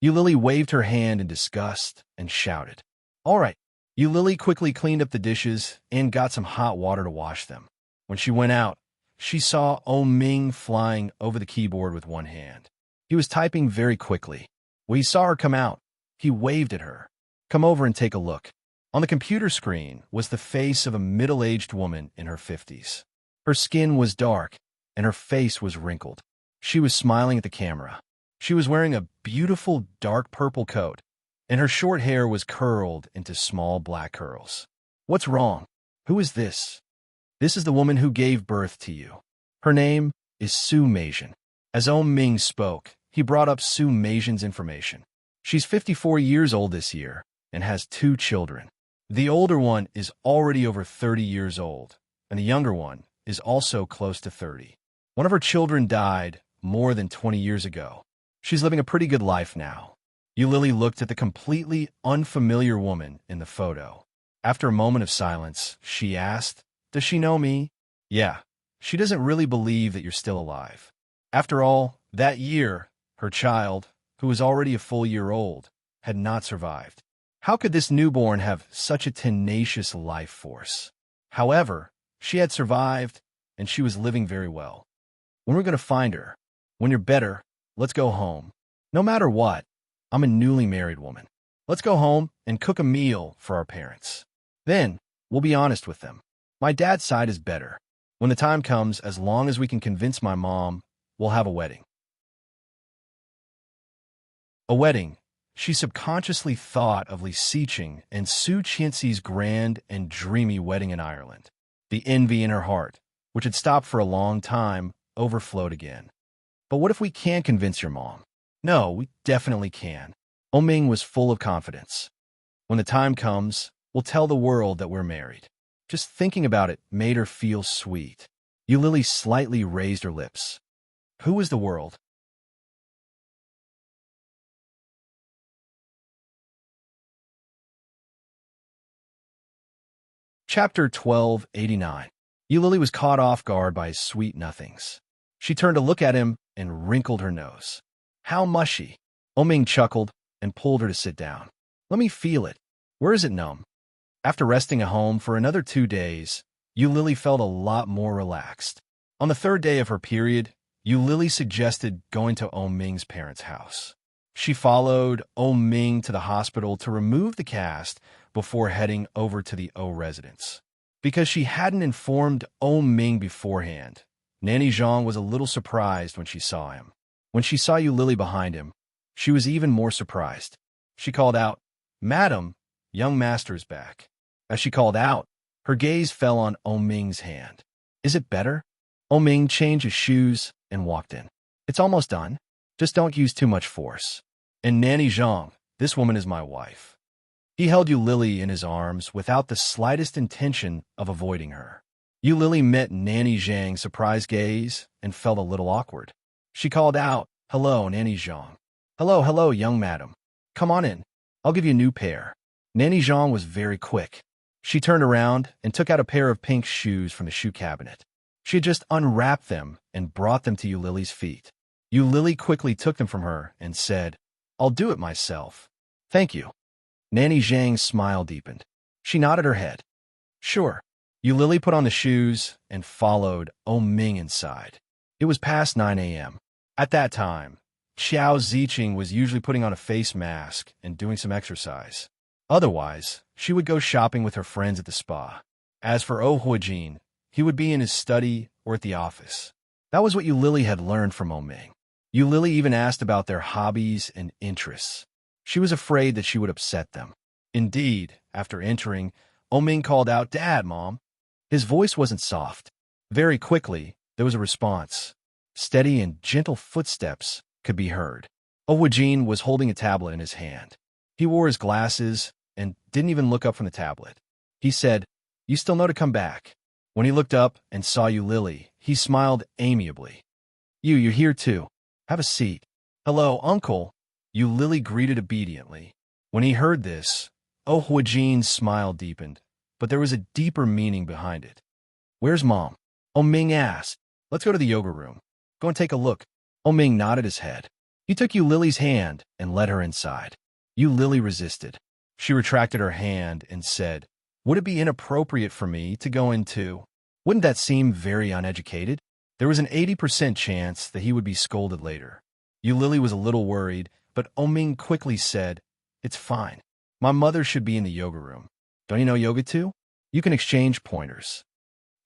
Lily waved her hand in disgust and shouted, "All right." Lily quickly cleaned up the dishes and got some hot water to wash them. When she went out, she saw Ming flying over the keyboard with one hand. He was typing very quickly. When he saw her come out, he waved at her. "Come over and take a look." On the computer screen was the face of a middle-aged woman in her 50s. Her skin was dark, and her face was wrinkled. She was smiling at the camera. She was wearing a beautiful dark purple coat, and her short hair was curled into small black curls. "What's wrong? Who is this?" "This is the woman who gave birth to you. Her name is Su Meijin." As Ming spoke, he brought up Su Meijin's information. She's 54 years old this year and has 2 children. The older one is already over 30 years old, and the younger one is also close to 30. One of her children died more than 20 years ago. She's living a pretty good life now. Lily looked at the completely unfamiliar woman in the photo. After a moment of silence, she asked, "Does she know me?" "Yeah. She doesn't really believe that you're still alive." After all, that year, her child, who was already a full year old, had not survived. How could this newborn have such a tenacious life force? However, she had survived, and she was living very well. "When we're going to find her? When you're better, let's go home. No matter what, I'm a newly married woman. Let's go home and cook a meal for our parents. Then, we'll be honest with them. My dad's side is better. When the time comes, as long as we can convince my mom, we'll have a wedding." A wedding. She subconsciously thought of Li Siqing and Su Qianxi's grand and dreamy wedding in Ireland. The envy in her heart, which had stopped for a long time, overflowed again. "But what if we can't convince your mom?" "No, we definitely can." Ming was full of confidence. "When the time comes, we'll tell the world that we're married." Just thinking about it made her feel sweet. Lily slightly raised her lips. "Who is the world?" Chapter 1289. Lily was caught off guard by his sweet nothings. She turned to look at him and wrinkled her nose. "How mushy." Ming chuckled and pulled her to sit down. "Let me feel it. Where is it numb?" After resting at home for another 2 days, Lily felt a lot more relaxed. On the 3rd day of her period, Lily suggested going to Ming's parents' house. She followed Ming to the hospital to remove the cast before heading over to the residence. Because she hadn't informed Ming beforehand, Nanny Zhang was a little surprised when she saw him. When she saw Lily behind him, she was even more surprised. She called out, "Madam, young master's back." As she called out, her gaze fell on Ming's hand. "Is it better?" Ming changed his shoes and walked in. "It's almost done. Just don't use too much force." "And Nanny Zhang, this woman is my wife." He held Lily in his arms without the slightest intention of avoiding her. Lily met Nanny Zhang's surprised gaze and felt a little awkward. She called out, "Hello, Nanny Zhang." "Hello, hello, young madam. Come on in. I'll give you a new pair." Nanny Zhang was very quick. She turned around and took out a pair of pink shoes from the shoe cabinet. She had just unwrapped them and brought them to Lily's feet. Lily quickly took them from her and said, "I'll do it myself." "Thank you." Nanny Zhang's smile deepened. She nodded her head. "Sure." Lily put on the shoes and followed Ming inside. It was past 9 a.m. At that time, Xiao Ziqing was usually putting on a face mask and doing some exercise. Otherwise, she would go shopping with her friends at the spa. As for Huijin, he would be in his study or at the office. That was what Lily had learned from Ming. Lily even asked about their hobbies and interests. She was afraid that she would upset them. Indeed, after entering, Ming called out, "Dad, Mom." His voice wasn't soft. Very quickly, there was a response. Steady and gentle footsteps could be heard. Huijin was holding a tablet in his hand. He wore his glasses and didn't even look up from the tablet. He said, "You still know to come back." When he looked up and saw Lily, he smiled amiably. You're here too. Have a seat." "Hello, Uncle." Lily greeted obediently. When he heard this, Huijin's smile deepened, but there was a deeper meaning behind it. "Where's Mom?" Ming asked. "Let's go to the yoga room. Go and take a look." Ming nodded his head. He took Lily's hand and led her inside. Lily resisted. She retracted her hand and said, "Would it be inappropriate for me to go in too? Wouldn't that seem very uneducated?" There was an 80% chance that he would be scolded later. Lily was a little worried, but Ming quickly said, "It's fine. My mother should be in the yoga room. Don't you know yoga too? You can exchange pointers."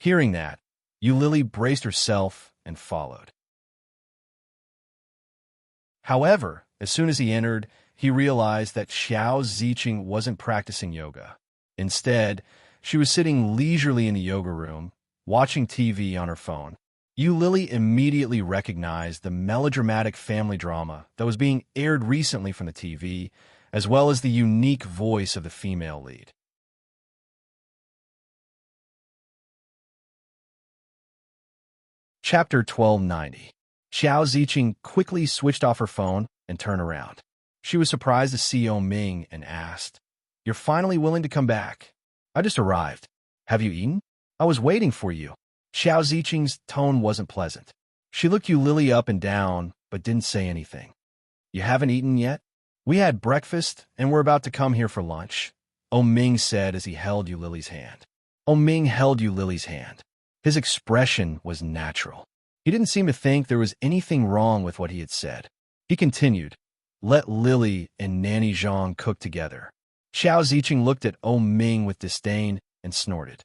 Hearing that, Lily braced herself and followed. However, as soon as he entered, he realized that Xiao Ziqing wasn't practicing yoga. Instead, she was sitting leisurely in the yoga room, watching TV on her phone. Lily immediately recognized the melodramatic family drama that was being aired recently from the TV, as well as the unique voice of the female lead. Chapter 1290. Xiao Ziqing quickly switched off her phone and turned around. She was surprised to see Ming and asked, "You're finally willing to come back? I just arrived. Have you eaten? I was waiting for you." Xiao Ziqing's tone wasn't pleasant. She looked Lily up and down, but didn't say anything. "You haven't eaten yet? We had breakfast, and we're about to come here for lunch," Ming said as he held Lily's hand. Ming held Lily's hand. His expression was natural. He didn't seem to think there was anything wrong with what he had said. He continued, "Let Lily and Nanny Zhang cook together." Xiao Ziqing looked at Ming with disdain and snorted.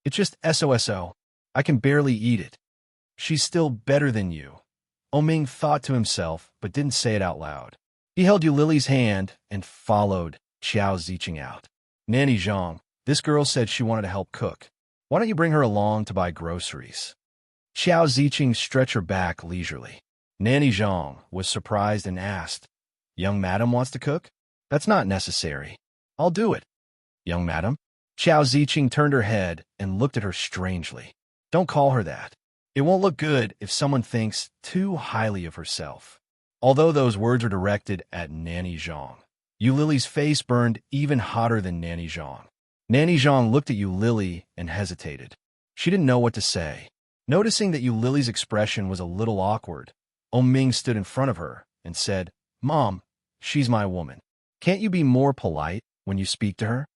"It's just SOSO. I can barely eat it." "She's still better than you," Ming thought to himself, but didn't say it out loud. He held Lily's hand and followed Xiao Ziqing out. "Nanny Zhang, this girl said she wanted to help cook. Why don't you bring her along to buy groceries?" Xiao Ziqing stretched her back leisurely. Nanny Zhang was surprised and asked, "Young madam wants to cook? That's not necessary. I'll do it." "Young madam?" Xiao Ziqing turned her head and looked at her strangely. "Don't call her that. It won't look good if someone thinks too highly of herself." Although those words were directed at Nanny Zhang, Lily's face burned even hotter than Nanny Zhang. Nanny Zhang looked at Lily and hesitated. She didn't know what to say. Noticing that Lily's expression was a little awkward, Ming stood in front of her and said, "Mom, she's my woman. Can't you be more polite when you speak to her?"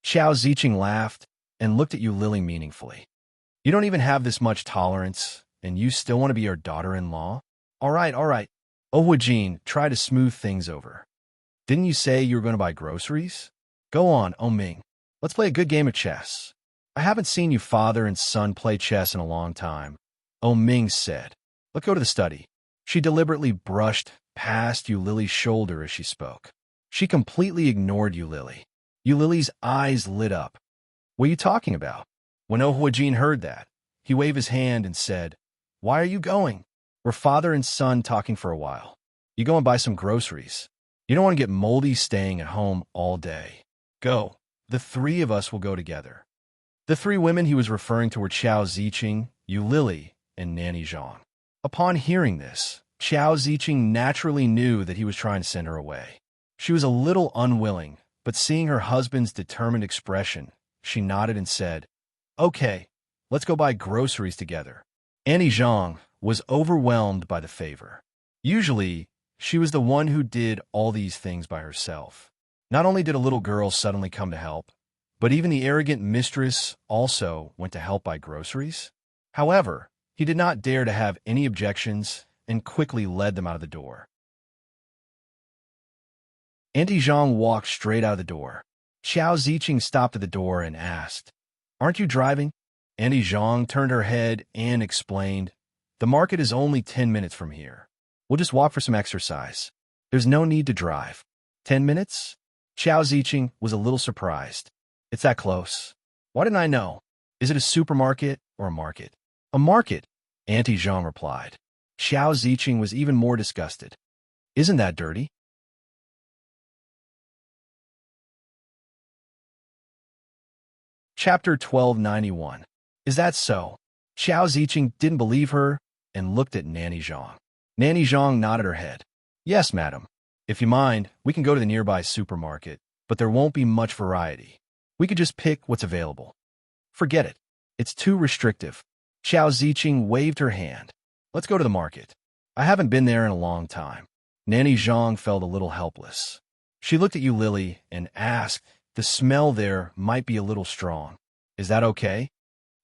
Xiao Ziqing laughed and looked at Lily meaningfully. "You don't even have this much tolerance, and you still want to be our daughter-in-law? All right, all right." Huijin tried to smooth things over. "Didn't you say you were going to buy groceries? Go on, Ming. Let's play a good game of chess. I haven't seen you father and son play chess in a long time," Ming said. "Let's go to the study." She deliberately brushed past Lily's shoulder as she spoke. She completely ignored Lily. Lily's eyes lit up. "What are you talking about?" When Huijin heard that, he waved his hand and said, "Why are you going? We're father and son talking for a while. You go and buy some groceries. You don't want to get moldy staying at home all day. Go. The three of us will go together." The three women he was referring to were Qiao Ziqing, Yu Lili, and Nanny Zhang. Upon hearing this, Qiao Ziqing naturally knew that he was trying to send her away. She was a little unwilling, but seeing her husband's determined expression, she nodded and said, "Okay, let's go buy groceries together." Annie Zhang was overwhelmed by the favor. Usually, she was the one who did all these things by herself. Not only did a little girl suddenly come to help, but even the arrogant mistress also went to help buy groceries. However, he did not dare to have any objections and quickly led them out of the door. Auntie Zhang walked straight out of the door. Qiao Ziqing stopped at the door and asked, "Aren't you driving?" Auntie Zhang turned her head and explained, "The market is only 10 minutes from here. We'll just walk for some exercise. There's no need to drive." 10 minutes? Qiao Ziqing was a little surprised. "It's that close. Why didn't I know? Is it a supermarket or a market?" "A market," Auntie Zhang replied. Qiao Ziqing was even more disgusted. "Isn't that dirty?" Chapter 1291. Is that so? Qiao Ziqing didn't believe her and looked at Nanny Zhang. Nanny Zhang nodded her head. "Yes, madam. If you mind, we can go to the nearby supermarket, but there won't be much variety. We could just pick what's available." "Forget it. It's too restrictive." Qiao Ziqing waved her hand. "Let's go to the market. I haven't been there in a long time." Nanny Zhang felt a little helpless. She looked at Yu Lili and asked, "The smell there might be a little strong. Is that okay?"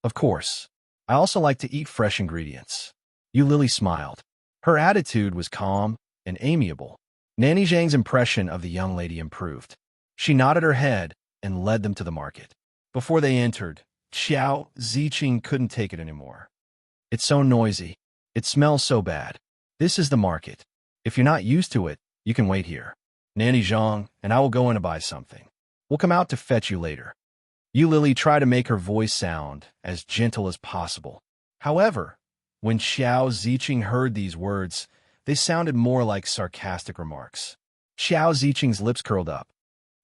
"Of course. I also like to eat fresh ingredients." Yu Lili smiled. Her attitude was calm and amiable. Nanny Zhang's impression of the young lady improved. She nodded her head and led them to the market. Before they entered, Qiao Ziqing couldn't take it anymore. "It's so noisy. It smells so bad. This is the market. If you're not used to it, you can wait here. Nanny Zhang and I will go in to buy something. We'll come out to fetch you later." Yu Lili tried to make her voice sound as gentle as possible. However, when Qiao Ziqing heard these words, they sounded more like sarcastic remarks. Qiao Ziqing's lips curled up.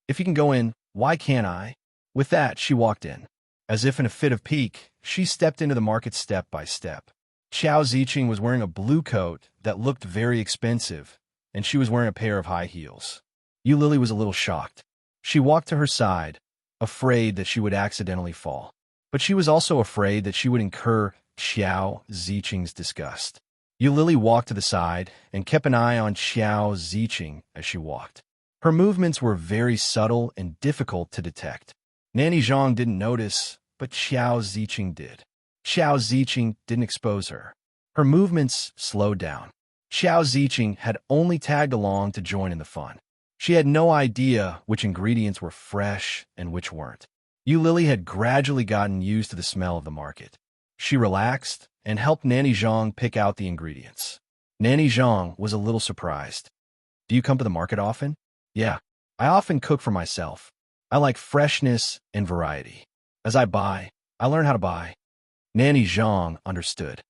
"If you can go in, why can't I?" With that, she walked in. As if in a fit of pique, she stepped into the market step by step. Qiao Ziqing was wearing a blue coat that looked very expensive, and she was wearing a pair of high heels. Yu Lili was a little shocked. She walked to her side, afraid that she would accidentally fall. But she was also afraid that she would incur Qiao Ziqing's disgust. Yu Lili walked to the side and kept an eye on Qiao Ziqing as she walked. Her movements were very subtle and difficult to detect. Nanny Zhang didn't notice, but Qiao Ziqing did. Qiao Ziqing didn't expose her. Her movements slowed down. Qiao Ziqing had only tagged along to join in the fun. She had no idea which ingredients were fresh and which weren't. Yu Lili had gradually gotten used to the smell of the market. She relaxed and helped Nanny Zhang pick out the ingredients. Nanny Zhang was a little surprised. "Do you come to the market often?" "Yeah, I often cook for myself. I like freshness and variety. As I buy, I learn how to buy." Nanny Zhang understood.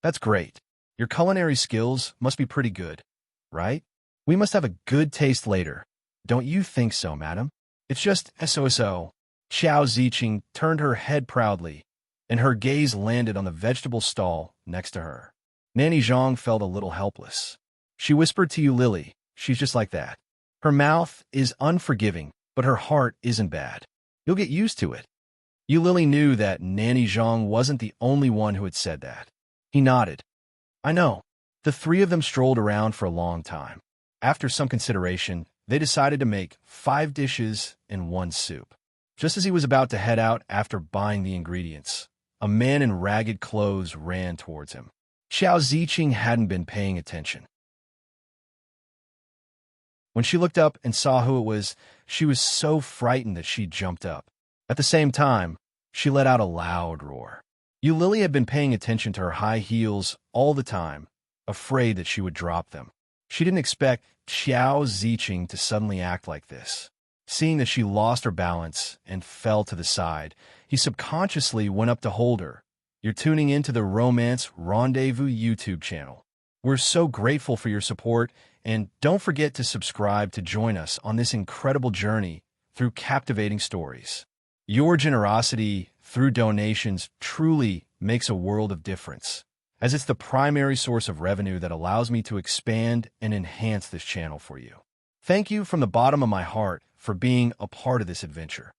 "That's great. Your culinary skills must be pretty good, right? We must have a good taste later. Don't you think so, madam?" "It's just so." Qiao Ziqing turned her head proudly, and her gaze landed on the vegetable stall next to her. Nanny Zhang felt a little helpless. She whispered to Yu Lili, "She's just like that. Her mouth is unforgiving, but her heart isn't bad. You'll get used to it." Yu Lili knew that Nanny Zhang wasn't the only one who had said that. He nodded. "I know." The three of them strolled around for a long time. After some consideration, they decided to make 5 dishes and 1 soup. Just as he was about to head out after buying the ingredients, a man in ragged clothes ran towards him. Qiao Ziqing hadn't been paying attention. When she looked up and saw who it was, she was so frightened that she jumped up. At the same time, she let out a loud roar. Yu Lili had been paying attention to her high heels all the time, afraid that she would drop them. She didn't expect Qiao Ziqing to suddenly act like this. Seeing that she lost her balance and fell to the side, he subconsciously went up to hold her. "You're tuning into the Romance Rendezvous YouTube channel. We're so grateful for your support, and don't forget to subscribe to join us on this incredible journey through captivating stories. Your generosity through donations truly makes a world of difference, as it's the primary source of revenue that allows me to expand and enhance this channel for you. Thank you from the bottom of my heart for being a part of this adventure.